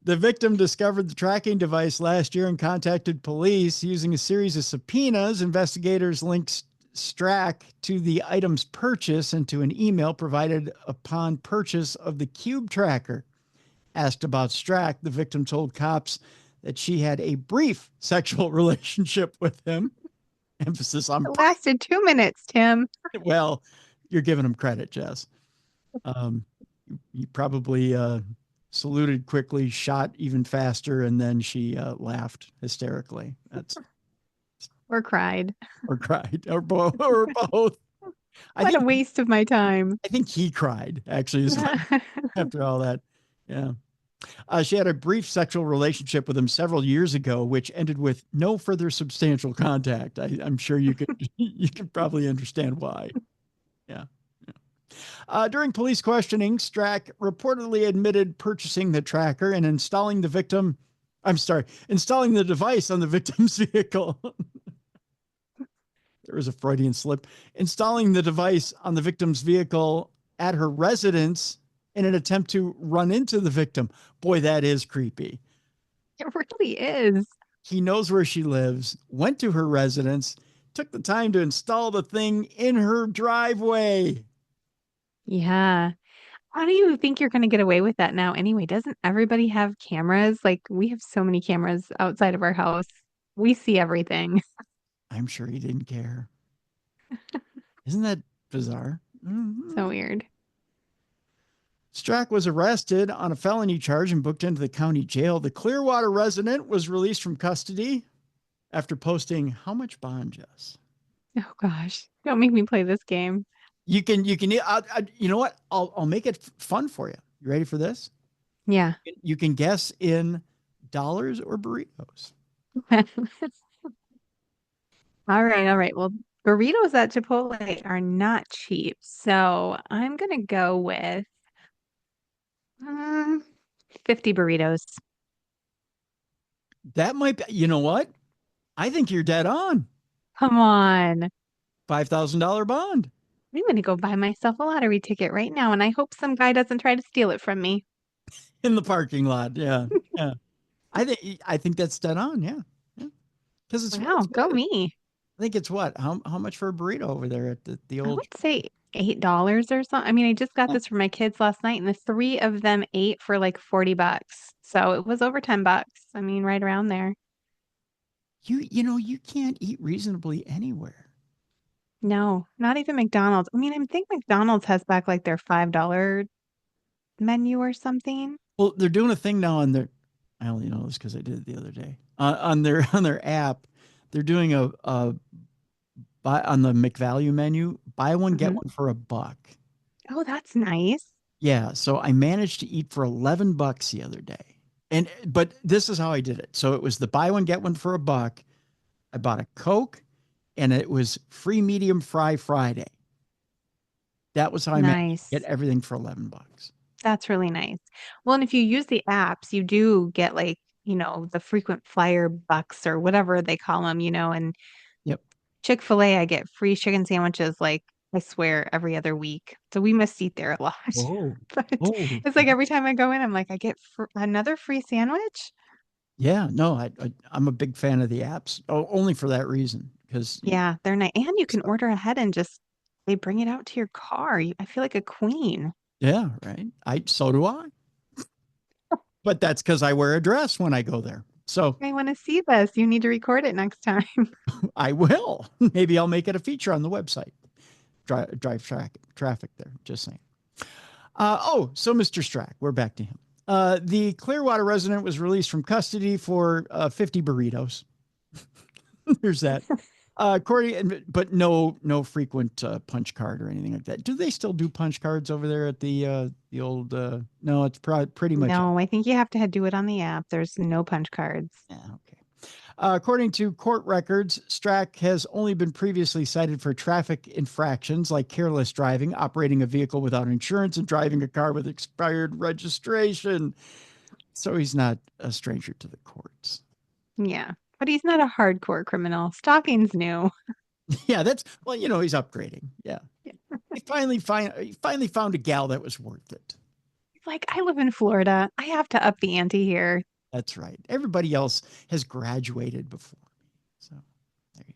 Speaker 1: The victim discovered the tracking device last year and contacted police using a series of subpoenas. Investigators linked Strack to the item's purchase and to an email provided upon purchase of the cube tracker. Asked about Strack, the victim told cops that she had a brief sexual relationship with him. Emphasis on
Speaker 8: it lasted 2 minutes, Tim.
Speaker 1: well, you're giving him credit, Jess. You probably saluted quickly, shot even faster, and then she laughed hysterically.
Speaker 8: Or cried.
Speaker 1: Or cried, or both.
Speaker 8: What a waste of my time.
Speaker 1: I think he cried, actually, after all that. Yeah. She had a brief sexual relationship with him several years ago, which ended with no further substantial contact. I'm sure you could probably understand why. Yeah. During police questioning, Strack reportedly admitted purchasing the tracker and installing the device on the victim's vehicle. There was a Freudian slip. Installing the device on the victim's vehicle at her residence in an attempt to run into the victim. Boy, that is creepy.
Speaker 8: It really is.
Speaker 1: He knows where she lives, went to her residence, took the time to install the thing in her driveway.
Speaker 8: Yeah. How do you think you're going to get away with that now anyway? Doesn't everybody have cameras? Like, we have so many cameras outside of our house. We see everything.
Speaker 1: I'm sure he didn't care. Isn't that bizarre?
Speaker 8: So weird.
Speaker 1: Strack was arrested on a felony charge and booked into the county jail. The Clearwater resident was released from custody after posting how much bond, Jess?
Speaker 8: Oh gosh, don't make me play this game.
Speaker 1: You know what? I'll make it fun for you. You ready for this?
Speaker 8: Yeah.
Speaker 1: You can guess in dollars or burritos.
Speaker 8: All right. Well, burritos at Chipotle are not cheap. So I'm going to go with 50 burritos.
Speaker 1: That might be, you know what? I think you're dead on.
Speaker 8: Come on.
Speaker 1: $5,000 bond.
Speaker 8: I'm going to go buy myself a lottery ticket right now, and I hope some guy doesn't try to steal it from me.
Speaker 1: In the parking lot. Yeah. Yeah. I think that's dead on. Yeah. Because it's
Speaker 8: wow, go me.
Speaker 1: I think it's what? How much for a burrito over there at the old?
Speaker 8: I would say $8 or something. I mean, I just got this for my kids last night, and the 3 of them ate for like $40. So it was over $10. I mean, right around there.
Speaker 1: You can't eat reasonably anywhere.
Speaker 8: No, not even McDonald's. I mean, I think McDonald's has back like their $5 menu or something.
Speaker 1: Well, they're doing a thing now on their. I only know this because I did it the other day. On their app, they're doing a buy on the McValue menu. Buy one get one for $1.
Speaker 8: Oh, that's nice.
Speaker 1: Yeah, so I managed to eat for $11 the other day, but this is how I did it. So it was the buy one get one for $1. I bought a Coke, and it was free medium fry Friday. That was how I managed to get everything for $11.
Speaker 8: That's really nice. Well, and if you use the apps, you do get like, the frequent flyer bucks or whatever they call them, and
Speaker 1: yep.
Speaker 8: Chick-fil-A, I get free chicken sandwiches, like, I swear, every other week. So we must eat there a lot. It's like every time I go in, I'm like, I get another free sandwich.
Speaker 1: Yeah, no, I'm a big fan of the apps. Only for that reason. Because
Speaker 8: yeah, they're nice. And you can order ahead and they bring it out to your car. I feel like a queen.
Speaker 1: Yeah, right. So do I. But that's because I wear a dress when I go there. So
Speaker 8: I want to see this. You need to record it next time.
Speaker 1: I will. Maybe I'll make it a feature on the website. Drive traffic there. Just saying. So Mr. Strack, we're back to him. The Clearwater resident was released from custody for 50 burritos. There's that. But no frequent punch card or anything like that. Do they still do punch cards over there at the old? No, it's pretty much.
Speaker 8: No, I think you have to do it on the app. There's no punch cards.
Speaker 1: Yeah, okay. According to court records, Strack has only been previously cited for traffic infractions like careless driving, operating a vehicle without insurance, and driving a car with expired registration. So he's not a stranger to the courts.
Speaker 8: Yeah, but he's not a hardcore criminal. Stalking's new.
Speaker 1: Yeah, that's, well, he's upgrading. Yeah. He finally found a gal that was worth it.
Speaker 8: Like, I live in Florida. I have to up the ante here.
Speaker 1: That's right. Everybody else has graduated before me. So there you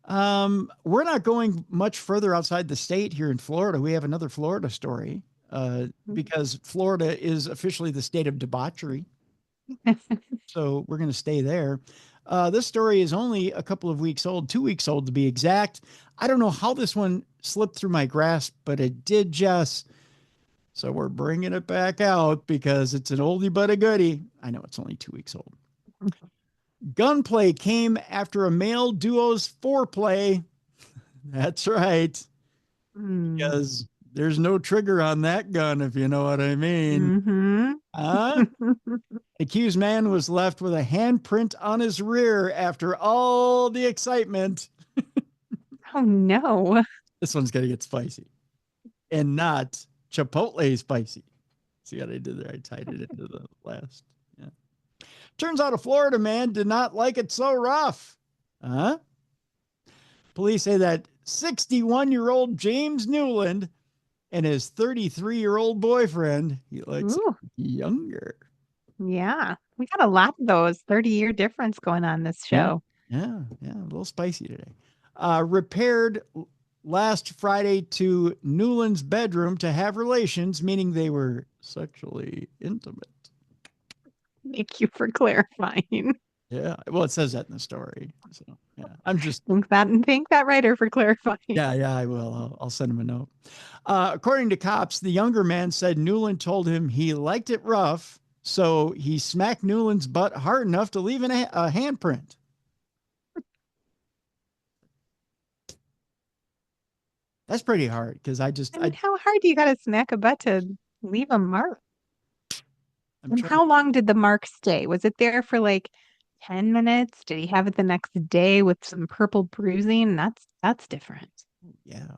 Speaker 1: go. We're not going much further outside the state here in Florida. We have another Florida story because Florida is officially the state of debauchery. So we're going to stay there. This story is only a couple of weeks old, 2 weeks old to be exact. I don't know how this one slipped through my grasp, but it did just. So we're bringing it back out because it's an oldie but a goodie. I know it's only 2 weeks old. Gunplay came after a male duo's foreplay. That's right. Because there's no trigger on that gun, if you know what I mean. Accused man was left with a handprint on his rear after all the excitement.
Speaker 8: Oh, no.
Speaker 1: This one's going to get spicy. And not Chipotle spicy. See what I did there? I tied it into the last. Yeah. Turns out a Florida man did not like it so rough. Police say that 61-year-old James Newland and his 33-year-old boyfriend, he likes younger.
Speaker 8: Yeah. We got a lot of those 30-year difference going on this show.
Speaker 1: Yeah. A little spicy today. Repaired last Friday to Newland's bedroom to have relations, meaning they were sexually intimate.
Speaker 8: Thank you for clarifying.
Speaker 1: Yeah, well, it says that in the story. So yeah, I'm just
Speaker 8: thank that writer for clarifying.
Speaker 1: Yeah, I will. I'll send him a note. According to cops, the younger man said Newland told him he liked it rough, so he smacked Newland's butt hard enough to leave a handprint. That's pretty hard because how
Speaker 8: hard do you got to smack a butt to leave a mark? And how long did the mark stay? Was it there for like 10 minutes? Did he have it the next day with some purple bruising? That's different.
Speaker 1: Yeah.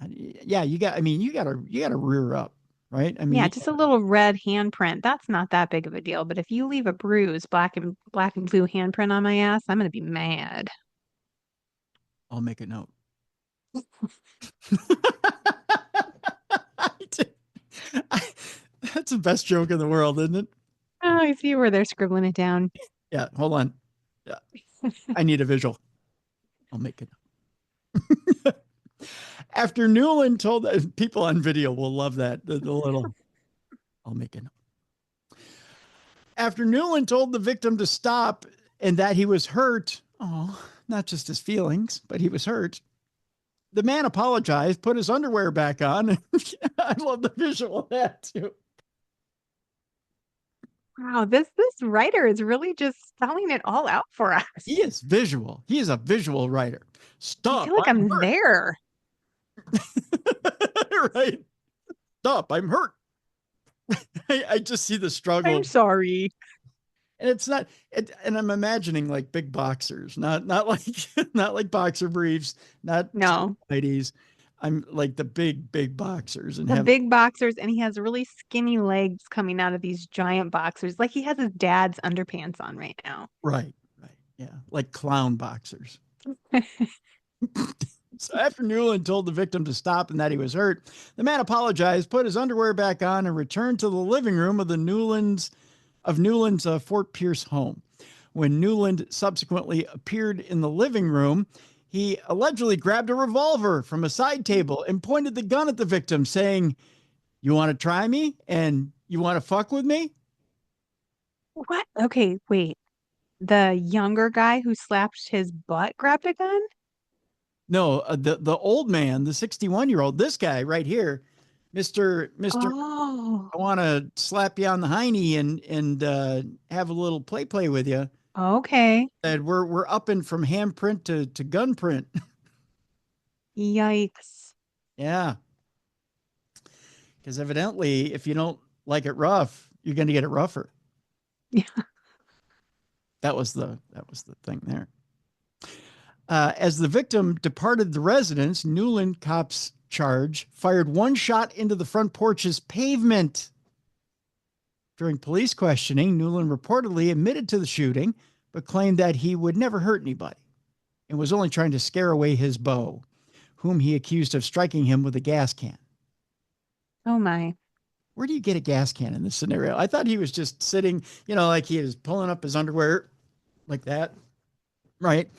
Speaker 1: You got to rear up, right? I mean,
Speaker 8: yeah, just a little red handprint. That's not that big of a deal. But if you leave a bruise, black and blue handprint on my ass, I'm going to be mad.
Speaker 1: I'll make a note. That's the best joke in the world, isn't it?
Speaker 8: Oh, I see where they're scribbling it down.
Speaker 1: Yeah, hold on. Yeah, I need a visual. I'll make it. After Newland told people on video will love that the little. I'll make it. After Newland told the victim to stop and that he was hurt. Oh, not just his feelings, but he was hurt. The man apologized, put his underwear back on. I love the visual of that too.
Speaker 8: Wow, this writer is really just spelling it all out for us.
Speaker 1: He is visual. He is a visual writer. Stop.
Speaker 8: I feel like I'm there.
Speaker 1: Right. Stop. I'm hurt. I just see the struggle.
Speaker 8: I'm sorry.
Speaker 1: And it's not, and I'm imagining like big boxers, not like boxer briefs, not ladies. I'm like the big boxers and
Speaker 8: big boxers, and he has really skinny legs coming out of these giant boxers, like he has his dad's underpants on right now.
Speaker 1: Right. Yeah, like clown boxers. So after Newland told the victim to stop and that he was hurt, the man apologized, put his underwear back on, and returned to the living room of Newland's Fort Pierce home. When Newland subsequently appeared in the living room, he allegedly grabbed a revolver from a side table and pointed the gun at the victim, saying, "You want to try me? And you want to fuck with me?"
Speaker 8: What? Okay, wait. The younger guy who slapped his butt grabbed a gun?
Speaker 1: No, the old man, the 61-year-old, this guy right here, Mr.
Speaker 8: Oh.
Speaker 1: I want to slap you on the hiney and have a little play with you.
Speaker 8: Okay.
Speaker 1: And we're upping from handprint to gun print.
Speaker 8: Yikes.
Speaker 1: Yeah. Because evidently, if you don't like it rough, you're going to get it rougher.
Speaker 8: Yeah.
Speaker 1: That was the thing there. As the victim departed the residence, Newland cops charge fired one shot into the front porch's pavement. During police questioning, Newland reportedly admitted to the shooting, but claimed that he would never hurt anybody and was only trying to scare away his beau, whom he accused of striking him with a gas can.
Speaker 8: Oh, my.
Speaker 1: Where do you get a gas can in this scenario? I thought he was just sitting, like he was pulling up his underwear like that. Right.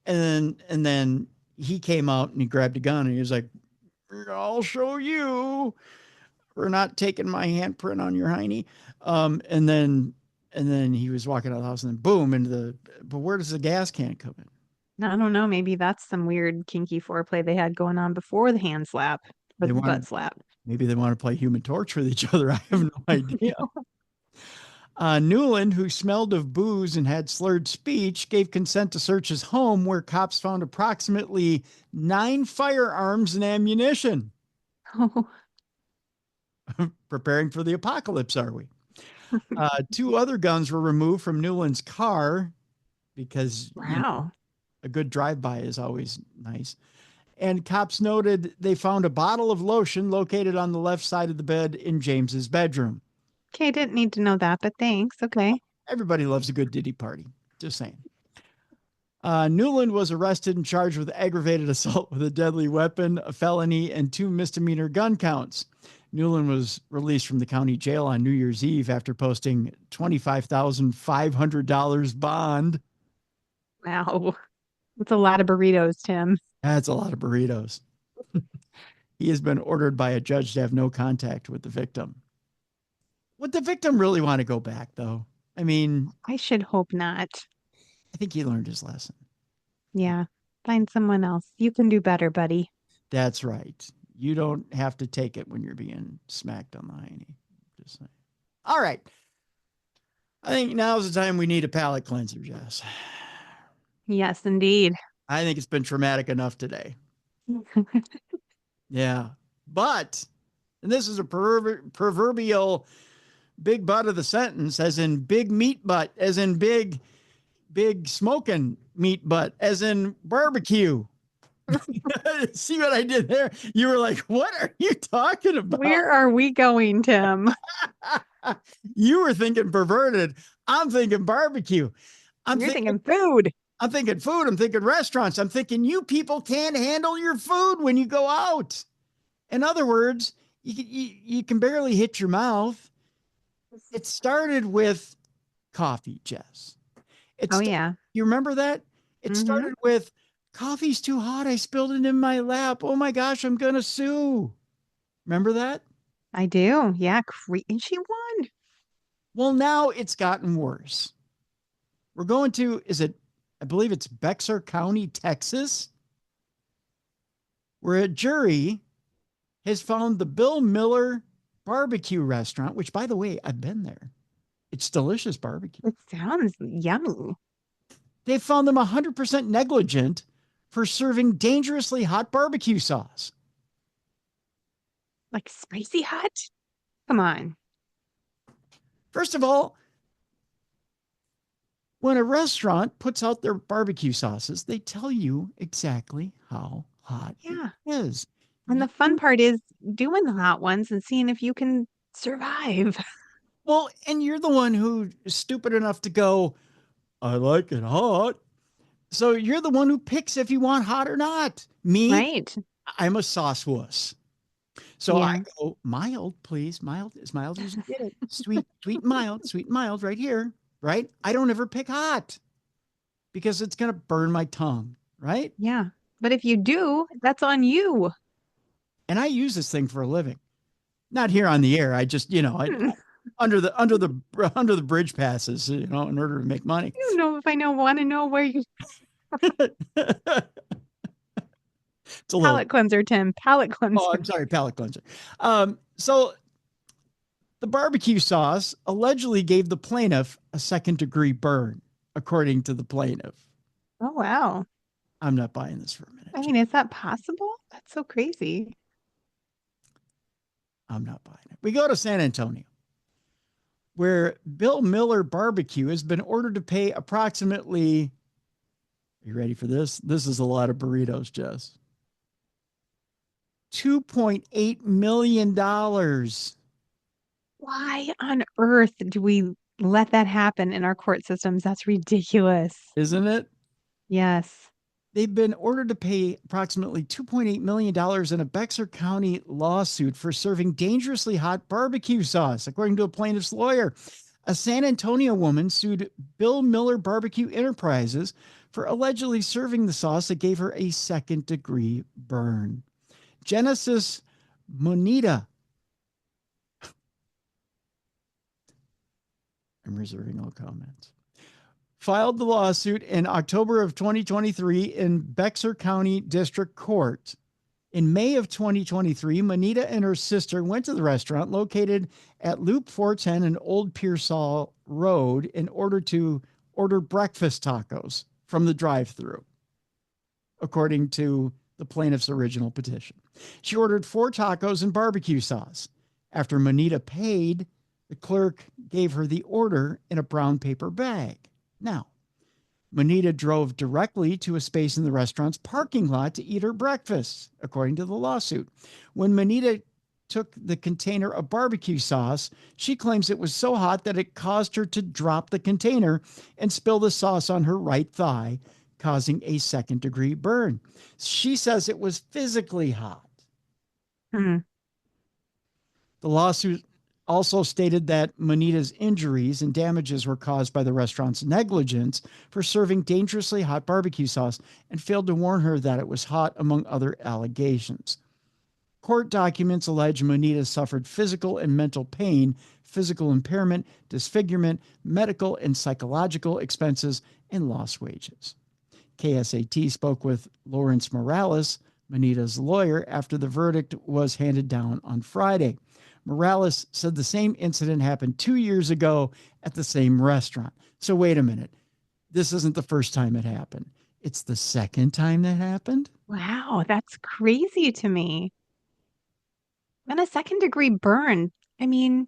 Speaker 1: And then he came out and he grabbed a gun and he was like, I'll show you. We're not taking my handprint on your hiney. And then he was walking out of the house and then boom but where does the gas can come in?
Speaker 8: I don't know. Maybe that's some weird kinky foreplay they had going on before the hand slap or the butt slap.
Speaker 1: Maybe they want to play Human Torch with each other. I have no idea. Newland, who smelled of booze and had slurred speech, gave consent to search his home, where cops found approximately 9 firearms and ammunition.
Speaker 8: Oh.
Speaker 1: Preparing for the apocalypse, are we? 2 other guns were removed from Newland's car because
Speaker 8: wow,
Speaker 1: a good drive-by is always nice. And cops noted they found a bottle of lotion located on the left side of the bed in James's bedroom.
Speaker 8: Okay, didn't need to know that, but thanks. Okay.
Speaker 1: Everybody loves a good ditty party. Just saying. Newland was arrested and charged with aggravated assault with a deadly weapon, a felony, and 2 misdemeanor gun counts. Newland was released from the county jail on New Year's Eve after posting $25,500 bond.
Speaker 8: Wow. That's a lot of burritos, Tim.
Speaker 1: That's a lot of burritos. He has been ordered by a judge to have no contact with the victim. Would the victim really want to go back, though? I mean,
Speaker 8: I should hope not.
Speaker 1: I think he learned his lesson.
Speaker 8: Yeah. Find someone else. You can do better, buddy.
Speaker 1: That's right. You don't have to take it when you're being smacked on the hiney. Just saying. All right. I think now's the time we need a palate cleanser, Jess.
Speaker 8: Yes, indeed.
Speaker 1: I think it's been traumatic enough today. Yeah. But, and this is a proverbial big butt of the sentence, as in big meat butt, as in big smoking meat butt, as in barbecue. See what I did there? You were like, what are you talking about?
Speaker 8: Where are we going, Tim?
Speaker 1: You were thinking perverted. I'm thinking barbecue.
Speaker 8: You're thinking food.
Speaker 1: I'm thinking food. I'm thinking restaurants. I'm thinking you people can't handle your food when you go out. In other words, you can barely hit your mouth. It started with coffee, Jess.
Speaker 8: Yeah.
Speaker 1: You remember that? It started with coffee's too hot. I spilled it in my lap. Oh my gosh, I'm going to sue. Remember that?
Speaker 8: I do. Yeah. And she won.
Speaker 1: Well, now it's gotten worse. We're going to, I believe it's Bexar County, Texas, where a jury has found the Bill Miller barbecue restaurant, which, by the way, I've been there. It's delicious barbecue.
Speaker 8: It sounds yummy.
Speaker 1: They found them 100% negligent for serving dangerously hot barbecue sauce.
Speaker 8: Like spicy hot? Come on.
Speaker 1: First of all, when a restaurant puts out their barbecue sauces, they tell you exactly how hot it is.
Speaker 8: And the fun part is doing the hot ones and seeing if you can survive.
Speaker 1: Well, and you're the one who is stupid enough to go, I like it hot. So you're the one who picks if you want hot or not. Me,
Speaker 8: right?
Speaker 1: I'm a sauce wuss. So I go, mild, please. Mild, as mild as you get it. Sweet, sweet, mild right here. Right? I don't ever pick hot because it's going to burn my tongue. Right?
Speaker 8: Yeah. But if you do, that's on you.
Speaker 1: And I use this thing for a living. Not here on the air. I just, under the bridge passes, in order to make money.
Speaker 8: I don't know if I want to know where you. Palate cleanser, Tim. Palate cleanser.
Speaker 1: Oh, I'm sorry, palate cleanser. So the barbecue sauce allegedly gave the plaintiff a 2nd-degree burn, according to the plaintiff.
Speaker 8: Oh, wow.
Speaker 1: I'm not buying this for a minute.
Speaker 8: I mean, is that possible? That's so crazy.
Speaker 1: I'm not buying it. We go to San Antonio, where Bill Miller Barbecue has been ordered to pay approximately, are you ready for this? This is a lot of burritos, Jess. $2.8 million.
Speaker 8: Why on earth do we let that happen in our court systems? That's ridiculous.
Speaker 1: Isn't it?
Speaker 8: Yes.
Speaker 1: They've been ordered to pay approximately $2.8 million in a Bexar County lawsuit for serving dangerously hot barbecue sauce, according to a plaintiff's lawyer. A San Antonio woman sued Bill Miller Barbecue Enterprises for allegedly serving the sauce that gave her a second-degree burn. Genesis Monita. I'm reserving all comments. Filed the lawsuit in October of 2023 in Bexar County District Court. In May of 2023, Monita and her sister went to the restaurant located at Loop 410 and Old Pearsall Road in order to order breakfast tacos from the drive-thru, according to the plaintiff's original petition. She ordered 4 tacos and barbecue sauce. After Monita paid, the clerk gave her the order in a brown paper bag. Now, Monita drove directly to a space in the restaurant's parking lot to eat her breakfast, according to the lawsuit. When Monita took the container of barbecue sauce, she claims it was so hot that it caused her to drop the container and spill the sauce on her right thigh, causing a second-degree burn. She says it was physically hot. The lawsuit also stated that Monita's injuries and damages were caused by the restaurant's negligence for serving dangerously hot barbecue sauce and failed to warn her that it was hot, among other allegations. Court documents allege Monita suffered physical and mental pain, physical impairment, disfigurement, medical and psychological expenses, and lost wages. KSAT spoke with Lawrence Morales, Monita's lawyer, after the verdict was handed down on Friday. Morales said the same incident happened 2 years ago at the same restaurant. So wait a minute. This isn't the first time it happened. It's the second time that happened?
Speaker 8: Wow, that's crazy to me. And a second-degree burn. I mean,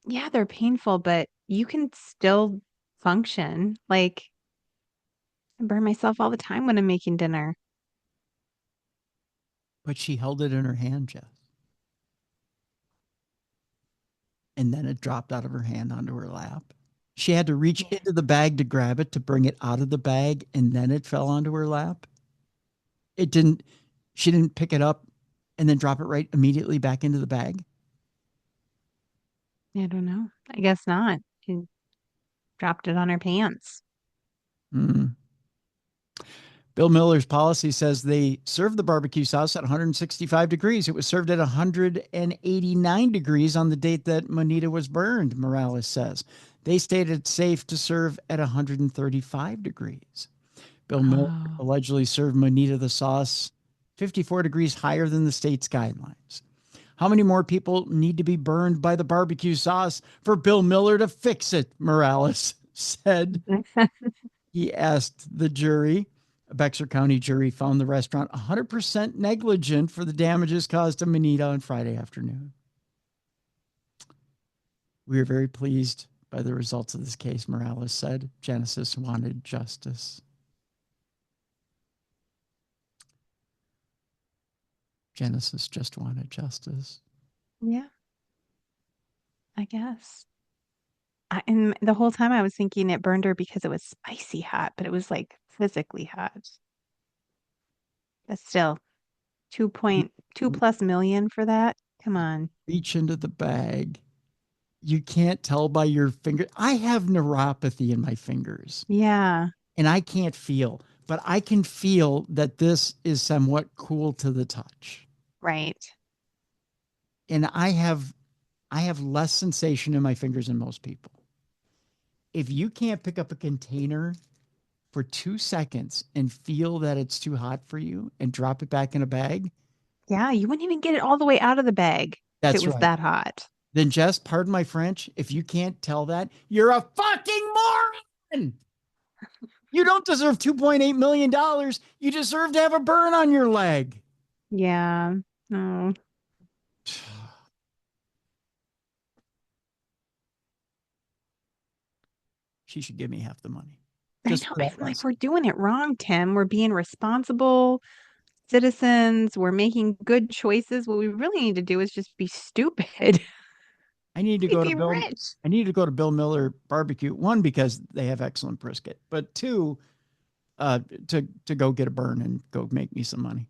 Speaker 8: yeah, they're painful, but you can still function. Like, I burn myself all the time when I'm making dinner.
Speaker 1: But she held it in her hand, Jess. And then it dropped out of her hand onto her lap. She had to reach into the bag to grab it, to bring it out of the bag, and then it fell onto her lap. She didn't pick it up and then drop it right immediately back into the bag.
Speaker 8: I don't know. I guess not. She dropped it on her pants.
Speaker 1: Bill Miller's policy says they served the barbecue sauce at 165 degrees. It was served at 189 degrees on the date that Monita was burned, Morales says. They stated it's safe to serve at 135 degrees. Bill Miller allegedly served Monita the sauce 54 degrees higher than the state's guidelines. How many more people need to be burned by the barbecue sauce for Bill Miller to fix it, Morales said. He asked the jury. A Bexar County jury found the restaurant 100% negligent for the damages caused to Monita on Friday afternoon. We are very pleased by the results of this case, Morales said. Genesis wanted justice. Genesis just wanted justice.
Speaker 8: Yeah, I guess. And the whole time I was thinking it burned her because it was spicy hot, but it was like physically hot. But still, 2.2+ million for that. Come on.
Speaker 1: Reach into the bag. You can't tell by your finger. I have neuropathy in my fingers.
Speaker 8: Yeah.
Speaker 1: And I can't feel, but I can feel that this is somewhat cool to the touch.
Speaker 8: Right.
Speaker 1: And I have less sensation in my fingers than most people. If you can't pick up a container for 2 seconds and feel that it's too hot for you and drop it back in a bag.
Speaker 8: Yeah, you wouldn't even get it all the way out of the bag if it was that hot.
Speaker 1: Then Jess, pardon my French, if you can't tell that, you're a fucking moron. You don't deserve $2.8 million. You deserve to have a burn on your leg.
Speaker 8: Yeah. No.
Speaker 1: she should give me half the money.
Speaker 8: I
Speaker 1: Just
Speaker 8: know,
Speaker 1: for that
Speaker 8: it's like
Speaker 1: lesson.
Speaker 8: we're doing it wrong, Tim. We're being responsible citizens. We're making good choices. What we really need to do is just be stupid.
Speaker 1: I need to
Speaker 8: We'd
Speaker 1: go
Speaker 8: be
Speaker 1: to Bill.
Speaker 8: rich.
Speaker 1: I need to go to Bill Miller Barbecue. One, because they have excellent brisket, but two, to go get a burn and go make me some money.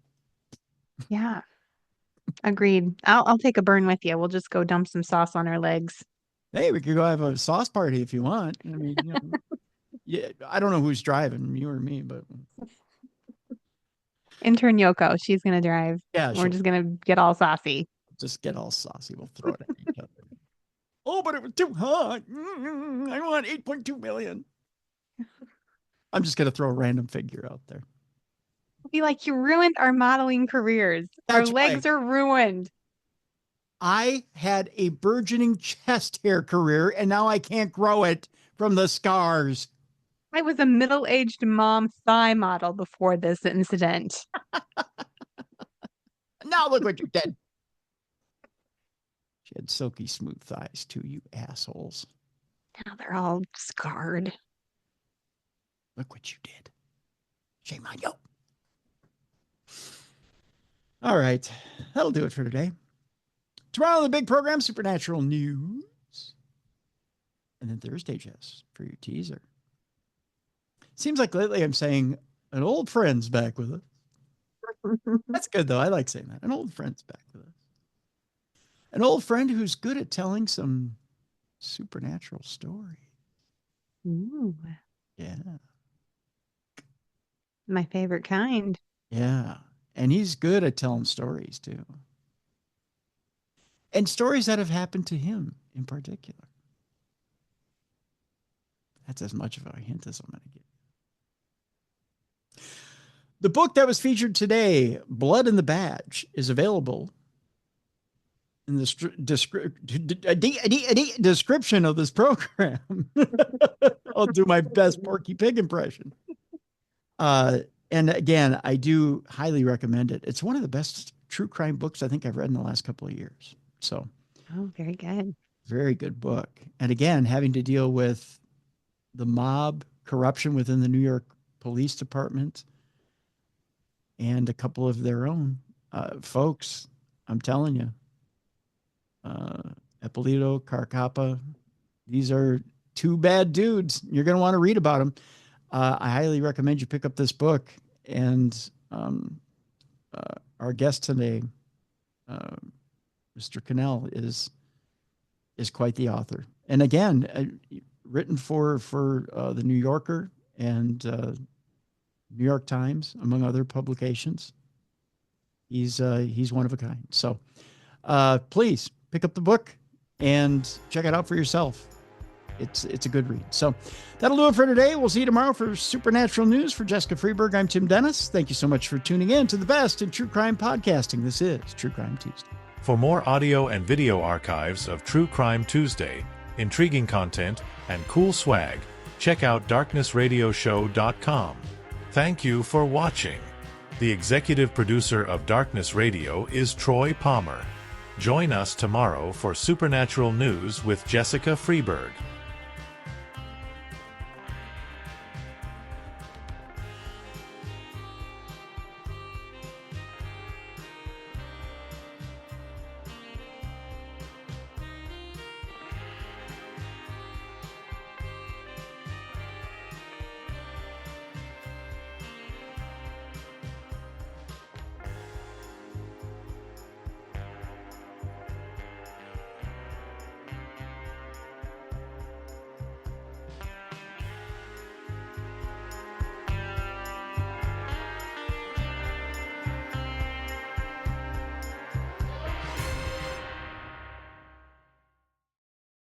Speaker 8: Yeah. Agreed. I'll take a burn with you. We'll just go dump some sauce on our legs.
Speaker 1: Hey, we could go have a sauce party if you want. I mean, you know, yeah, I don't know who's driving, you or me, but
Speaker 8: Intern Yoko, she's gonna drive.
Speaker 1: yeah,
Speaker 8: We're
Speaker 1: she'll
Speaker 8: just gonna get all saucy.
Speaker 1: just get all saucy. We'll throw it at each other. Oh, but it was too hot. I want 8.2 million. I'm just gonna throw a random figure out there.
Speaker 8: Be like, you ruined our modeling careers. Our
Speaker 1: That's
Speaker 8: legs
Speaker 1: right.
Speaker 8: are ruined.
Speaker 1: I had a burgeoning chest hair career, and now I can't grow it from the scars.
Speaker 8: I was a middle-aged mom thigh model before this incident.
Speaker 1: Now look what you did. She had silky smooth thighs too, you assholes.
Speaker 8: Now they're all scarred.
Speaker 1: Look what you did. Shame on you. All right. That'll do it for today. Tomorrow, the big program, Supernatural News. And then Thursday, Jess, for your teaser. Seems like lately I'm saying an old friend's back with us. That's good, though. I like saying that. An old friend's back with us. An old friend who's good at telling some supernatural story.
Speaker 8: Ooh,
Speaker 1: Yeah.
Speaker 8: my favorite kind.
Speaker 1: Yeah. And he's good at telling stories, too. And stories that have happened to him in particular. That's as much of a hint as I'm going to give. The book that was featured today, Blood and the Badge, is available in the description of this program. I'll do my best Porky Pig impression. And again, I do highly recommend it. It's one of the best true crime books I think I've read in the last couple of years. So,
Speaker 8: Oh, very good.
Speaker 1: very good book. And again, having to deal with the mob, corruption within the New York Police Department, and a couple of their own folks. I'm telling you, Eppolito, Caracappa, these are two bad dudes. You're going to want to read about them. I highly recommend you pick up this book. And our guest today, Mr. Cannell, is quite the author. And again, written for the New Yorker and New York Times, among other publications. He's one of a kind. So please pick up the book and check it out for yourself. It's a good read. So that'll do it for today. We'll see you tomorrow for Supernatural News. For Jessica Freeberg, I'm Tim Dennis. Thank you so much for tuning in to the best in true crime podcasting. This is True Crime Tuesday.
Speaker 10: For more audio and video archives of True Crime Tuesday, intriguing content, and cool swag, check out darknessradioshow.com. Thank you for watching. The executive producer of Darkness Radio is Troy Palmer. Join us tomorrow for Supernatural News with Jessica Freeberg.